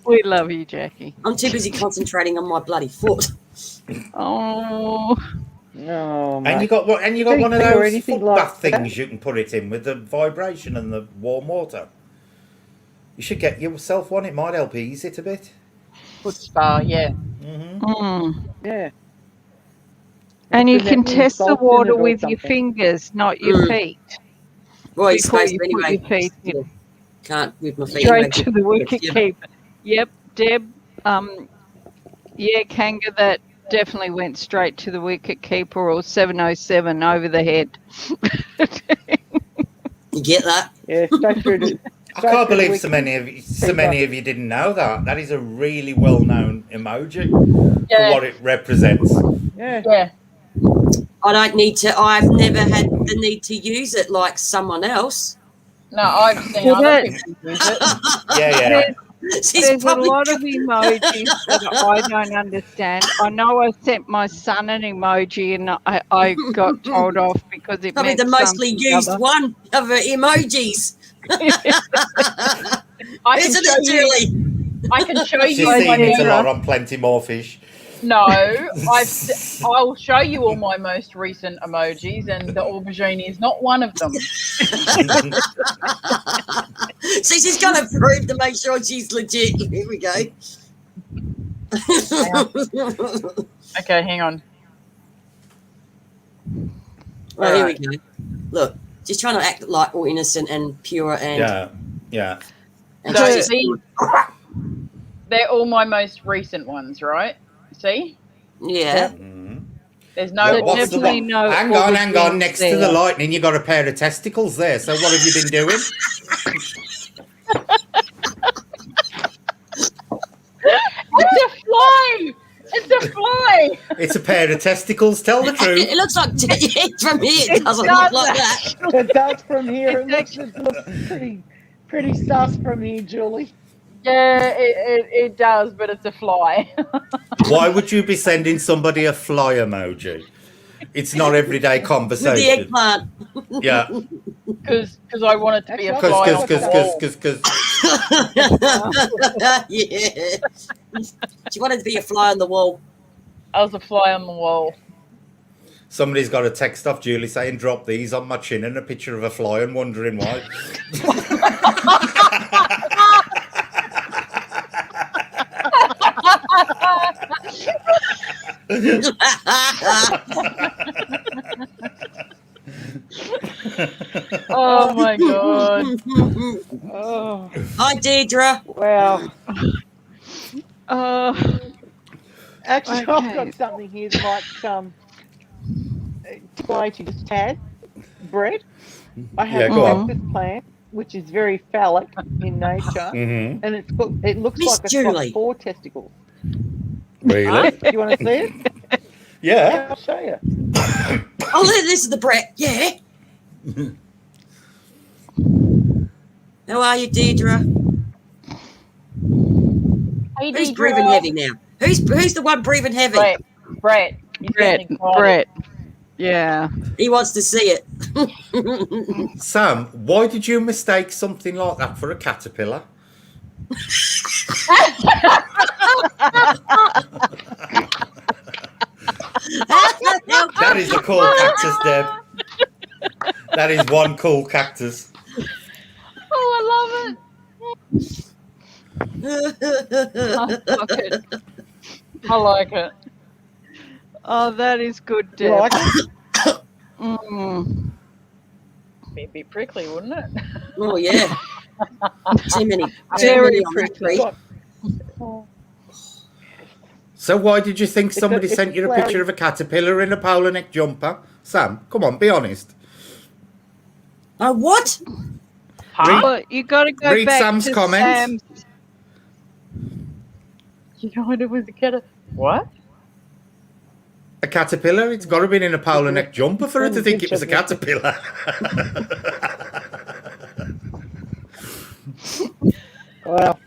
We love you, Jackie. I'm too busy concentrating on my bloody foot. Oh, No, And mate. you got one of Or those anything foot like bath things that. you can put it in with the vibration and the warm water. You should get yourself one. It might help ease it a bit. Foot spa. Yeah. Yeah. and you Put can that in test the salt in water it or with your something. fingers, not your feet. Well, you're Before supposed you to put anyway. your feet in. Yeah. Can't with my feet. Straight anyway. to the wicket Yeah. keeper. Yep, Deb. Yeah, Kanga, that definitely went straight to the wicket keeper or 707 over the head. You get that? Yeah, straight through to. I can't believe so many of you didn't know that. That is a really well-known emoji for Yeah. what it represents. Yeah. Yeah. I don't need to. I've never had the need to use it like someone else. No, I've seen Well, other that- people use it. Yeah. She's There's a probably lot of emojis that I don't understand. I know I sent my son an emoji and I got told off because it probably meant the mostly something used other. one of her emojis. I can Isn't show it, you. Julie? I can show She's you. I seen my it a did. lot on Plenty More Fish. No, I'll show you all my most recent emojis, and the aubergine is not one of them. See, she's got to prove to make sure she's legit. Here we go. Okay, hang on. Well, here we go. Look, she's trying to act like all innocent and pure and. Yeah. and So she's- they're all my most recent ones, right? See? yeah. There's no. So What's the definitely one? no Hang on. aubergines Next to there. the lightning, you got a pair of testicles there. So what have you been doing? It's a fly! It's a fly! It's a pair of testicles. Tell the It truth. looks like from here. It doesn't does look like that. It does from here. It looks pretty sus from here, Julie. Yeah, it does, but it's a fly. Why would you be sending somebody a fly emoji? It's not everyday With the conversation. eggplant. Yeah. Because I want it to be a Because- fly on the wall. Yeah. She wanted to be a fly on the wall. I was a fly on the wall. Somebody's got a text off Julie saying, "Drop these on my chin," and a picture of a fly and wondering why. Oh my god. Oh, Hi, Deirdre. wow. Actually, I've Okay. got something here that might explain to you just tad, Brett. I have Yeah, a go on. cactus plant, which is very phallic in nature, Mm-hmm. and it looks Miss like it's Julie. got 4 testicles. Really? Do you want to see it? Yeah. Yeah, I'll show you. Oh, this is the Brett. Yeah. How are you, Deirdre? Hey, Who's Deidre. breathing heavy now? Who's the one breathing heavy? Brett. He's getting excited. Brett. Yeah. He wants to see it. Sam, why did you mistake something like that for a caterpillar? That is a cool cactus, Deb. That is one cool cactus. Oh, I love it. I like it. Oh, that is good, You Deb. like it? Be a bit prickly, wouldn't it? Oh yeah. Too many Very on that prickly. tree. So why did you think somebody it's sent you a flowery. picture of a caterpillar in a polo neck jumper? Sam, come on, be honest. Oh, what? Well, you got to go Read back Sam's to comments. Sam's. You know what it was a cat? What? A caterpillar? It's got to be in a polo neck jumper for her to think it was a caterpillar. Wow.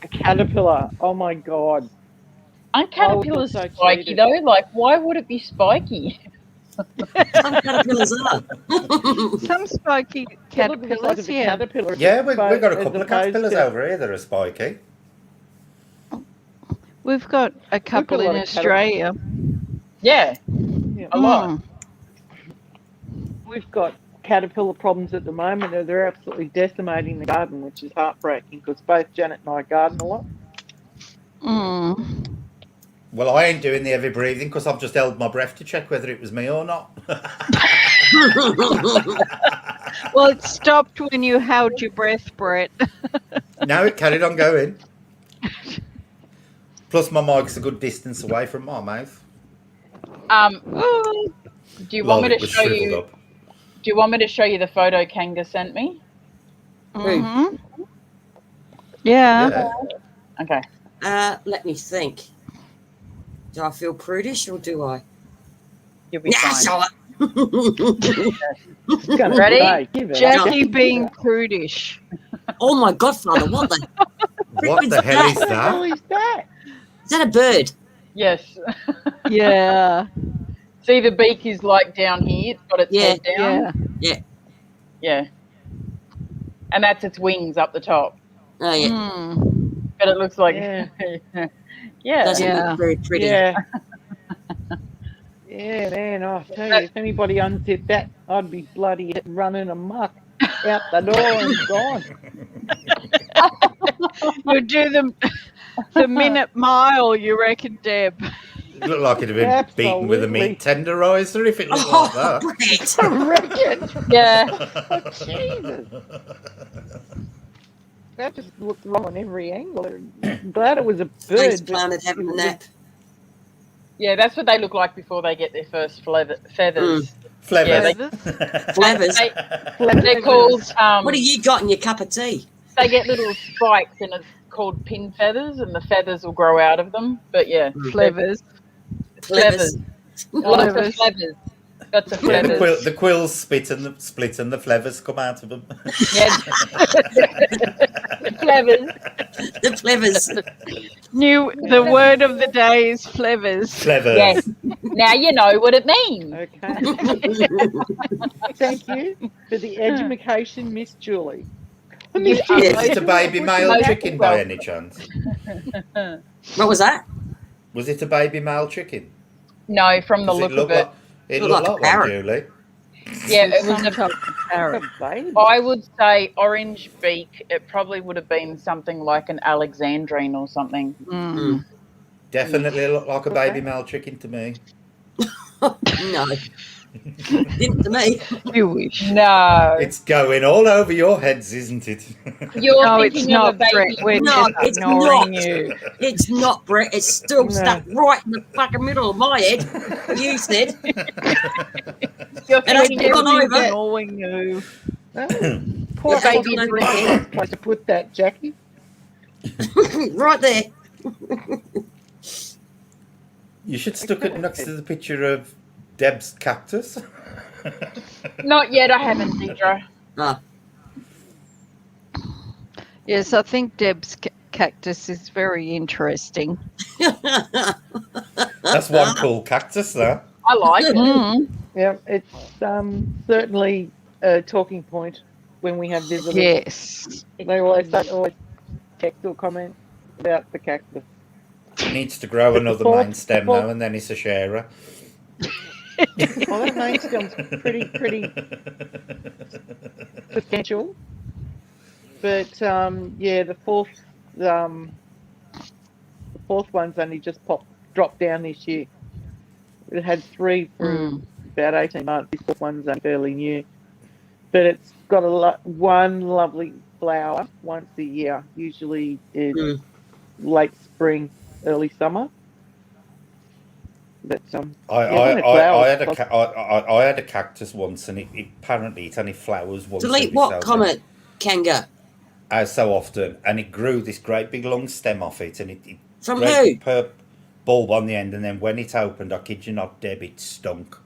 A caterpillar. Oh my god. Aren't Oh, caterpillars that's so spiky cheated. though? Like, why would it be spiky? Some caterpillars are. Some spiky It looks like caterpillars, it's a yeah. caterpillar. Yeah, we've got a as couple of opposed caterpillars to- over here that are spiky. We've got a couple lot in of Australia. Yeah, Yeah. a lot. Mm. We've got caterpillar problems at the moment. They're absolutely decimating the garden, which is heartbreaking because both Janet and I garden a lot. Mm. Well, I ain't doing the heavy breathing because I've just held my breath to check whether it was me or not. Well, it stopped when you held your breath, Brett. No, it carried on going. Plus, my mic's a good distance away from my mouth. Oh, Do you want Lol, me it to was show shriveled you? up. Do you want me to show you the photo Kanga sent me? mhm. Yeah. Yeah. Okay. Let me think. Do I feel prudish or do I? You'll be Nah, fine. show it. Gonna Ready? say, give it Jackie up. being prudish. Oh my godfather, what the What the hell is What the hell that? is that? is that a bird? Yes. Yeah. See, the beak is like down here. It's got its Yeah, head down. Yeah. Yeah. And that's its wings up the top. Oh yeah. Mm. But it looks like Yeah. yeah. Doesn't Yeah. look very pretty. Yeah. Yeah, man, I'll tell you, if anybody unzipped that, I'd be bloody running amok out the door and gone. You'll do the minute mile, you reckon, Deb? It looked like it'd have been beaten with a meat tenderizer if it looked like Oh, that. Brett. I reckon. Yeah. Oh, Jesus. That just looked wrong on every angle. I'm glad it was a Face bird. planted having a nap. Yeah, that's what they look like before they get their first feathers. Flevers. Yeah, Flevers. They're called. What have you got in your cup of tea? They get little spikes, and it's called pin feathers, and the feathers will grow out of them. But yeah, Flevers. Flevers. Lots of flevers. That's a Yeah, flevers. the quills split and the flevers come out of them. Yeah. The flevers. The flevers. The word of the day is flevers. Flevers. Yes. Now you know what it means. Okay. Thank you for the education, Miss Julie. You Is it a baby male chicken by any chance? What was that? Was it a baby male chicken? No, from the Does look it look of it. like it Looked looked like a like one, parrot. Julie? Yeah, There's it was some a. type of parrot. Baby. I would say orange beak. It probably would have been something like an Alexandrine or something. Mm. Definitely looked like a What's baby that? male chicken to me. No, didn't to me. You wish. No, It's going all over your heads, isn't it? you're No, it's thinking of a not, Brett. baby. We're No, just it's ignoring not. you. It's not, Brett. It's still No. stuck right in the fucking middle of my head. You said. You're And I thinking put of on We're over. ignoring you. Oh, poor Yeah, baby baby drink. my head. place to put that, Jackie. Right there. You should stick it next to the picture of Deb's cactus. Not yet. I haven't, Deidre. Ah, Yes, I think Deb's cactus is very interesting. That's one cool cactus, though. I like it. Mm. Yeah, it's certainly a talking point when we have visitors. Yes. They always text or comment about the cactus. It needs to grow another fourth- main stem fourth- now, and then it's a sharer. Well, that main stem's pretty substantial. But yeah, the fourth one's only just dropped down this year. It had 3 for about 18 months. This fourth one's only fairly new, but it's got one lovely flower once a year. Usually in late spring, early summer. But I had a cactus once, and it apparently it only flowers once. delete every what so comment, Kanga? As so often, and it grew this great big long stem off it, and it From great who? big bulb on the end, and then when it opened, I kid you not, Deb, it stunk,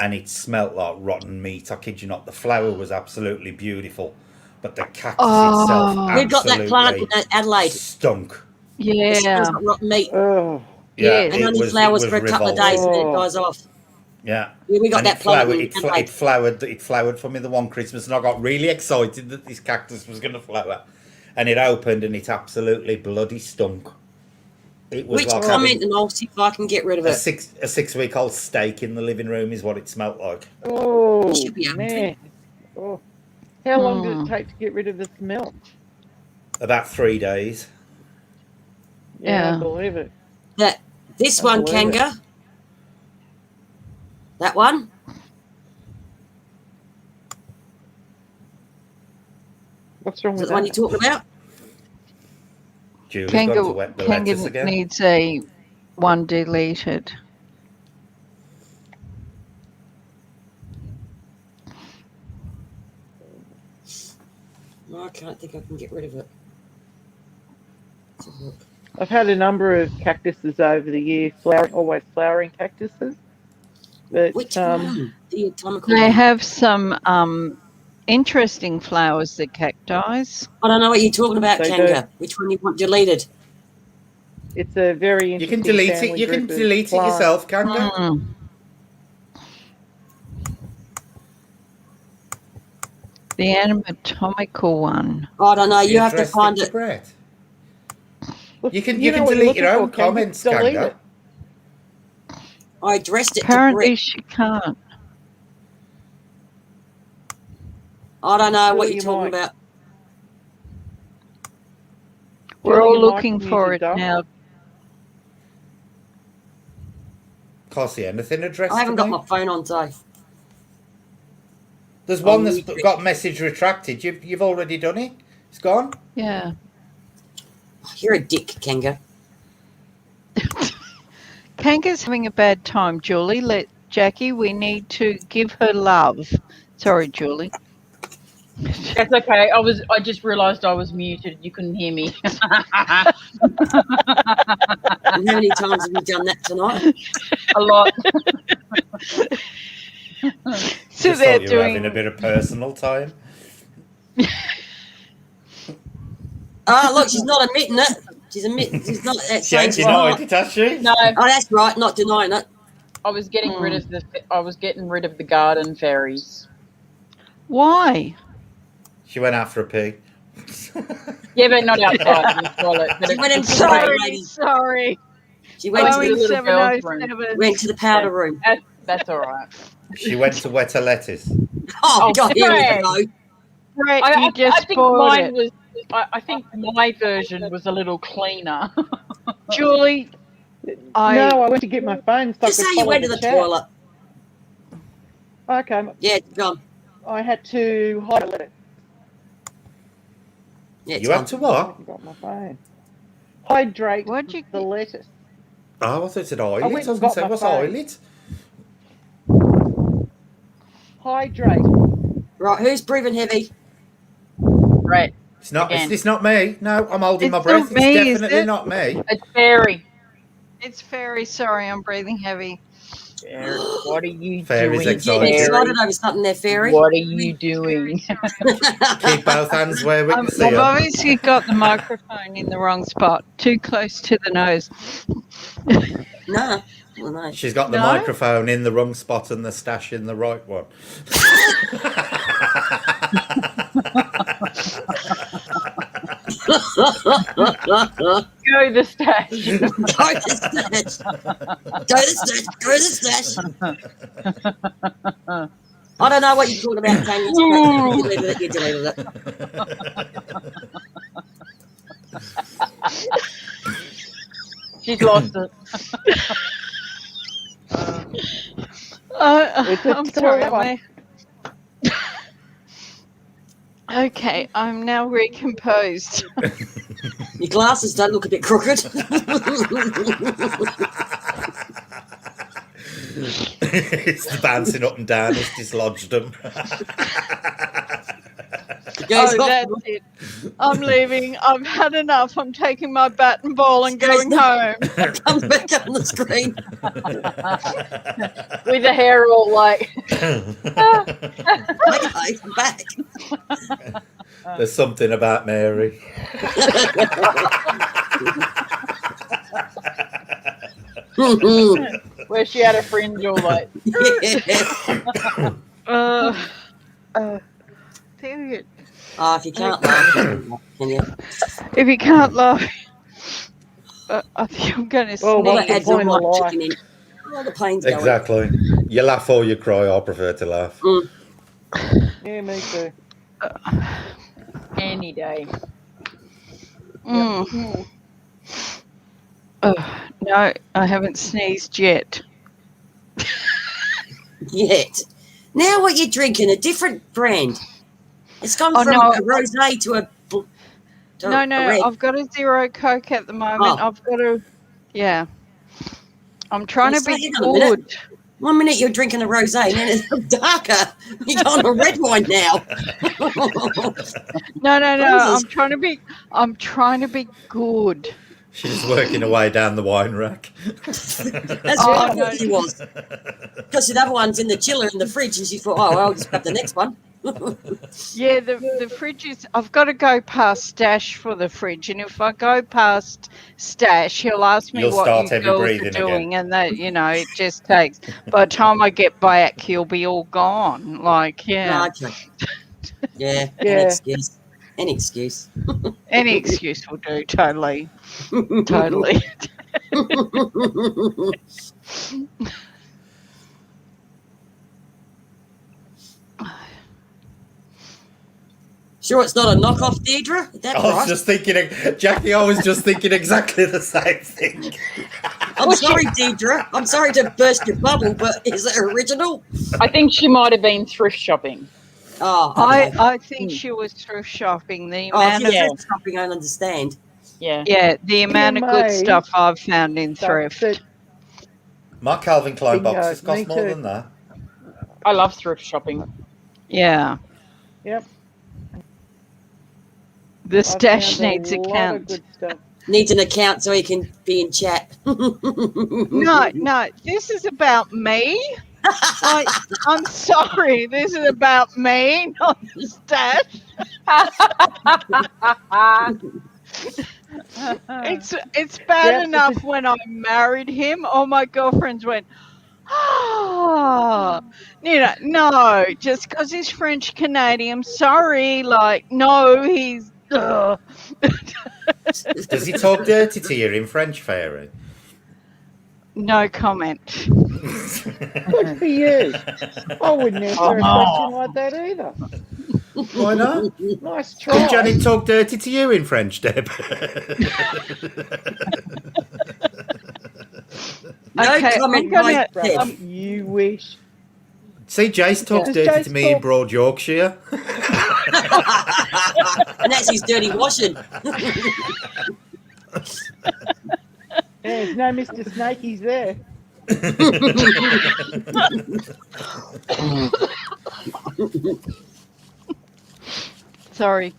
and it smelt like rotten meat. I kid you not, the flower was absolutely beautiful, but the cactus itself We've got that plant in absolutely Adelaide. stunk. It Yeah. smells like rotten meat. oh, Yeah, Yes. And only flowers for a couple of days and then it dies off. Yeah. Yeah, we got And that plant in Adelaide. it flowered for me the one Christmas, and I got really excited that this cactus was going to flower, and it opened and it absolutely bloody stunk. It was Which like comment, and I'll see if I can get rid of a it. 6-week-old steak in the living room is what it smelt like. oh Should be able to. man. Oh. How long did it take to get rid of the smell? About 3 days. Yeah. I believe it. This I one, believe it. Kanga. That one. What's wrong Is with that the one that? you're talking about? Julie's gone to wet the lettuce Kanga again. needs a one deleted. No, I can't think I can get rid of it. Let's have a look. I've had a number of cactuses over the years, always flowering cactuses. But Which one? The atomical They one. have some interesting flowers, the cacti. I don't know what you're talking about, They Kanga. Which one you want deleted? it's a very You interesting can delete it. family You can group of delete it plants. yourself, Kanga. Mm. The anatomical one. I don't know. You have to addressed find to it. Brett. Look, You can know what you're delete your looking own for, Kanga. comments, Delete Kanga. it. I addressed it to Apparently Brett. she can't. I don't know what Julie, you're talking you might. about. We're Julie, all your mic looking muted, for it darling. now. Can't see anything addressed. I haven't to got me. my phone on today. There's one that's mute it. got message retracted. You've already done it. It's gone. Yeah. You're a dick, Kanga. Kanga's having a bad time, Julie. Jackie, we need to give her love. Sorry, Julie. That's okay. I just realised I was muted. You couldn't hear me. And how many times have you done that tonight? A lot. So Just they're thought you were having a doing. bit of personal time. Oh, look, she's not admitting it. She's not saying She ain't she's not. denied it, has she? No, Oh, that's right, not denying it. I was getting rid of the garden fairies. Why? She went after a pig. Yeah, but not outside in the toilet. But She went into the Sorry, lady. sorry. She went Went to to the the, little girls' room. 707. went to the powder room. That's all right. She went to wet her lettuce. Oh, Oh, God, here we Greg. go. Brett, I you just think spoiled mine it. was. I think my version was a little cleaner. Julie, No, I went to get my phone so Just I say could you follow went to the the chat. toilet. Okay, Yeah, it's gone. I had to hide it. Yeah, it's You gone. had to I what? haven't got my phone. Hydrate what'd you the lettuce. Oh, I thought it said eyelid. I I went was and going got to say, my what's phone. eyelid? Hydrate. Right, who's breathing heavy? Right. It's not. Again. It's not me. No, I'm holding my It's breath. not It's me, is definitely it? not me. It's fairy. It's Fairy. Sorry, I'm breathing heavy. Fairy. What are you Fairy's doing, excited. Getting Fairy? excited over something there, Fairy. What are you doing? Keep both hands where we can see I've her. obviously got the microphone in the wrong spot, too close to the nose. No. Well, no. She's got the No? microphone in the wrong spot and the stash in the right one. Go the stash. Go to stash. Go to stash. Go to stash. I don't know what you're talking about, Tanya. You deleted it. You deleted it. She's lost it. I'm sorry. Okay, I'm now recomposed. Your glasses don't look a bit crooked. It's bouncing up and down. It's dislodged them. Goes Oh, off. that's it. I'm leaving. I've had enough. I'm taking my bat and ball and Goes going home. Comes back up on the screen. With the hair all like. Okay, I'm back. There's something about Mary. Where she had a fringe all like. Period. Oh, if you can't laugh, can you? If you can't laugh, I think I'm going to Well, Well, what's that the adds all point my of life? chicken in. All the pain's going. Exactly. You laugh or you cry. I prefer to laugh. Yeah, me too. Any day. Mm. Oh, no, I haven't sneezed yet. Yet. Now what you're drinking, a different brand. It's gone Oh, from no, a rosé to a No, red. I've got a zero Coke at the moment. Oh. I've got a, yeah. I'm trying to Well, be hang on a minute. good. 1 minute you're drinking a rosé, and then it's darker. You're going a red wine now. No. Jesus. I'm trying to be good. She's working her way down the wine rack. That's Oh, what I no. thought she was. Because the other one's in the chiller in the fridge, and she thought, oh, well, I'll just grab the next one. Yeah, the fridge is, I've got to go past Stash for the fridge. And if I go past Stash, he'll ask me You'll what start you heavy girls are breathing doing. And that, it just takes, by the time I get back, he'll be all gone. Like, yeah. Oh, okay. Yeah, Yeah. an excuse. An excuse. Any excuse will do, totally. Totally. Sure, it's not a knockoff, Deirdre? That I was price? just thinking, Jackie, I was just thinking exactly the same thing. I'm sorry, Deirdre. I'm sorry to burst your bubble, but is it original? I think she might have been thrift shopping. Oh, okay. I think she was thrift shopping. The Oh, amount if of you're thrift shopping, I understand. Yeah. the amount of good stuff I've found in thrift. That's it. My Calvin Klein Bingo, boxes cost me more too. than that. I love thrift shopping. Yeah. Yep. The I've stash found a needs lot of account. good stuff. Needs an account so he can be in chat. No, this is about me. Like, I'm sorry, this is about me, not the stash. It's bad Yep, enough when I married him. All my girlfriends went, no, just because he's French Canadian. Sorry, like, no, he's. Does he talk dirty to you in French, Fairy? No comment. Good for you. I wouldn't answer a question like that either. Why not? Nice Did try. Janet talk dirty to you in French, Deb? No Okay, comment I'm gonna. by Deb. You wish. See, Jace talks Does dirty Jace to me in talk- Broad Yorkshire. And that's his dirty washing. There's no Mr. Snakey's there. Sorry.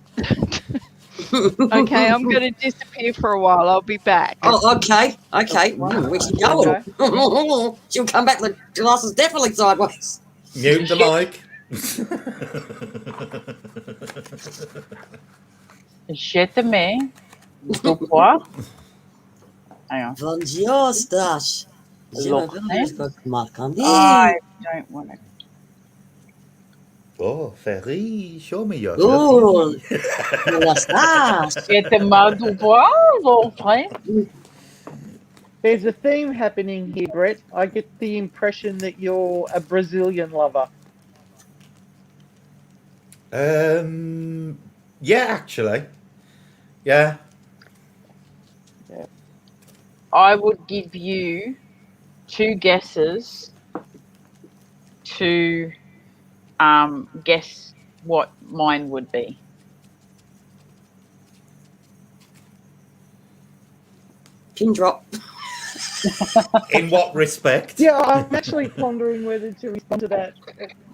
Okay, I'm gonna disappear for a while. I'll be back. Oh, okay. Where's she going? She'll come back. The glass is definitely sideways. Mute the mic. Je te mets du poids. Hang on. Bonjour, Stash. Je Look, m'appelle Marc-André. I don't want to. Oh, Ferry, show me your Oh, la Stash. Je te mets du poids, mon frère. There's a theme happening here, Brett. I get the impression that you're a Brazilian lover. Yeah, actually. Yeah. I would give you 2 guesses to guess what mine would be. Pin drop. In what respect? Yeah, I'm actually pondering whether to respond to that.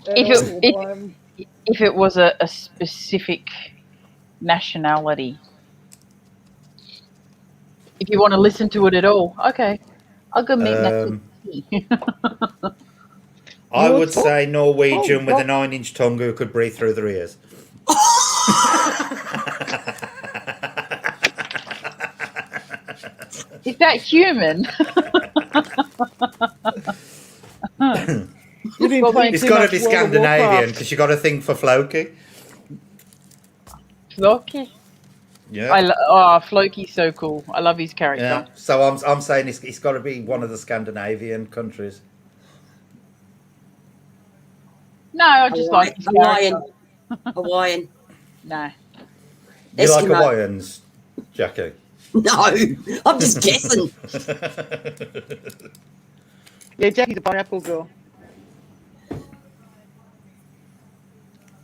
If it was a specific nationality. If you want to listen to it at all, okay. I'll go meet I would say Norwegian with a 9-inch tongue who could breathe through their ears. Is that human? It's got to be Scandinavian because you got a thing for Floki. Floki? Yeah. Floki's so cool. I love his character. Yeah. So I'm saying it's got to be one of the Scandinavian countries. No, I just like his character. Hawaiian. No. You like Hawaiians, Jackie? No, I'm just guessing. Yeah, Jackie's a pineapple girl.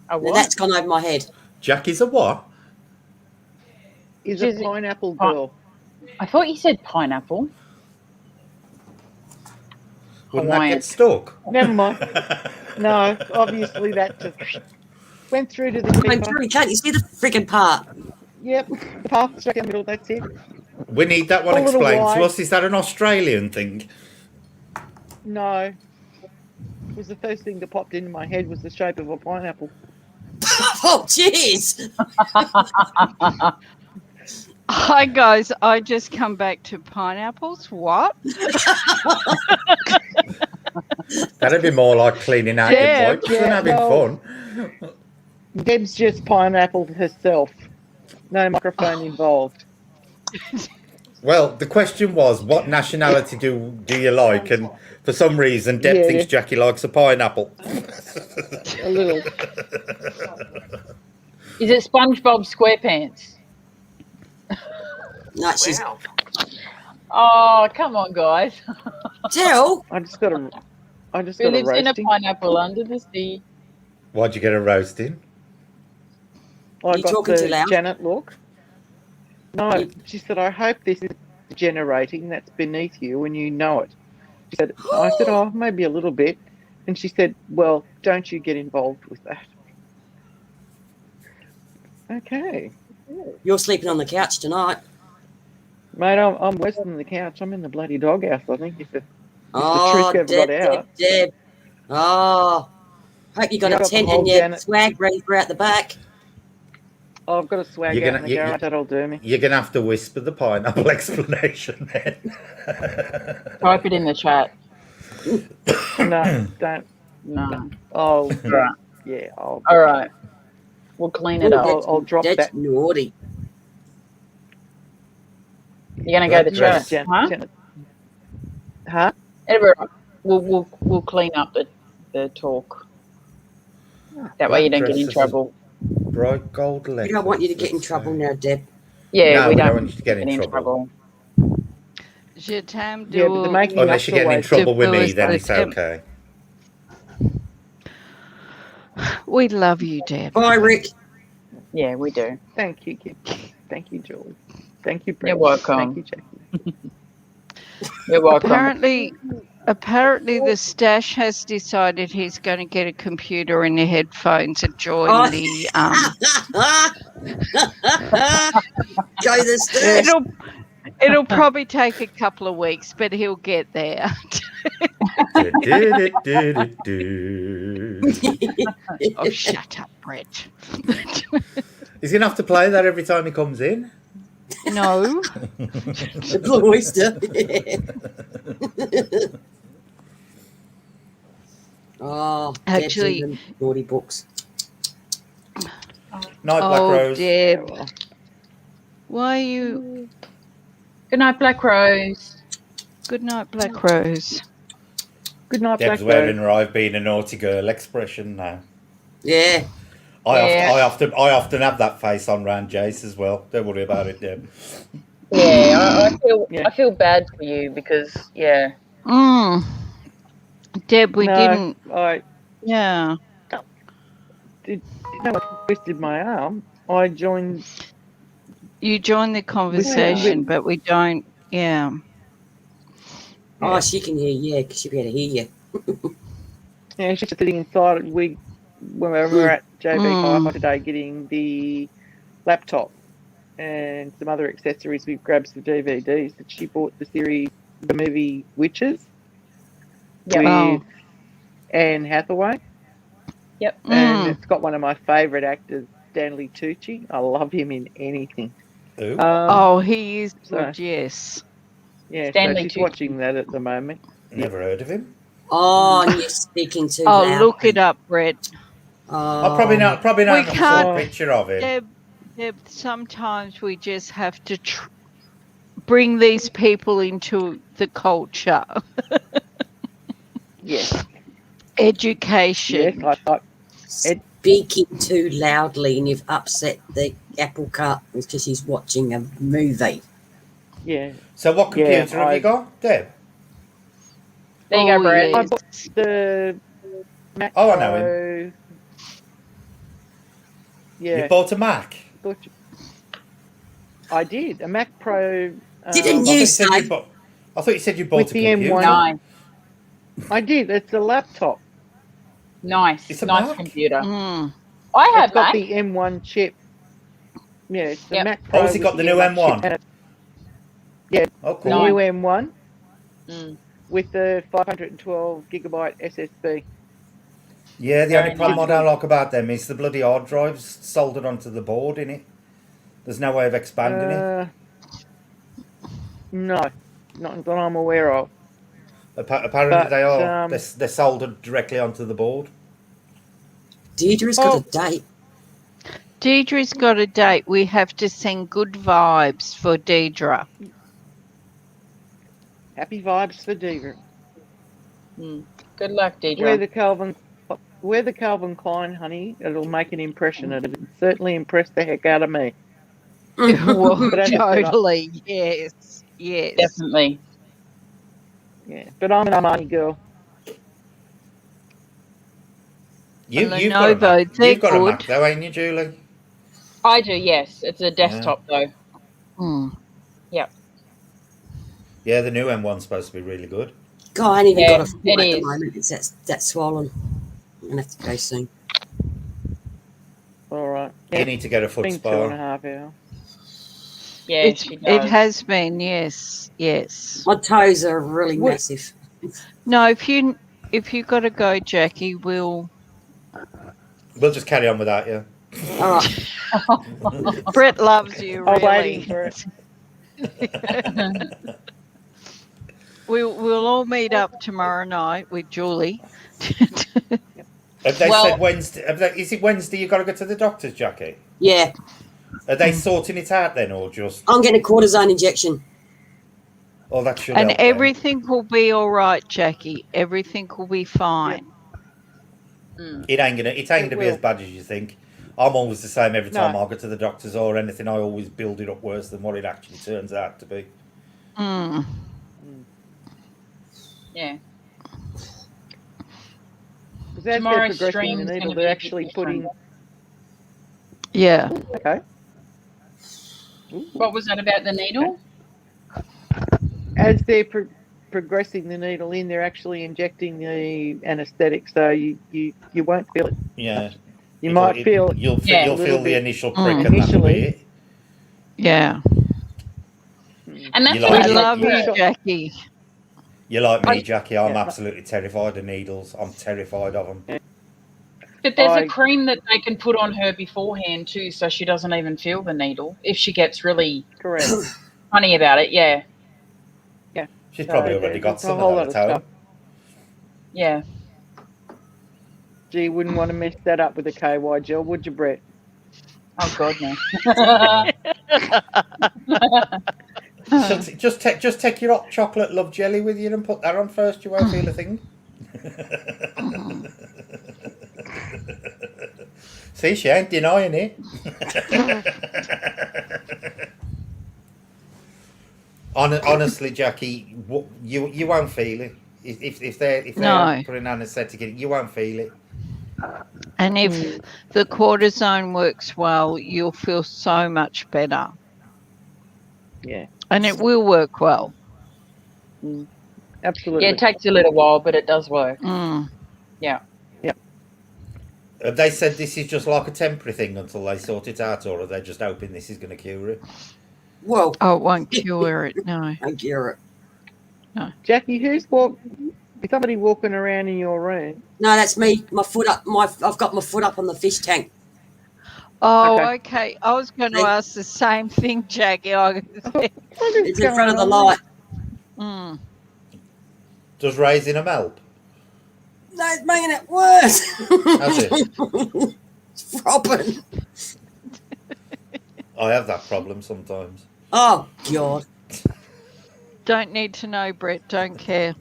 A what? That's gone over my head. Jackie's a what? Is a pineapple girl. I thought you said pineapple. Wouldn't that get stuck? Never mind. No, obviously that just went through to the Went through. Can't you see the freaking part? Yep, the path straight in the middle, that's it. We need that one A little explained wide. to us. Is that an Australian thing? No. It was the first thing that popped into my head was the shape of a pineapple. Oh, jeez. Hi guys, I just come back to pineapples. What? That'd be more like cleaning out your bikes and having fun. Deb's just pineapple herself. No microphone involved. Well, the question was, what nationality do you like? And for some reason, Deb thinks Jackie likes a pineapple. A little. Is it SpongeBob SquarePants? No, she's. Wow. Oh, come on, guys. Jill. I just got a Who roasting. lives in a pineapple under the sea? Why'd you get a roasting? I You got talking too the loud? Janet look. No, she said, I hope this is generating. That's beneath you and you know it. She said, I said, oh, maybe a little bit. And she said, well, don't you get involved with that. Okay. You're sleeping on the couch tonight. Mate, I'm worse than the couch. I'm in the bloody doghouse, I think, if the Oh, truth ever got out. Deb. Oh, hope you got Yeah, I a got the tent whole and your Janet- swag ready for out the back. Oh, I've got a swag You're out in gonna- the garage. That'll do me. You're going to have to whisper the pineapple explanation then. Type it in the chat. No, don't. No. Oh, Right. yeah. All right. We'll clean it up. I'll drop That's that. naughty. You're going to go to Yes. chat, huh? Janet. Huh? Edinburgh, we'll clean up the talk. That way you don't get in trouble. Bright gold letters. We don't want you to get in trouble now, Deb. Yeah, No, we we don't don't want you to get in trouble. Je t'aime Yeah, but the making Unless you're getting in always trouble with me, always then the it's temp- okay. We love you, Deb. Bye, Rick. Yeah, we do. Thank you, Kit. Thank you, Julie. Thank you, Brett. You're welcome. Thank you, Jackie. You're welcome. Apparently, the stash has decided he's going to get a computer and the headphones and join Oh. the. Go the stash. It'll probably take a couple of weeks, but he'll get there. Oh, shut up, Brett. He's going to have to play that every time he comes in. No. The Blue Oyster. Oh, Actually- Deb's in the naughty books. Night, Black Oh, Rose. Deb. Why are you... Good night, Black Rose. Good night, Black Rose. Good night, Deb's Black wearing Rose. her I've been a naughty girl expression now. Yeah. I often have that face on round Jace as well. Don't worry about it, Deb. Yeah, Yeah. I feel bad for you because Deb, we No, didn't... I Yeah. twisted my arm. I joined. You joined the conversation, but we don't... Yeah. Oh, she can hear you, because she'll be able to hear you. Yeah, she's just sitting inside. When we were at JB Hi-Fi today getting the laptop and some other accessories, we grabbed some DVDs. That she bought the series, the movie Witches, with Anne Hathaway. Yep. And it's got one of my favourite actors, Stanley Tucci. I love him in anything. Ooh. He is so- good, yes. Yeah, Stanley so she's Tucci. watching that at the moment. Never heard of him. Oh, and you're speaking too Oh, loud. look it up, Brett. Oh, I probably not We enough to see a can't- picture of him. Deb, sometimes we just have to bring these people into the culture. Yes. Education. Yes, speaking too loudly, and you've upset the apple cart because she's watching a movie. yeah. So what computer have you got, Deb? There you go, Brett. I bought the Mac Oh, I know Pro. Yeah. You bought a Mac? I did. A Mac Pro. Didn't I you thought say? I thought you said you bought With a the computer. M1. Nice. I did. It's a laptop. Nice. It's a nice Mac? computer. Mm. I have It's got Mac. the M1 chip. Yeah, it's the Yep. Mac Pro. Oh, has it got with the new M1 M1? chip. Oh, The cool. new M1 Mm. with the 512 gigabyte SSD. Yeah, the Very only problem nice. I don't like about them is the bloody hard drives soldered onto the board in it. There's no way of expanding it. No, not that I'm aware of. Apparently but, they are. They're soldered directly onto the board. Deirdre's got a date. Deidre's got a date. We have to send good vibes for Deidre. Happy vibes for Deidre. Good luck, Deidre. Wear the Calvin Klein, honey. It'll make an impression. It certainly impressed the heck out of me. Well, But as I said, totally. Yes. Yes. Definitely. Yeah, but I'm an Armani girl. You've Well, got a Lenovo, Mac. they're You've got a Mac good. though, ain't you, Julie? I do, yes. It's a desktop, though. Mm. Yeah, the new M1's supposed to be really good. God, I ain't even Yeah, got a foot it at the is. moment. It's that swollen. I'm gonna have to go soon. All right. You need to get a foot It's been spa. 2.5 hours. Yes, she It does. has been, yes. Yes. My toes are really What- massive. No, if you got to go, Jackie, we'll. We'll just carry on without you. All right. Brett loves you. I'm Really. waiting for it. We'll all meet up tomorrow night with Julie. Have they Well- said Wednesday? Is it Wednesday you've got to go to the doctor's, Jackie? Yeah, Are they sorting it out then, or just... I'm getting a cortisone injection. Oh, that should And help then. everything will be all right, Jackie. Everything will be fine. It ain't gonna be as will. bad as you think. I'm always the same every time No. I go to the doctors or anything. I always build it up worse than what it actually turns out to be. Mm. Yeah. Because as they're Tomorrow's progressing stream the is needle, going to they're be a actually bit different. putting. Yeah. Okay. Ooh. What was that about the needle? As they're progressing the needle in, they're actually injecting the anaesthetic, so you won't feel it. Yeah. You might feel You'll Yeah. you'll a little feel the bit initial prick, and that'll initially. be it. Yeah. And that's You what We I said love to you, her. Jackie. You're like me, I- Jackie. I'm Yeah. absolutely terrified of needles. I'm terrified of them. But there's a cream that they can put on her beforehand too, so she doesn't even feel the needle if she gets really Correct. funny about it. Yeah. Yeah. She's So probably already got there's a some of whole that lot at of home. stuff. Yeah. Gee, wouldn't want to mess that up with a KY gel, would you, Brett? Oh God, no. Just take your hot chocolate love jelly with you and put that on first. You won't feel a thing. See, she ain't denying it. Honestly, Jackie, you won't feel it if they're No. putting anaesthetic in. You won't feel it. And if the cortisone works well, you'll feel so much better. Yeah. And it will work well. Absolutely. Yeah, it takes a little while, but it does work. Mm. Yeah. They said this is just like a temporary thing until they sort it out, or are they just hoping this is going to cure it? Well, Oh, it won't cure it. No. don't cure it. Jackie, is somebody walking around in your room? No, that's me. My foot up. I've got my foot up on the fish tank. Oh, Okay. okay. I was going to ask the same thing, Jackie. It's in front of the light. Mm. Does raising them help? No, it's making it worse. Has it? It's throbbing. I have that problem sometimes. Oh God. Don't need to know, Brett. Don't care.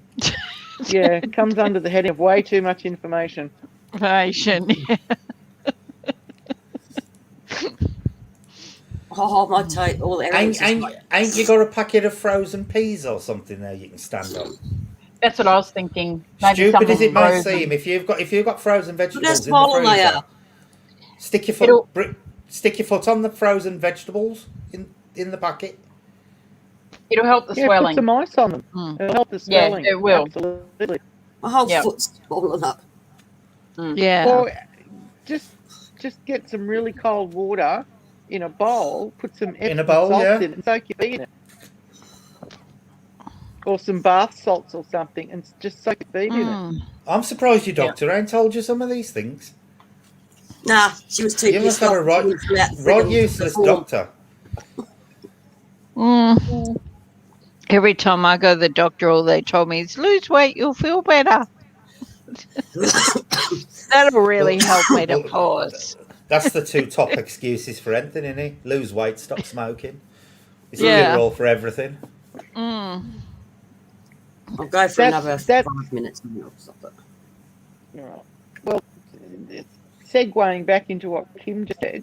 Yeah, it comes under the heading of way too much information. Oh, my toe. All everything's just like, Ain't you got a packet of frozen peas or something there you can stand on? That's what I was thinking. Maybe Stupid as something it may frozen. seem, if you've got frozen but they're vegetables in the smaller they freezer, are. stick your foot on the frozen vegetables in the packet. It'll help the Yeah, swelling. put some ice on them. Mm. It'll help the swelling. Yeah, it will. Absolutely. My whole Yep. foot's swollen up. Yeah. Or just get some really cold water in a bowl, put some In a Epsom bowl, salts yeah. in it and soak your feet in it. Or some bath salts or something and just soak your feet in it. Mm. I'm surprised your doctor ain't told you some of these things. Nah, she was too You must pissed have off. a She right wouldn't fill out the friggin' useless form. doctor. Mm. Every time I go to the doctor, all they told me is lose weight, you'll feel better. That'll really help me to pause. That's the two top excuses for anything, isn't it? Lose weight, stop smoking. It's a Yeah. cure-all for everything. Mm. I'll go for another 5 minutes and I'll stop it. Right. Well, segueing back into what Kim just said,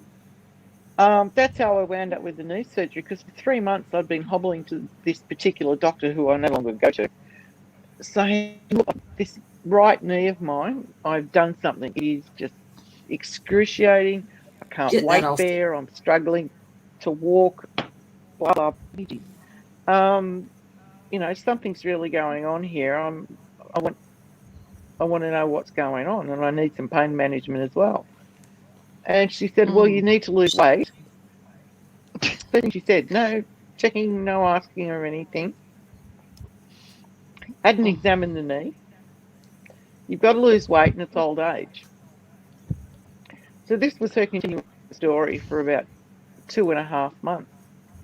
that's how I wound up with the knee surgery, because for 3 months I'd been hobbling to this particular doctor who I no longer go to, saying, look, this right knee of mine, I've done something. It is just excruciating. I can't Get that weight off. bear. I'm struggling to walk. Blah, blah, blah. You know, something's really going on here. I want to know what's going on, and I need some pain management as well. And she said, well, you need to lose weight. Then she said, no checking, no asking or anything. Hadn't examined the knee. You've got to lose weight and it's old age. So this was her continuing story for about 2.5 months.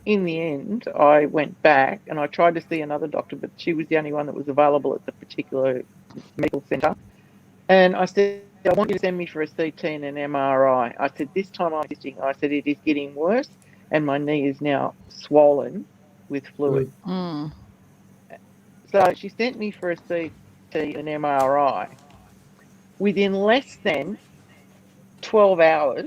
In the end, I went back and I tried to see another doctor, but she was the only one that was available at the particular medical centre. And I said, I want you to send me for a CT and an MRI. I said, this time I'm insisting. I said, it is getting worse and my knee is now swollen with fluid. Mm. So she sent me for a CT and MRI. Within less than 12 hours,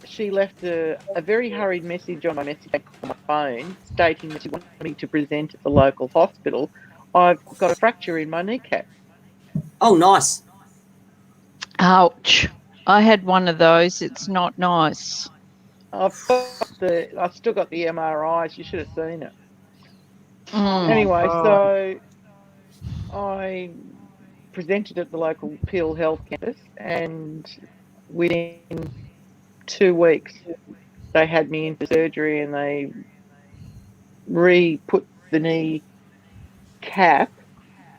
she left a very hurried message on my message on my phone stating that she wanted me to present at the local hospital. I've got a fracture in my kneecap. Oh, nice. Ouch. I had one of those. It's not nice. I've still got the MRIs. You should have seen it. Mm. Anyway, God. so I presented at the local Peel Health campus, and within 2 weeks, they had me in for surgery, and they re-put the knee cap,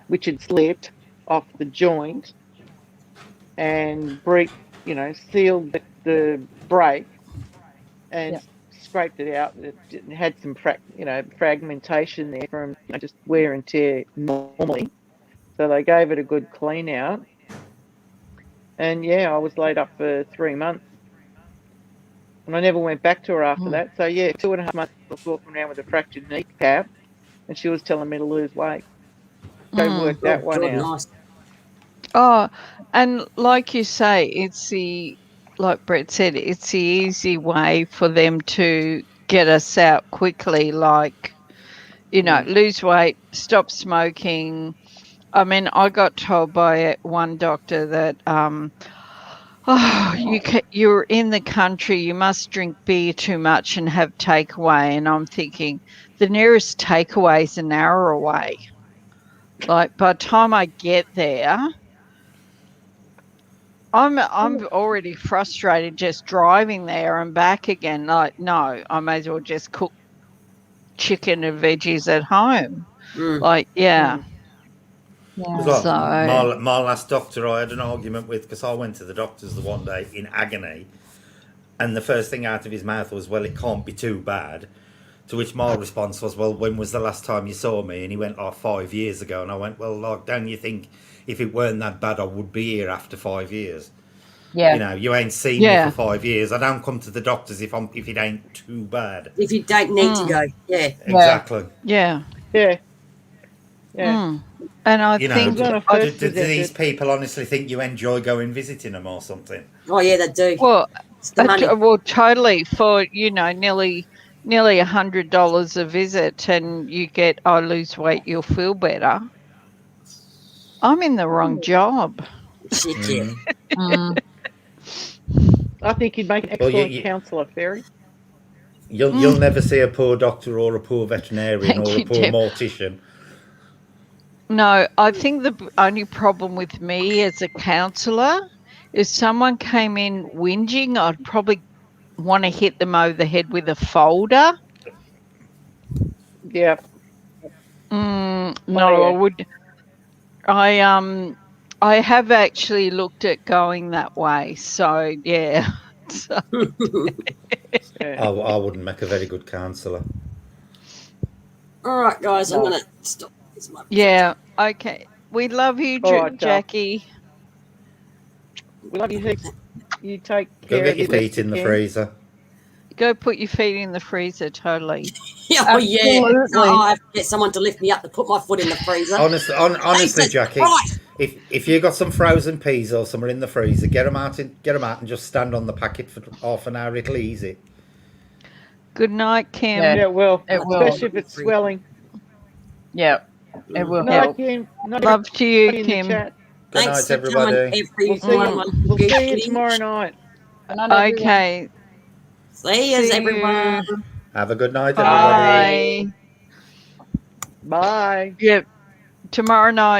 which had slipped off the joint, and sealed the break and scraped it out. It had some fragmentation there from just wear and tear normally. So they gave it a good clean out. And yeah, I was laid up for 3 months. And I never went back to her after that. So yeah, 2.5 months I was walking around with a fractured kneecap, and she was telling me to lose weight. So work that one God, out. nice. Oh, and like you say, like Brett said, it's the easy way for them to get us out quickly, like, lose weight, stop smoking. I mean, I got told by one doctor that, you're in the country, you must drink beer too much and have takeaway. And I'm thinking, the nearest takeaway is an hour away. Like, by the time I get there, I'm already frustrated just driving there and back again. Like, no, I may as well just cook chicken and veggies at home. Like, yeah. Because So, my last doctor I had an argument with, because I went to the doctors the one day in agony, and the first thing out of his mouth was, well, it can't be too bad. To which my response was, well, when was the last time you saw me? And he went, 5 years ago. And I went, well, like, don't you think if it weren't that bad, I would be here after 5 years? Yeah. You ain't seen me for 5 years. I don't come to the doctors if it ain't too bad. If you don't need to go, yeah. Exactly. yeah. Yeah. Yeah. And I think do these people honestly think you enjoy going visiting them or something? Oh, yeah, they do. Well, it's the money. Totally, for nearly $100 a visit, and you get, lose weight, you'll feel better. I'm in the wrong job. Shit, yeah. I think you'd make an excellent counsellor, Fairy. You'll never see a poor doctor or a poor veterinarian or a poor mortician. No, I think the only problem with me as a counsellor is someone came in whinging, I'd probably want to hit them over the head with a folder. Yeah. No, I would. I have actually looked at going that way. So yeah. I wouldn't make a very good counsellor. All right, guys, I'm gonna stop. Yeah. Okay. We love you, Jackie. We love you heaps. You take Go care. get your feet in the freezer. Go put your feet in the freezer. Totally. Oh yeah. No, I have to get someone to lift me up to put my foot in the freezer. Honestly, Jackie, if you got some frozen peas or somewhere in the freezer, get them out and just stand on the packet for half an hour. It'll ease it. Good night, Kim. Yeah, it will. It will. Especially if it's swelling. Yeah, it will Night, help. Kim. Love to you, Kim. Good night, everybody. We'll see you tomorrow night. Okay. See you, everyone. Have a good night, everybody. Bye. Yep. Tomorrow night.